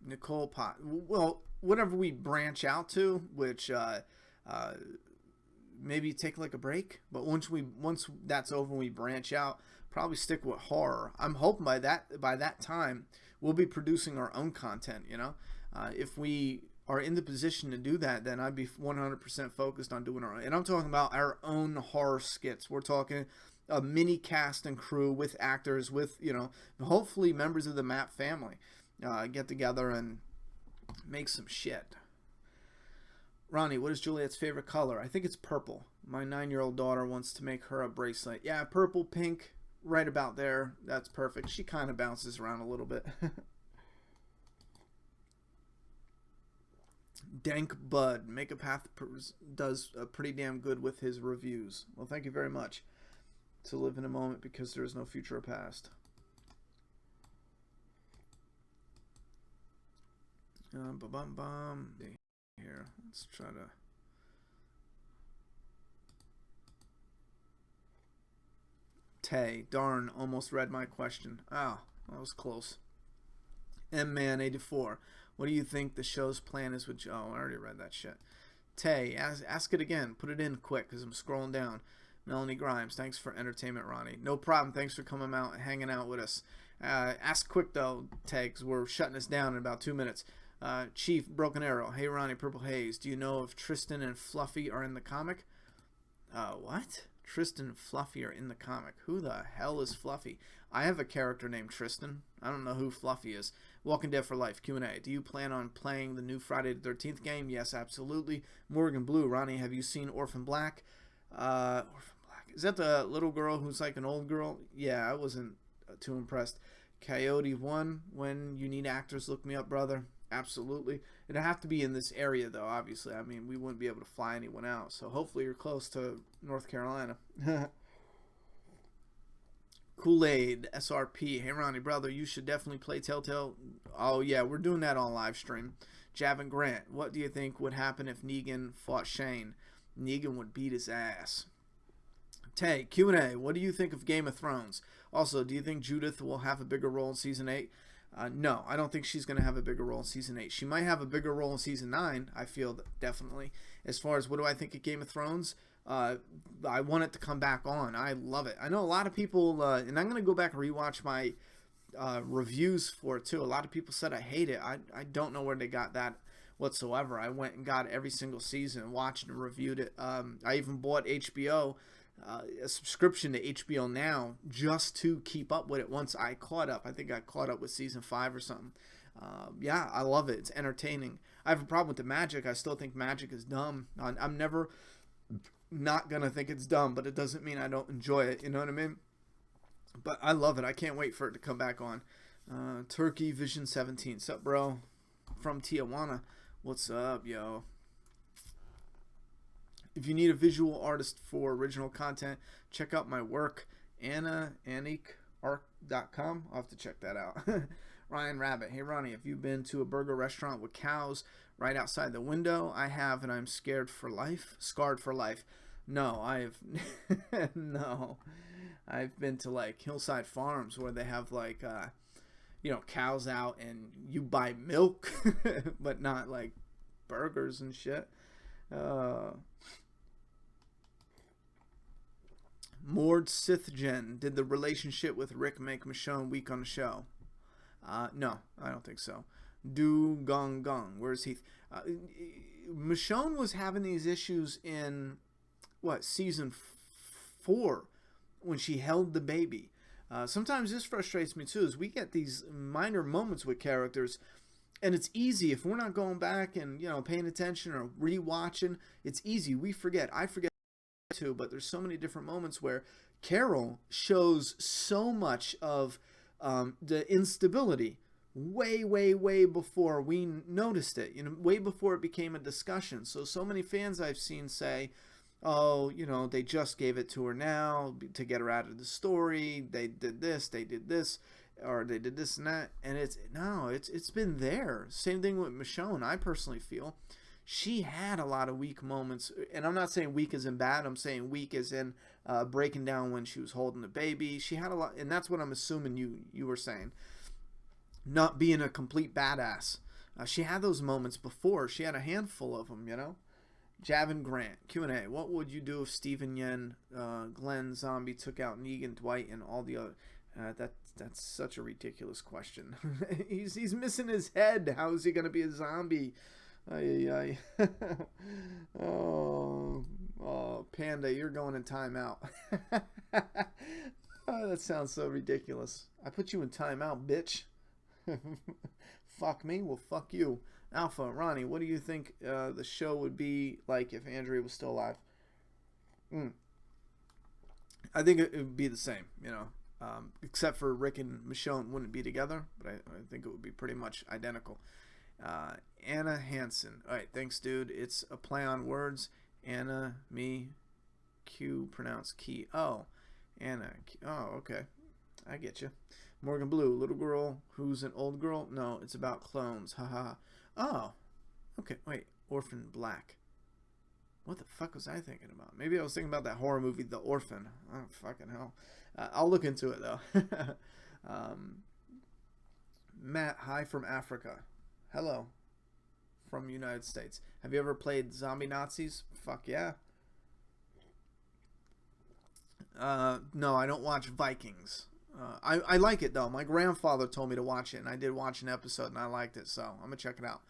[SPEAKER 1] Nicole Pot. Well, whatever we branch out to, which maybe take like a break. But once that's over and we branch out, probably stick with horror. I'm hoping by that time we'll be producing our own content. If we are in the position to do that, then I'd be 100% focused on doing our own. And I'm talking about our own horror skits. We're talking a mini cast and crew with actors, with hopefully members of the Map family, get together and make some shit. Ronnie, what is Juliet's favorite color? I think it's purple. My 9-year-old daughter wants to make her a bracelet. Yeah, purple, pink, right about there. That's perfect. She kind of bounces around a little bit. Dank Bud, Make a Path does pretty damn good with his reviews. Well, thank you very much. To live in a moment because there is no future or past. Here, let's try to. Tay, darn, almost read my question. Oh, that was close. MMan84, what do you think the show's plan is with? Oh, I already read that shit. Tay, ask it again. Put it in quick because I'm scrolling down. Melanie Grimes, thanks for entertainment, Ronnie. No problem. Thanks for coming out and hanging out with us. Ask quick, though, tags. We're shutting us down in about 2 minutes. Chief, Broken Arrow. Hey, Ronnie, Purple Haze. Do you know if Tristan and Fluffy are in the comic? What? Tristan and Fluffy are in the comic. Who the hell is Fluffy? I have a character named Tristan. I don't know who Fluffy is. Walking Dead for Life, Q&A. Do you plan on playing the new Friday the 13th game? Yes, absolutely. Morgan Blue, Ronnie, have you seen Orphan Black? Orphan Black. Is that the little girl who's like an old girl? Yeah, I wasn't too impressed. Coyote 1, when you need actors, look me up, brother. Absolutely. It'd have to be in this area, though, obviously. I mean, we wouldn't be able to fly anyone out. So hopefully you're close to North Carolina. Kool-Aid, SRP. Hey, Ronnie, brother, you should definitely play Telltale. Oh, yeah, we're doing that on live stream. Javin Grant, what do you think would happen if Negan fought Shane? Negan would beat his ass. Tay, Q&A, what do you think of Game of Thrones? Also, do you think Judith will have a bigger role in Season 8? No, I don't think she's going to have a bigger role in Season 8. She might have a bigger role in Season 9, I feel, definitely. As far as what do I think of Game of Thrones, I want it to come back on. I love it. I know a lot of people, and I'm going to go back and rewatch my reviews for it, too. A lot of people said I hate it. I don't know where they got that whatsoever. I went and got every single season, watched and reviewed it. I even bought HBO, a subscription to HBO Now just to keep up with it once I caught up. I think I caught up with season 5 or something. Yeah, I love it. It's entertaining. I have a problem with the magic. I still think magic is dumb. I'm never not going to think it's dumb, but it doesn't mean I don't enjoy it. You know what I mean? But I love it. I can't wait for it to come back on. Turkey Vision 17. What's up, bro? From Tijuana. What's up, yo? If you need a visual artist for original content, check out my work, AnnaAnikArt.com. I'll have to check that out. Ryan Rabbit. Hey, Ronnie, have you been to a burger restaurant with cows right outside the window? I have, and I'm scared for life. Scarred for life. No, I've no. I've been to like hillside farms where they have like cows out and you buy milk, but not like burgers and shit. Mord Sithgen, did the relationship with Rick make Michonne weak on the show? No, I don't think so. Du Gong Gong, where's Heath? Michonne was having these issues in season 4 when she held the baby. Sometimes this frustrates me too, is we get these minor moments with characters, and it's easy if we're not going back and paying attention or rewatching. It's easy. We forget. I forget too, but there's so many different moments where Carol shows so much of the instability way before we noticed it, way before it became a discussion. So many fans I've seen say, oh, they just gave it to her now to get her out of the story. They did this, or they did this and that. And it's been there. Same thing with Michonne. I personally feel she had a lot of weak moments, and I'm not saying weak as in bad. I'm saying weak as in breaking down when she was holding the baby. She had a lot, and that's what I'm assuming you were saying. Not being a complete badass. She had those moments before. She had a handful of them, Javin Grant, Q&A. What would you do if Stephen Yen, Glenn Zombie took out Negan, Dwight, and all the other? That's such a ridiculous question. he's missing his head. How is he going to be a zombie? Oh, Panda, you're going in timeout. Oh, that sounds so ridiculous. I put you in timeout, bitch. Fuck me? Well, fuck you. Alpha, Ronnie, what do you think the show would be like if Andrea was still alive? I think it would be the same, except for Rick and Michonne wouldn't be together, but I think it would be pretty much identical. Anna Hansen. All right, thanks, dude. It's a play on words. Anna, me, Q, pronounce key. Oh, Anna. Oh, okay. I get you. Morgan Blue, little girl who's an old girl? No, it's about clones. Haha. Oh, okay. Wait, Orphan Black. What the fuck was I thinking about? Maybe I was thinking about that horror movie, The Orphan. Oh, fucking hell. I'll look into it, though. Matt, hi from Africa. Hello from United States. Have you ever played Zombie Nazis? Fuck yeah. No, I don't watch Vikings. I like it though. My grandfather told me to watch it, and I did watch an episode, and I liked it, so I'm gonna check it out.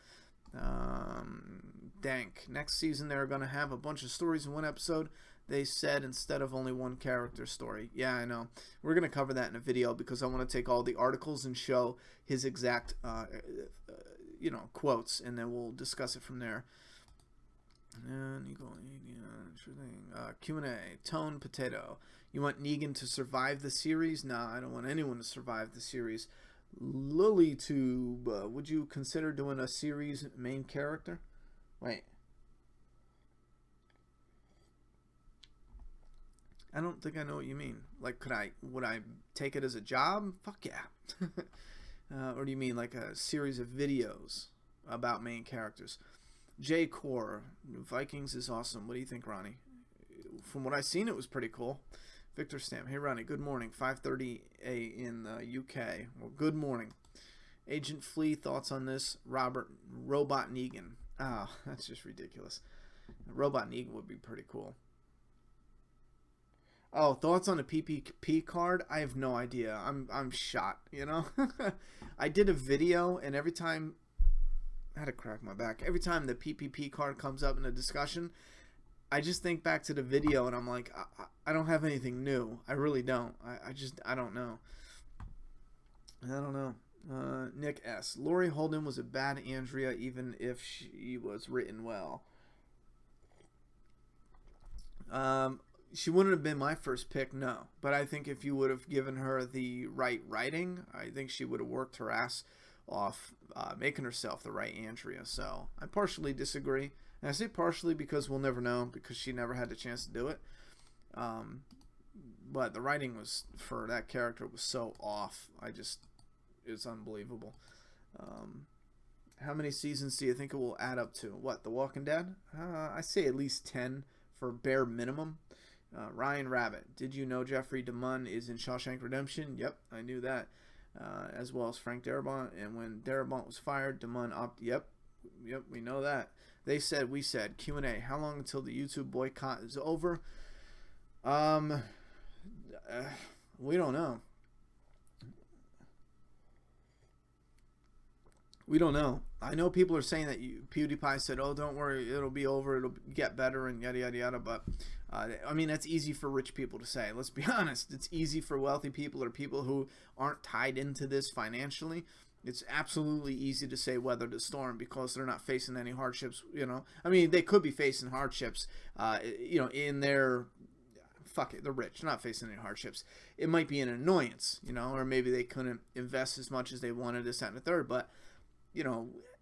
[SPEAKER 1] Dank. Next season they're gonna have a bunch of stories in one episode. They said instead of only one character story. Yeah, I know. We're gonna cover that in a video because I want to take all the articles and show his exact, quotes, and then we'll discuss it from there. And Q&A. Tone Potato. You want Negan to survive the series? Nah, I don't want anyone to survive the series. LilyTube. Would you consider doing a series main character? Wait. I don't think I know what you mean. Like, would I take it as a job? Fuck yeah. Or do you mean like a series of videos about main characters? J Core, Vikings is awesome. What do you think, Ronnie? From what I've seen, it was pretty cool. Victor Stam, hey Ronnie, good morning. 5:30 in the UK. Well, good morning. Agent Flea, thoughts on this? Robot Negan. Oh, that's just ridiculous. Robot Negan would be pretty cool. Oh, thoughts on a PPP card? I have no idea. I'm shot, you know? I did a video, and every time I had to crack my back. Every time the PPP card comes up in a discussion, I just think back to the video and I'm like, I don't have anything new. I really don't. I don't know. I don't know. Nick S. Laurie Holden was a bad Andrea even if she was written well. She wouldn't have been my first pick, no. But I think if you would have given her the right writing, I think she would have worked her ass off making herself the right Andrea. So I partially disagree, and I say partially because we'll never know because she never had the chance to do it. But the writing was for that character was so off. It's unbelievable. How many seasons do you think it will add up to? What, The Walking Dead? I say at least 10 for bare minimum. Ryan Rabbit, did you know Jeffrey DeMunn is in Shawshank Redemption? Yep, I knew that. As well as Frank Darabont, and when Darabont was fired, DeMunn Yep, we know that. We said. Q&A, how long until the YouTube boycott is over? We don't know. We don't know. I know people are saying that PewDiePie said, oh, don't worry, it'll be over, it'll get better, and yada, yada, yada, but, I mean, that's easy for rich people to say. Let's be honest. It's easy for wealthy people or people who aren't tied into this financially. It's absolutely easy to say weather the storm because they're not facing any hardships, you know. I mean, they could be facing hardships, in their... Fuck it, they're rich. They're not facing any hardships. It might be an annoyance, or maybe they couldn't invest as much as they wanted, this, that, and the third, but...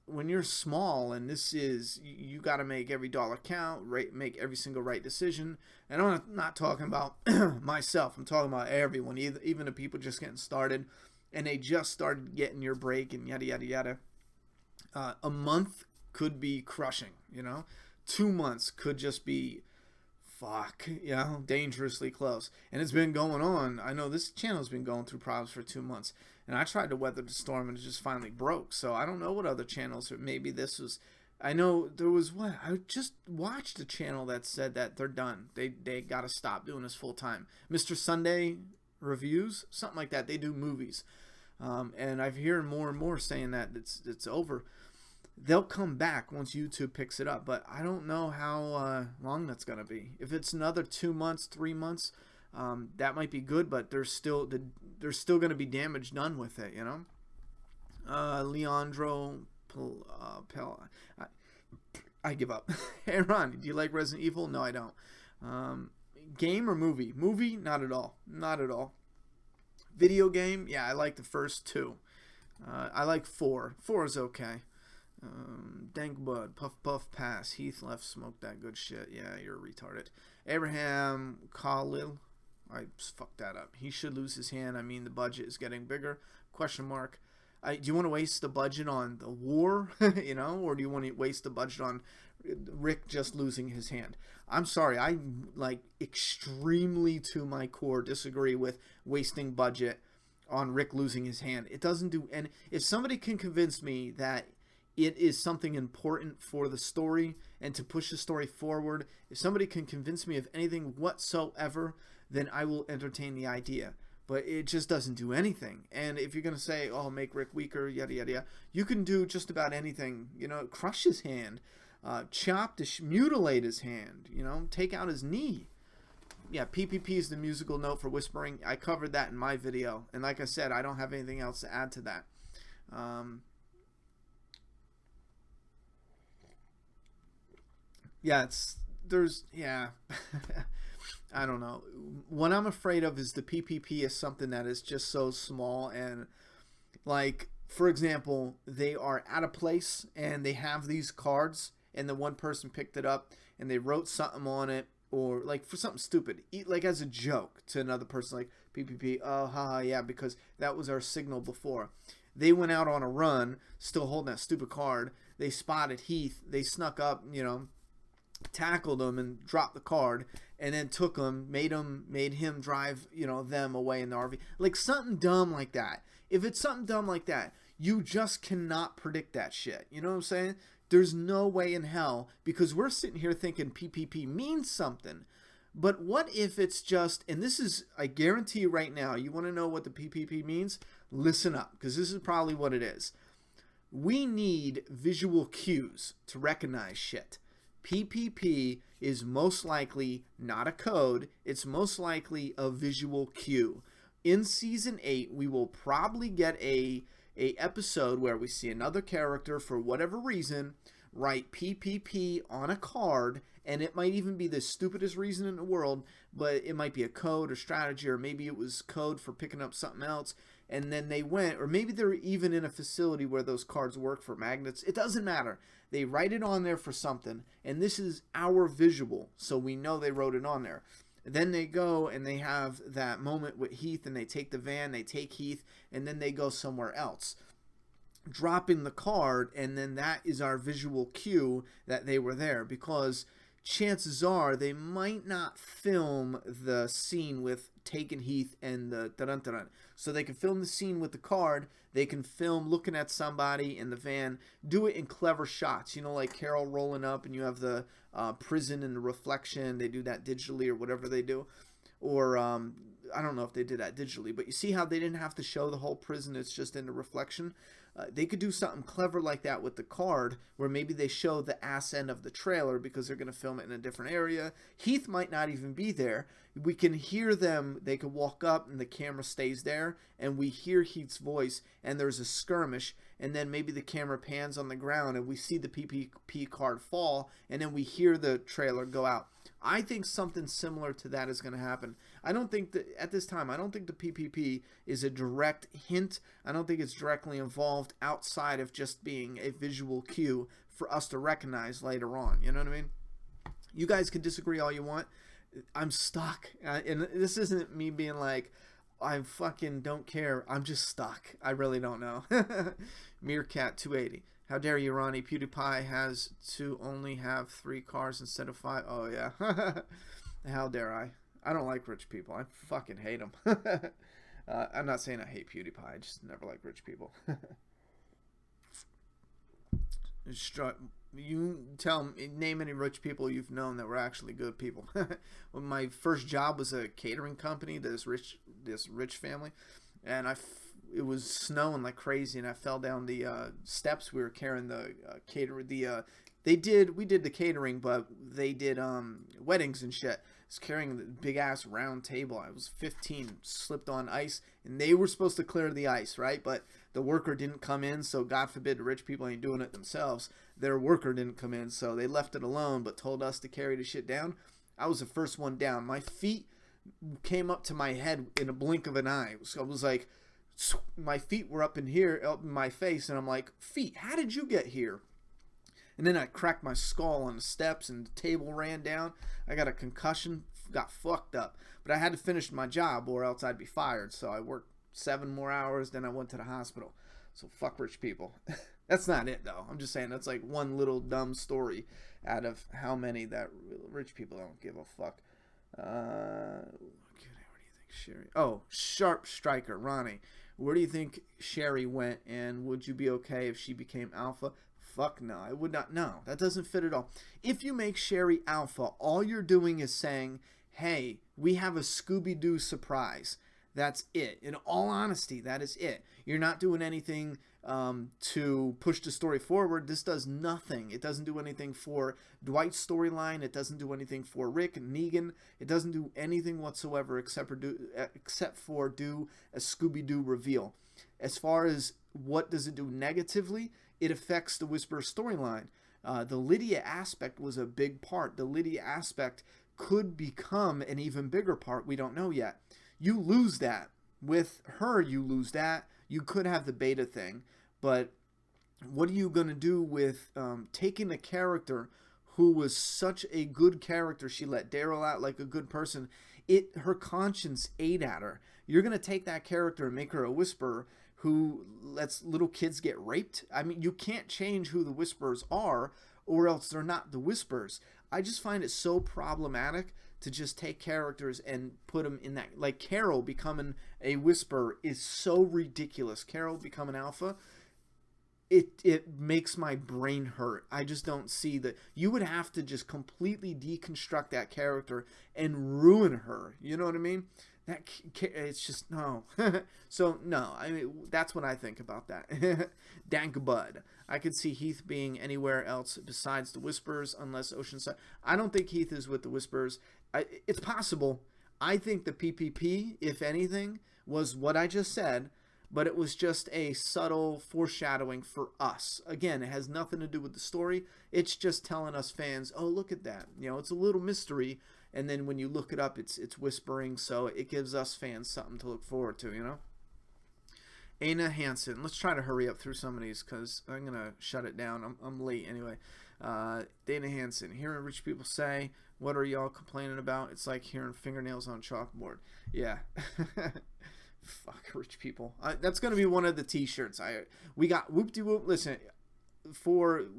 [SPEAKER 1] when you're small and this is, you got to make every dollar count, make every single right decision. And I'm not talking about myself. I'm talking about everyone, even the people just getting started and they just started getting your break and yada, yada, yada. A month could be crushing, 2 months could just be dangerously close. And it's been going on. I know this channel's been going through problems for 2 months. And I tried to weather the storm and it just finally broke. So I don't know what other channels, or maybe this was, I know there was I just watched a channel that said that they're done. They got to stop doing this full time. Mr. Sunday Reviews, something like that. They do movies. And I've heard more and more saying that it's over. They'll come back once YouTube picks it up, but I don't know how long that's going to be. If it's another 2 months, 3 months, that might be good, but there's still going to be damage done with it, Leandro, I give up. Hey Ron, do you like Resident Evil? No, I don't. Game or movie? Movie, not at all. Not at all. Video game, yeah, I like the first 2. I like 4. 4 is okay. Dank Bud, Puff Puff Pass, Heath Left, Smoke that good shit. Yeah, you're retarded. Abraham Khalil, I fucked that up. He should lose his hand. I mean, the budget is getting bigger. Question mark. Do you want to waste the budget on the war, or do you want to waste the budget on Rick just losing his hand? I'm sorry, I extremely to my core disagree with wasting budget on Rick losing his hand. It doesn't do, and if somebody can convince me that it is something important for the story and to push the story forward. If somebody can convince me of anything whatsoever, then I will entertain the idea. But it just doesn't do anything. And if you're going to say, oh, make Rick weaker, yada, yada, yada, you can do just about anything. You know, crush his hand, mutilate his hand, you know, take out his knee. Yeah, PPP is the musical note for whispering. I covered that in my video. And like I said, I don't have anything else to add to that. Yeah, I don't know. What I'm afraid of is the PPP is something that is just so small. And like, for example, they are at a place and they have these cards and the one person picked it up and they wrote something on it, or like for something stupid, like as a joke to another person, like PPP, oh, haha, yeah, because that was our signal before. They went out on a run, still holding that stupid card. They spotted Heath. They snuck up, you know, tackled him and dropped the card, and then took him, made him drive, you know, them away in the RV. Like something dumb like that. If it's something dumb like that, you just cannot predict that shit. You know what I'm saying? There's no way in hell, because we're sitting here thinking PPP means something. But what if it's just, and this is, I guarantee you right now, you want to know what the PPP means? Listen up, because this is probably what it is. We need visual cues to recognize shit. PPP is most likely not a code. It's most likely a visual cue. In Season 8, we will probably get a episode where we see another character, for whatever reason, write PPP on a card, and it might even be the stupidest reason in the world, but it might be a code or strategy, or maybe it was code for picking up something else, and then they went, or maybe they're even in a facility where those cards work for magnets. It doesn't matter. They write it on there for something, and this is our visual, so we know they wrote it on there. Then they go and they have that moment with Heath, and they take the van, they take Heath, and then they go somewhere else, dropping the card, and then that is our visual cue that they were there, because chances are they might not film the scene with taking Heath and the dun-dun-dun. So they can film the scene with the card, they can film looking at somebody in the van, do it in clever shots, you know, like Carol rolling up and you have the prison and the reflection. They do that digitally or whatever they do. Or I don't know if they did that digitally, but you see how they didn't have to show the whole prison, it's just in the reflection. They could do something clever like that with the card, where maybe they show the ass end of the trailer because they're going to film it in a different area. Heath might not even be there. We can hear them. They could walk up and the camera stays there, and we hear Heath's voice, and there's a skirmish, and then maybe the camera pans on the ground and we see the PPP card fall, and then we hear the trailer go out. I think something similar to that is going to happen. I don't think that at this time, I don't think the PPP is a direct hint. I don't think it's directly involved outside of just being a visual cue for us to recognize later on. You know what I mean? You guys can disagree all you want. I'm stuck. And this isn't me being like, I fucking don't care. I'm just stuck. I really don't know. Meerkat 280. How dare you, Ronnie? PewDiePie has to only have 3 cars instead of 5. Oh, yeah. How dare I? I don't like rich people. I fucking hate them. I'm not saying I hate PewDiePie. I just never like rich people. You name any rich people you've known that were actually good people. When my first job was a catering company, this rich family, and it was snowing like crazy, and I fell down the steps. We were carrying the we did the catering, but they did weddings and shit. I was carrying the big ass round table. I was 15, slipped on ice, and they were supposed to clear the ice, right? But the worker didn't come in, so God forbid the rich people ain't doing it themselves. Their worker didn't come in, so they left it alone, but told us to carry the shit down. I was the first one down. My feet came up to my head in a blink of an eye. So I was like, my feet were up in here, up in my face, and I'm like, feet, how did you get here? And then I cracked my skull on the steps, and the table ran down. I got a concussion, got fucked up. But I had to finish my job, or else I'd be fired. So I worked 7 more hours, then I went to the hospital. So fuck rich people. That's not it, though. I'm just saying that's like one little dumb story out of how many that rich people don't give a fuck. What do you think, Sherry? Oh, Sharp Striker, Ronnie. Where do you think Sherry went, and would you be okay if she became alpha? Fuck no, I would not. No, that doesn't fit at all. If you make Sherry alpha, all you're doing is saying, hey, we have a Scooby-Doo surprise. That's it. In all honesty, that is it. You're not doing anything to push the story forward. This does nothing. It doesn't do anything for Dwight's storyline. It doesn't do anything for Rick and Negan. It doesn't do anything whatsoever except for do a Scooby-Doo reveal. As far as what does it do negatively, it affects the Whisperer storyline. The Lydia aspect was a big part. The Lydia aspect could become an even bigger part. We don't know yet. You lose that. With her, you lose that. You could have the beta thing, but what are you going to do with taking a character who was such a good character? She let Daryl out like a good person. Her conscience ate at her. You're going to take that character and make her a Whisperer who lets little kids get raped? I mean, you can't change who the Whisperers are, or else they're not the Whisperers. I just find it so problematic to just take characters and put them in that. Like Carol becoming a Whisperer is so ridiculous. Carol becoming Alpha, it makes my brain hurt. I just don't see that. You would have to just completely deconstruct that character and ruin her. You know what I mean? It's just no. So no, I mean, that's what I think about that. Dank Bud. I could see Heath being anywhere else besides the Whisperers, unless Oceanside. I don't think Heath is with the Whisperers. It's possible. I think the PPP, if anything, was what I just said, but it was just a subtle foreshadowing for us. Again, it has nothing to do with the story. It's just telling us fans, oh, look at that. You know, it's a little mystery. And then when you look it up, it's whispering, so it gives us fans something to look forward to, you know? Aina Hansen. Let's try to hurry up through some of these because I'm going to shut it down. I'm late anyway. Dana Hansen. Hearing rich people say, what are y'all complaining about? It's like hearing fingernails on chalkboard. Yeah. Fuck rich people. That's going to be one of the t-shirts. We got whoop-de-whoop. Listen,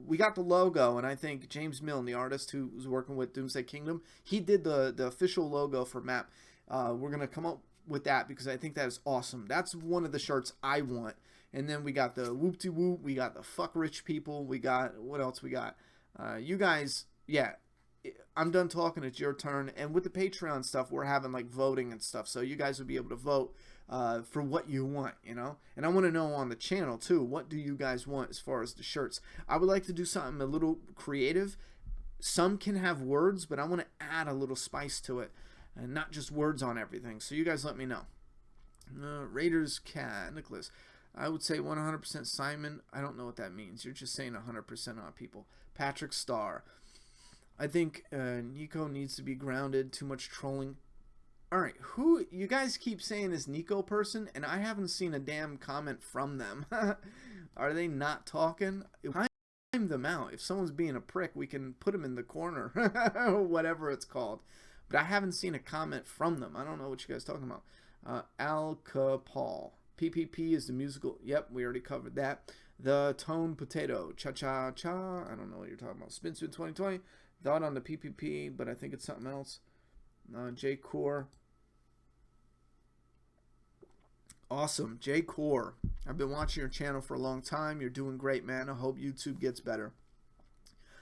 [SPEAKER 1] we got the logo, and I think James Milne, the artist who was working with Doomsday Kingdom, he did the official logo for MAP. We're gonna come up with that because I think that is awesome. That's one of the shirts I want. And then we got the whoop de whoop, we got the fuck rich people, we got what else we got? You guys, yeah. I'm done talking. It's your turn. And with the Patreon stuff, we're having like voting and stuff, so you guys will be able to vote for what you want, you know. And I want to know on the channel too, what do you guys want as far as the shirts? I would like to do something a little creative. Some can have words, but I want to add a little spice to it and not just words on everything. So you guys let me know. Raiders Cat Nicholas. I would say 100% Simon. I don't know what that means. You're just saying 100% on people. Patrick Starr. I think Nico needs to be grounded. Too much trolling. All right, who you guys keep saying is Nico person, and I haven't seen a damn comment from them. Are they not talking? Time them out. If someone's being a prick, we can put them in the corner, whatever it's called. But I haven't seen a comment from them. I don't know what you guys are talking about. Al Capal. PPP is the musical. Yep, we already covered that. The Tone Potato. Cha-cha-cha. I don't know what you're talking about. Spin 2020. Thought on the PPP, but I think it's something else. J Core. Awesome. J Core. I've been watching your channel for a long time. You're doing great, man. I hope YouTube gets better.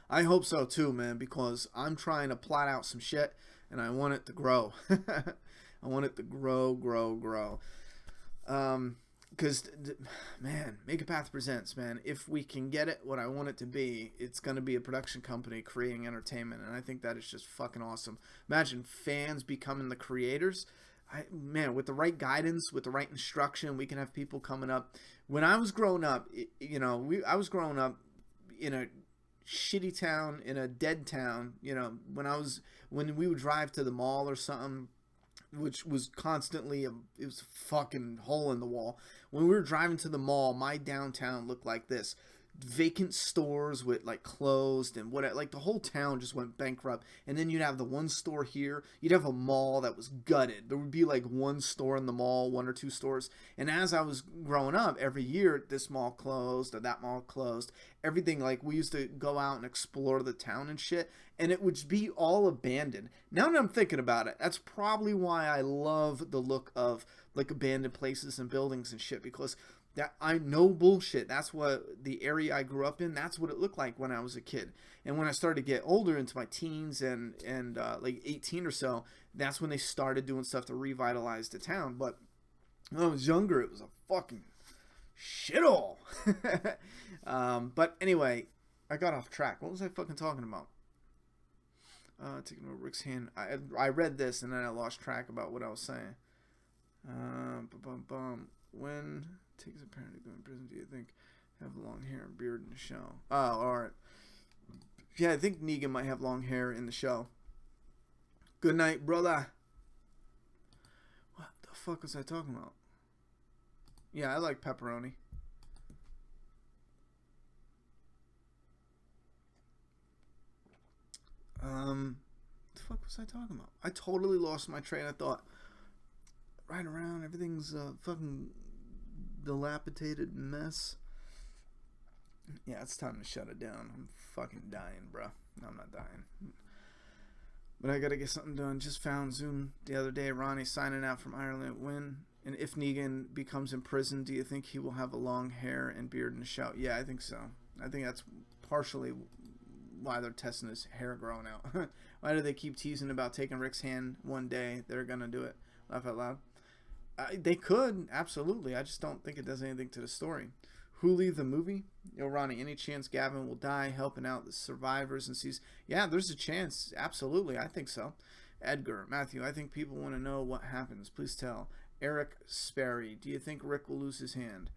[SPEAKER 1] I hope so too, man, because I'm trying to plot out some shit and I want it to grow. I want it to grow. Because, man, Make a Path Presents, man, if we can get it what I want it to be, it's going to be a production company creating entertainment, and I think that is just fucking awesome. Imagine fans becoming the creators. Man, with the right guidance, with the right instruction, we can have people coming up. When I was growing up, I was growing up in a shitty town, in a dead town, when we would drive to the mall or something, which was constantly it was a fucking hole in the wall. When we were driving to the mall, my downtown looked like this. Vacant stores with like closed and what, like the whole town just went bankrupt. And then you'd have the one store here. You'd have a mall that was gutted. There would be like one store in the mall, one or two stores. And as I was growing up, every year this mall closed or that mall closed. Everything, like we used to go out and explore the town and shit. And it would be all abandoned. Now that I'm thinking about it, that's probably why I love the look of like abandoned places and buildings and shit, because That I know bullshit. That's what the area I grew up in. That's what it looked like when I was a kid. And when I started to get older into my teens and like 18 or so, that's when they started doing stuff to revitalize the town. But when I was younger, it was a fucking shithole. But anyway, I got off track. What was I fucking talking about? Taking over Rick's hand. I read this and then I lost track about what I was saying. When takes a parent to go in prison, do you think have long hair and beard in the show? Oh, alright. Yeah, I think Negan might have long hair in the show. Good night, brother. What the fuck was I talking about? Yeah, I like pepperoni. What the fuck was I talking about? I totally lost my train of thought. Right around, everything's a fucking dilapidated mess. Yeah, it's time to shut it down. I'm fucking dying, bro. No, I'm not dying. But I gotta get something done. Just found Zoom the other day. Ronnie signing out from Ireland. When and if Negan becomes imprisoned, do you think he will have a long hair and beard in the show? Yeah, I think so. I think that's partially why they're testing his hair growing out. Why do they keep teasing about taking Rick's hand one day? They're gonna do it. Laugh out loud. They could, absolutely. I just don't think it does anything to the story. Hooli the movie? Yo, Ronnie, any chance Gavin will die helping out the survivors and sees? Yeah, there's a chance. Absolutely, I think so. Edgar, Matthew, I think people want to know what happens. Please tell. Eric Sperry, do you think Rick will lose his hand?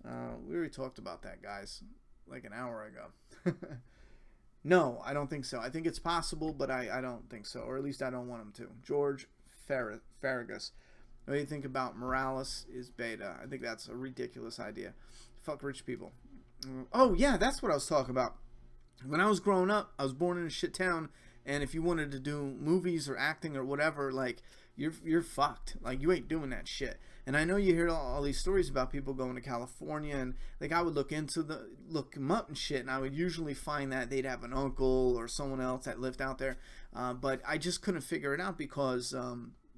[SPEAKER 1] We already talked about that, guys, like an hour ago. No, I don't think so. I think it's possible, but I don't think so. Or at least I don't want him to. George Farragus. What do you think about Morales is beta? I think that's a ridiculous idea. Fuck rich people. Oh, yeah, that's what I was talking about. When I was growing up, I was born in a shit town, and if you wanted to do movies or acting or whatever, like, you're fucked. Like, you ain't doing that shit. And I know you hear all these stories about people going to California, and, like, I would look them up and shit, and I would usually find that they'd have an uncle or someone else that lived out there. But I just couldn't figure it out because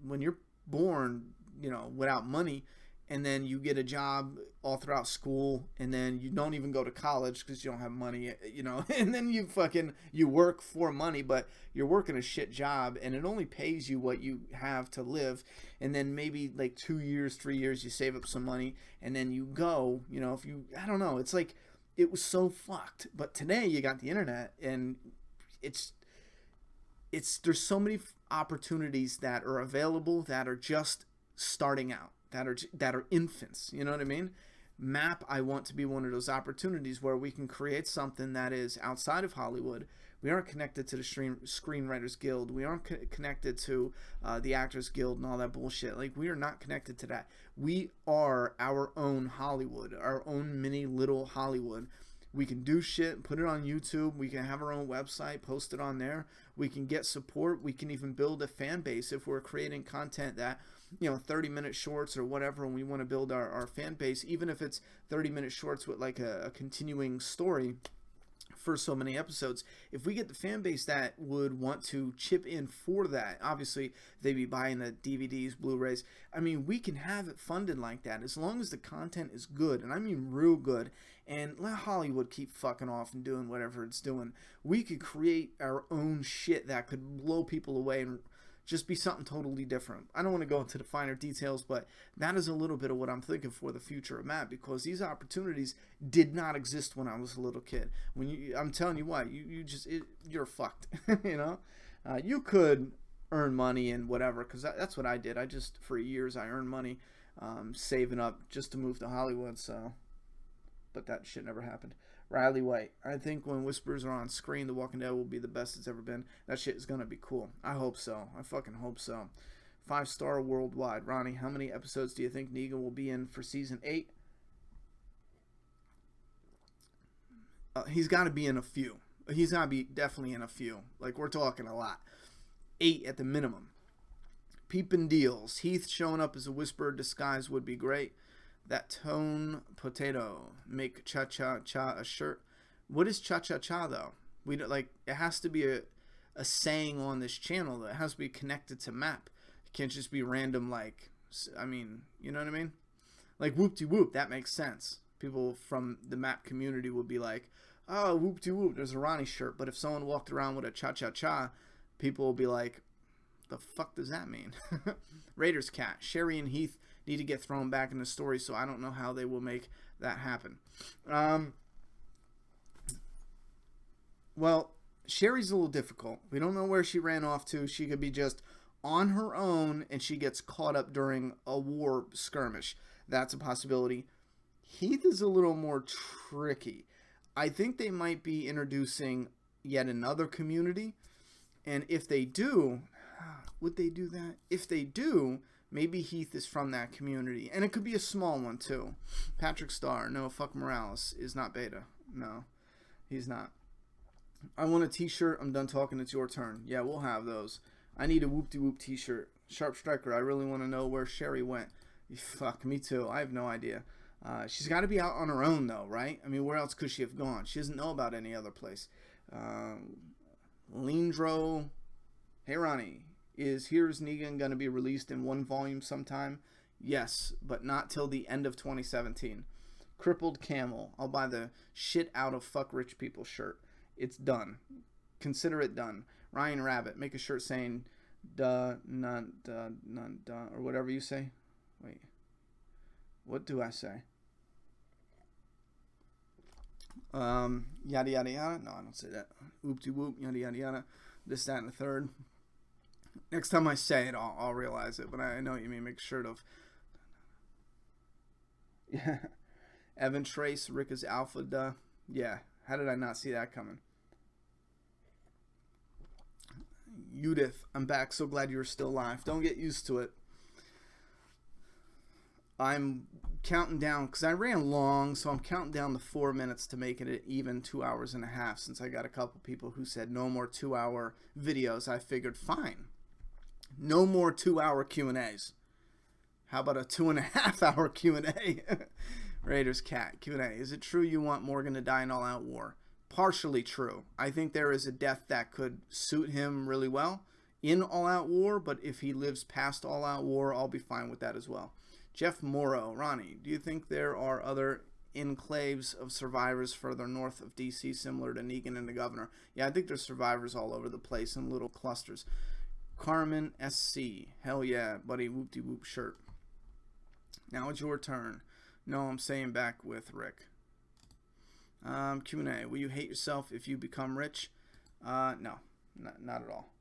[SPEAKER 1] when you're born, you know, without money, and then you get a job all throughout school, and then you don't even go to college because you don't have money, you know, and then you work for money, but you're working a shit job, and it only pays you what you have to live, and then maybe like 2 years, 3 years, you save up some money, and then you go, you know, I don't know, it's like, it was so fucked. But today you got the internet, and there's so many opportunities that are available that are just starting out, that are infants, you know what I mean? MAP, I want to be one of those opportunities where we can create something that is outside of Hollywood. We aren't connected to the Screenwriters Guild. We aren't connected to the Actors Guild and all that bullshit. Like, we are not connected to that. We are our own Hollywood, our own mini little Hollywood. We can do shit, put it on YouTube. We can have our own website, post it on there. We can get support. We can even build a fan base if we're creating content that, you know, 30-minute shorts or whatever, and we want to build our fan base, even if it's 30-minute shorts with like a continuing story for so many episodes. If we get the fan base that would want to chip in for that, obviously they'd be buying the DVDs, Blu-rays. I mean, we can have it funded like that as long as the content is good, and I mean real good, and let Hollywood keep fucking off and doing whatever it's doing. We could create our own shit that could blow people away and just be something totally different. I don't want to go into the finer details, but that is a little bit of what I'm thinking for the future of Matt, because these opportunities did not exist when I was a little kid. I'm telling you what, you're fucked. You know, you could earn money and whatever, because that's what I did. For years I earned money, saving up just to move to Hollywood. So, but that shit never happened. Riley White, I think when Whispers are on screen, The Walking Dead will be the best it's ever been. That shit is going to be cool. I hope so. I fucking hope so. 5-star worldwide. Ronnie, how many episodes do you think Negan will be in for season 8? He's got to be in a few. He's got to be definitely in a few. Like, we're talking a lot. 8 at the minimum. Peepin' deals. Heath showing up as a Whisperer disguise would be great. That tone potato make cha-cha-cha a shirt. What is cha-cha-cha though? We don't, like, it has to be a saying on this channel. That has to be connected to map. It can't just be random, like, I mean, you know what I mean? Like whoop-de-whoop, that makes sense. People from the map community would be like, oh, whoop-de-whoop, there's a Ronnie shirt. But if someone walked around with a cha-cha-cha, people would be like, the fuck does that mean? Raiders cat. Sherry and Heath need to get thrown back in the story, so I don't know how they will make that happen. Well, Sherry's a little difficult. We don't know where she ran off to. She could be just on her own and she gets caught up during a war skirmish. That's a possibility. Heath is a little more tricky. I think they might be introducing yet another community. And if they do, would they do that? If they do, maybe Heath is from that community. And it could be a small one too. Patrick Starr, no, fuck Morales, is not beta. No, he's not. I want a t-shirt. I'm done talking. It's your turn. Yeah, we'll have those. I need a whoop-de-whoop t-shirt. Sharp Striker, I really want to know where Sherry went. Fuck, me too. I have no idea. She's got to be out on her own, though, right? I mean, where else could she have gone? She doesn't know about any other place. Lindro. Hey, Ronnie. Is Here's Negan going to be released in one volume sometime? Yes, but not till the end of 2017. Crippled Camel. I'll buy the shit out of fuck rich people shirt. It's done. Consider it done. Ryan Rabbit. Make a shirt saying duh, none, duh, none, duh, or whatever you say. Wait. What do I say? Yada, yada, yada. No, I don't say that. Whoop-de-whoop, yada, yada, yada. This, that, and the third. Next time I say it, I'll realize it. But I know what you mean. Make a shirt of... Yeah. Evan Trace, Rick is Alpha, duh. Yeah. How did I not see that coming? Judith, I'm back. So glad you're still alive. Don't get used to it. I'm counting down because I ran long, so I'm counting down the 4 minutes to make it even 2 hours and a half. Since I got a couple people who said no more 2-hour videos, I figured fine, no more 2-hour Q&As. How about a 2.5-hour Q&A? Raiders cat Q&A. Is it true you want Morgan to die in All Out War? Partially true. I think there is a death that could suit him really well in All Out War, but if he lives past All Out War, I'll be fine with that as well. Jeff Morrow, Ronnie, do you think there are other enclaves of survivors further north of DC similar to Negan and the Governor? Yeah, I think there's survivors all over the place in little clusters. Carmen SC, hell yeah, buddy, whoop-de-whoop shirt. Now it's your turn. No, I'm staying back with Rick. Q&A, will you hate yourself if you become rich? No, not at all.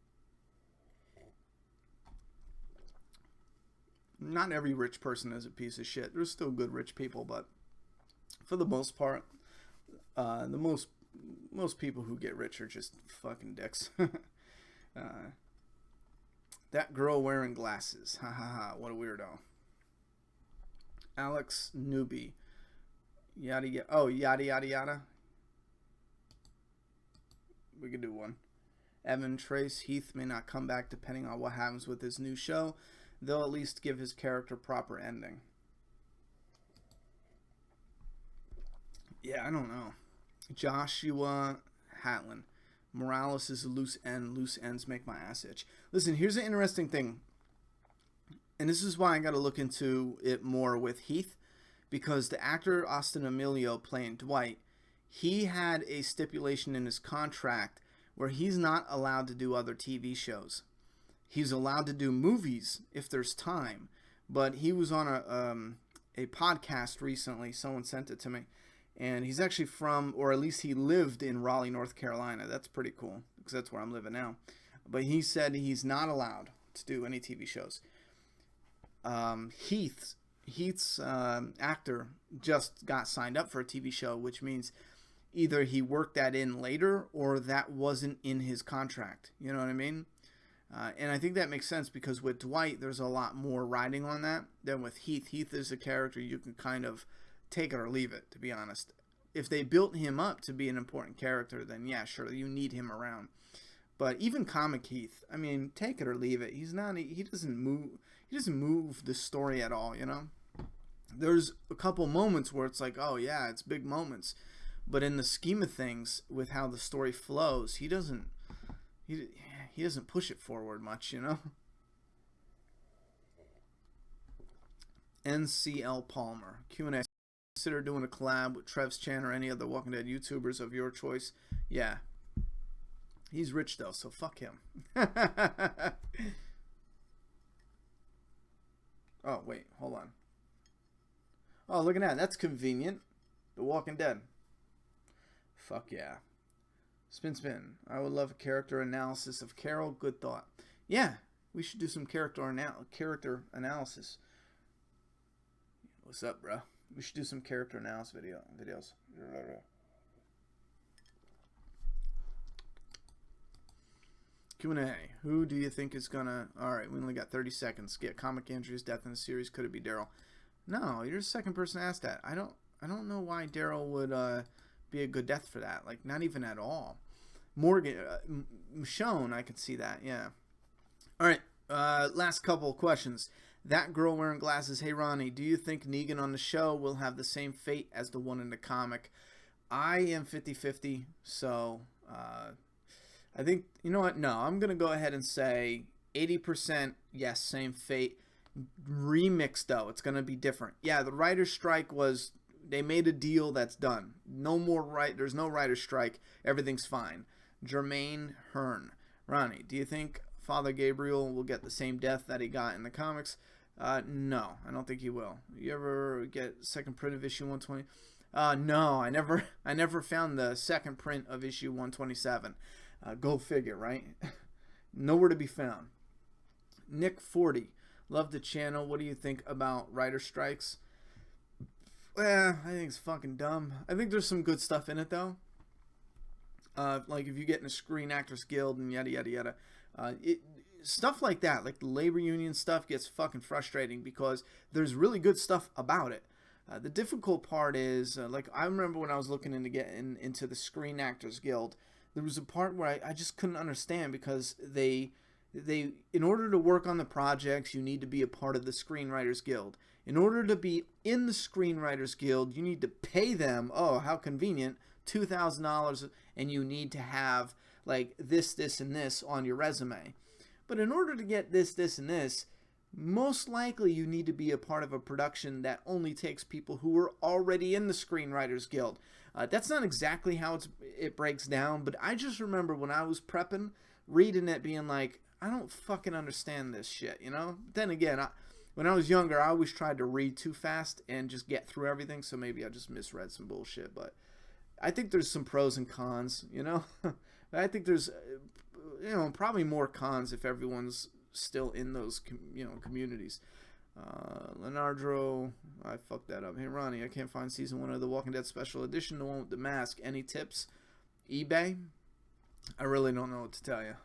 [SPEAKER 1] Not every rich person is a piece of shit. There's still good rich people, but for the most part, most people who get rich are just fucking dicks. That girl wearing glasses. Ha ha ha. What a weirdo. Alex Newbie. Yada yada. Oh, yada yada yada. We could do one. Evan Trace. Heath may not come back depending on what happens with his new show. They'll at least give his character proper ending. Yeah, I don't know. Joshua Hatlin. Morales is a loose end. Loose ends make my ass itch. Listen, here's an interesting thing. And this is why I got to look into it more with Heath. Because the actor Austin Emilio playing Dwight, he had a stipulation in his contract where he's not allowed to do other TV shows. He's allowed to do movies if there's time. But he was on a podcast recently. Someone sent it to me. And he's actually from, or at least he lived in Raleigh, North Carolina. That's pretty cool, because that's where I'm living now. But he said he's not allowed to do any TV shows. Heath's actor just got signed up for a TV show, which means either he worked that in later or that wasn't in his contract. You know what I mean? And I think that makes sense because with Dwight, there's a lot more riding on that than with Heath. Heath is a character you can kind of take it or leave it, to be honest. If they built him up to be an important character, then yeah, sure, you need him around. But even comic Heath, I mean, take it or leave it. He doesn't move the story at all, you know? There's a couple moments where it's like, oh yeah, it's big moments. But in the scheme of things, with how the story flows, he doesn't push it forward much, you know? NCL Palmer. Q&A. Consider doing a collab with Trev's Chan or any other Walking Dead YouTubers of your choice. Yeah. He's rich though, so fuck him. Oh, wait. Hold on. Oh, look at that. That's convenient. The Walking Dead. Fuck yeah. Spin. I would love a character analysis of Carol. Good thought. Yeah, we should do some character analysis. What's up, bro? We should do some character analysis videos. Q&A. Who do you think is gonna... Alright, we only got 30 seconds. Get Comic Andrew's death in the series. Could it be Daryl? No, you're the second person to ask that. I don't know why Daryl would be a good death for that. Like, not even at all. Morgan, Michonne, I could see that, yeah. Alright, last couple of questions. That girl wearing glasses. Hey, Ronnie, do you think Negan on the show will have the same fate as the one in the comic? I am 50-50, so I think, you know what? No, I'm going to go ahead and say 80% yes, same fate. Remix, though, it's going to be different. Yeah, the writer's strike was, they made a deal that's done. No more there's no writer's strike. Everything's fine. Jermaine Hearn. Ronnie, do you think Father Gabriel will get the same death that he got in the comics? No, I don't think he will. You ever get second print of issue 120? No, I never found the second print of issue 127. Go figure, right? Nowhere to be found. Nick 40. Love the channel. What do you think about writer strikes? Well, I think it's fucking dumb. I think there's some good stuff in it, though. Like if you get in a Screen Actors Guild and yada, yada, yada. Stuff like that, like the labor union stuff, gets fucking frustrating because there's really good stuff about it. The difficult part is, like I remember when I was looking into the Screen Actors Guild, there was a part where I just couldn't understand because they in order to work on the projects, you need to be a part of the Screenwriters Guild. In order to be in the Screenwriters Guild, you need to pay them, oh, how convenient, $2,000, and you need to have like this, and this on your resume. But in order to get this, and this, most likely you need to be a part of a production that only takes people who are already in the Screenwriters Guild. That's not exactly how it breaks down, but I just remember when I was prepping, reading it, being like, I don't fucking understand this shit, you know? Then again, when I was younger, I always tried to read too fast and just get through everything, so maybe I just misread some bullshit, but I think there's some pros and cons, you know? I think there's, you know, probably more cons if everyone's still in those, communities. Leonardo, I fucked that up. Hey, Ronnie, I can't find season 1 of The Walking Dead Special Edition, the one with the mask. Any tips? eBay? I really don't know what to tell you.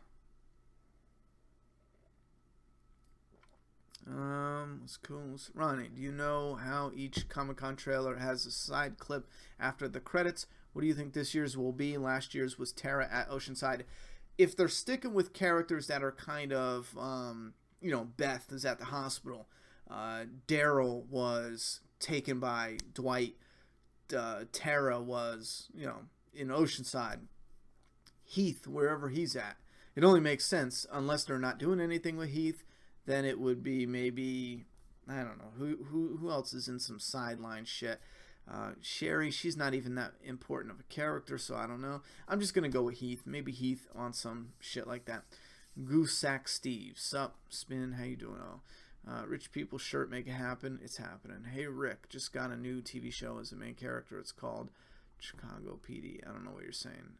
[SPEAKER 1] What's cool? Ronnie, do you know how each Comic-Con trailer has a side clip after the credits? What do you think this year's will be? Last year's was Tara at Oceanside. If they're sticking with characters that are kind of, Beth is at the hospital. Daryl was taken by Dwight. Tara was, in Oceanside. Heath, wherever he's at. It only makes sense unless they're not doing anything with Heath. Then it would be maybe, I don't know, who else is in some sideline shit. Sherry, she's not even that important of a character, so I don't know. I'm just going to go with Heath. Maybe Heath on some shit like that. Goose Sack Steve. Sup, Spin, how you doing? Rich People Shirt, make it happen. It's happening. Hey, Rick, just got a new TV show as a main character. It's called Chicago PD. I don't know what you're saying.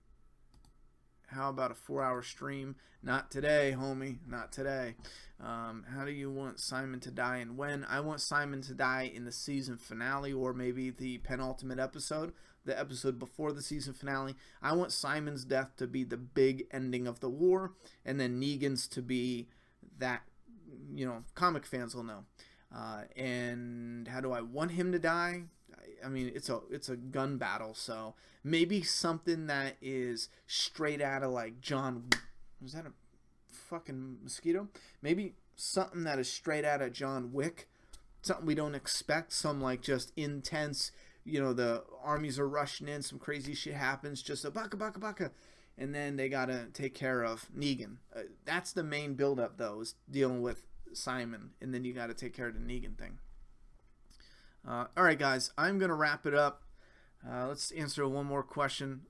[SPEAKER 1] How about a 4-hour stream? Not today, homie. Not today. How do you want Simon to die and when? I want Simon to die in the season finale or maybe the penultimate episode, the episode before the season finale. I want Simon's death to be the big ending of the war, and then Negan's to be that, comic fans will know. And how do I want him to die? I mean, it's a gun battle, so maybe something that is straight out of like John. Was that a fucking mosquito? Maybe something that is straight out of John Wick. Something we don't expect. Some like just intense. The armies are rushing in. Some crazy shit happens. Just a baka baka baka, and then they gotta take care of Negan. That's the main buildup, though, is dealing with Simon, and then you gotta take care of the Negan thing. All right, guys, I'm gonna wrap it up. Let's answer one more question.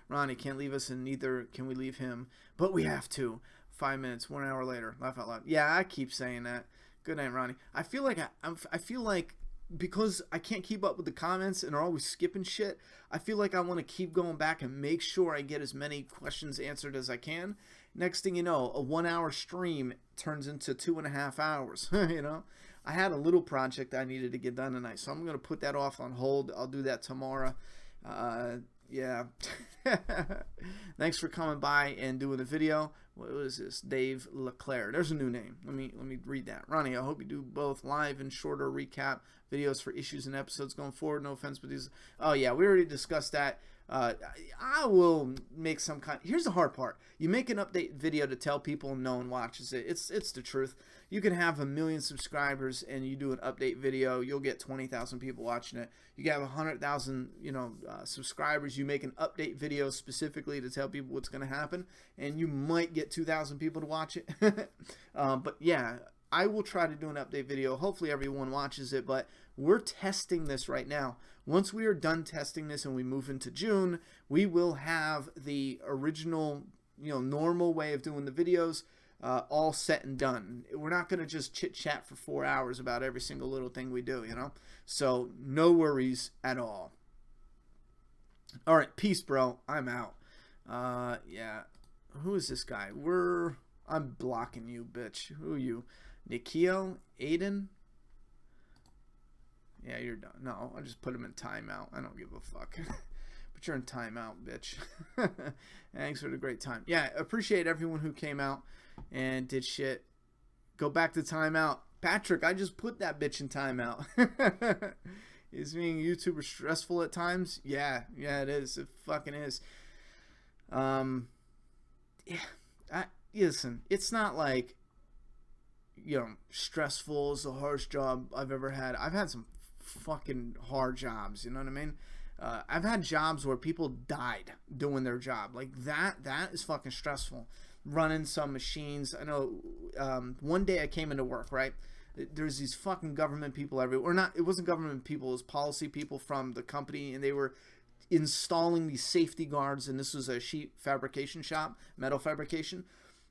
[SPEAKER 1] Ronnie can't leave us, and neither can we leave him, but we have to. 5 minutes, 1 hour later. Laugh out loud. Yeah, I keep saying that. Good night, Ronnie. I feel like I feel like because I can't keep up with the comments and are always skipping shit. I feel like I want to keep going back and make sure I get as many questions answered as I can. Next thing you know, a 1 hour stream turns into 2.5 hours. You know. I had a little project I needed to get done tonight, so I'm going to put that off on hold. I'll do that tomorrow. Yeah. Thanks for coming by and doing the video. What was this? Dave LeClaire. There's a new name. Let me read that. Ronnie, I hope you do both live and shorter recap videos for issues and episodes going forward. No offense, but these... Oh, yeah, we already discussed that. I will make some kind... Here's the hard part. You make an update video to tell people no one watches it. It's the truth. You can have 1 million subscribers and you do an update video, you'll get 20,000 people watching it. You can have 100,000, subscribers. You make an update video specifically to tell people what's going to happen, and you might get 2,000 people to watch it. But yeah, I will try to do an update video. Hopefully everyone watches it, but we're testing this right now. Once we are done testing this and we move into June, we will have the original, normal way of doing the videos all set and done. We're not going to just chit chat for 4 hours about every single little thing we do, So no worries at all. All right, peace, bro. I'm out. Yeah. Who is this guy? I'm blocking you, bitch. Who are you? Nikio? Aiden? Yeah, you're done. No, I'll just put him in timeout. I don't give a fuck. But you're in timeout, bitch. Thanks for the great time. Yeah, appreciate everyone who came out and did shit. Go back to timeout. Patrick, I just put that bitch in timeout. Is being a YouTuber stressful at times? Yeah, it is. It fucking is. Yeah, listen, it's not like, stressful is the hardest job I've ever had. I've had some fucking hard jobs, you know what I mean? I've had jobs where people died doing their job. Like that is fucking stressful. Running some machines. I know one day I came into work, right? There's these fucking government people everywhere. Or not, it wasn't government people, it was policy people from the company, and they were installing these safety guards, and this was a sheet fabrication shop, metal fabrication.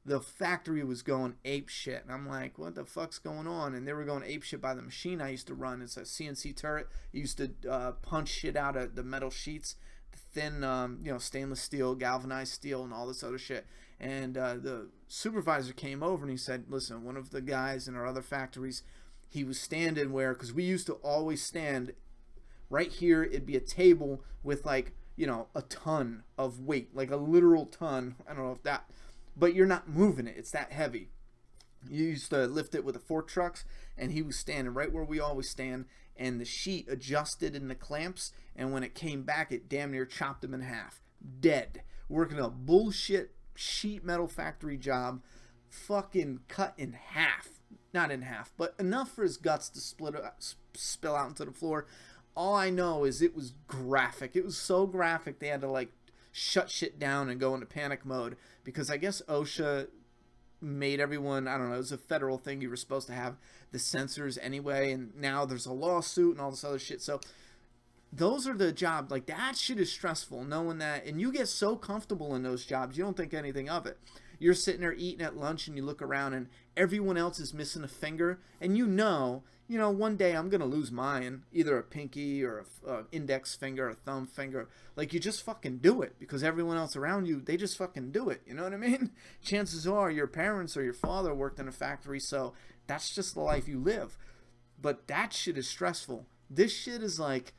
[SPEAKER 1] The factory was going ape shit, and I'm like, what the fuck's going on? And they were going ape shit by the machine I used to run. It's a CNC turret. You used to punch shit out of the metal sheets, thin, stainless steel, galvanized steel, and all this other shit. And the supervisor came over and he said, listen, one of the guys in our other factories, he was standing where, because we used to always stand right here, it'd be a table with like, a ton of weight, like a literal ton. I don't know if that, but you're not moving it. It's that heavy. You used to lift it with the fork trucks, and he was standing right where we always stand, and the sheet adjusted in the clamps, and when it came back, it damn near chopped him in half. Dead. Working a bullshit sheet metal factory job, fucking cut in half. Not in half, but enough for his guts to spill out into the floor. All I know is it was graphic. It was so graphic they had to like shut shit down and go into panic mode, because I guess OSHA made everyone, I don't know, it was a federal thing. You were supposed to have the sensors anyway, and now there's a lawsuit and all this other shit. So those are the jobs, like that shit is stressful, knowing that, and you get so comfortable in those jobs, you don't think anything of it. You're sitting there eating at lunch and you look around and everyone else is missing a finger, and one day I'm going to lose mine, either a pinky or a index finger, a thumb finger. Like, you just fucking do it because everyone else around you, they just fucking do it. You know what I mean? Chances are your parents or your father worked in a factory, so that's just the life you live. But that shit is stressful. This shit is like,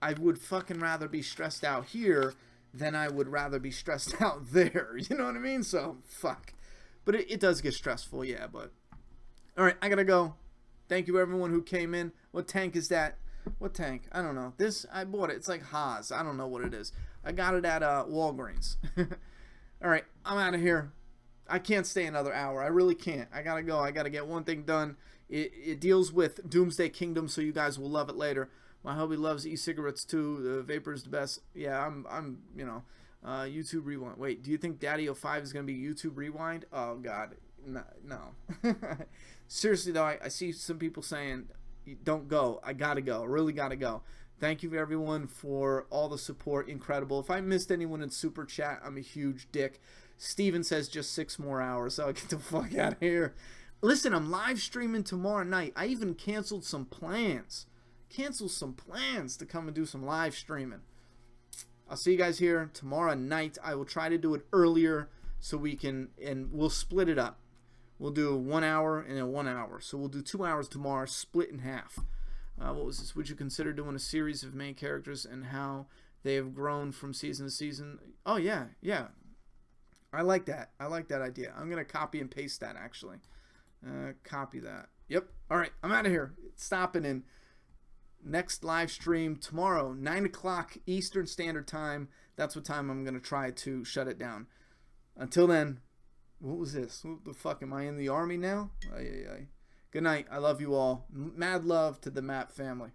[SPEAKER 1] I would fucking rather be stressed out here than I would rather be stressed out there. You know what I mean? So, fuck. But it does get stressful, yeah, but... Alright, I gotta go. Thank you everyone who came in. What tank is that? What tank? I don't know. This, I bought it. It's like Haas. I don't know what it is. I got it at Walgreens. Alright, I'm out of here. I can't stay another hour. I really can't. I gotta go. I gotta get one thing done. It deals with Doomsday Kingdom, so you guys will love it later. My hubby loves e-cigarettes too. The vapor's the best. Yeah, I'm YouTube Rewind. Wait, do you think Daddy 05 is going to be YouTube Rewind? Oh, God. No. Seriously, though, I see some people saying don't go. I gotta go. I really gotta go. Thank you everyone for all the support. Incredible. If I missed anyone in super chat, I'm a huge dick. Steven says just 6 more hours, so I'll get the fuck out of here. Listen, I'm live streaming tomorrow night. I even canceled some plans. To come and do some live streaming. I'll see you guys here tomorrow night. I will try to do it earlier so we can, and we'll split it up. We'll do 1 hour and then 1 hour. So we'll do 2 hours tomorrow, split in half. What was this? Would you consider doing a series of main characters and how they have grown from season to season? Oh, yeah. I like that. I like that idea. I'm going to copy and paste that, actually. Copy that. Yep. All right. I'm out of here. Stopping in. Next live stream tomorrow, 9 o'clock Eastern Standard Time. That's what time I'm going to try to shut it down. Until then, what was this? What the fuck? Am I in the army now? Good night. I love you all. Mad love to the Map family.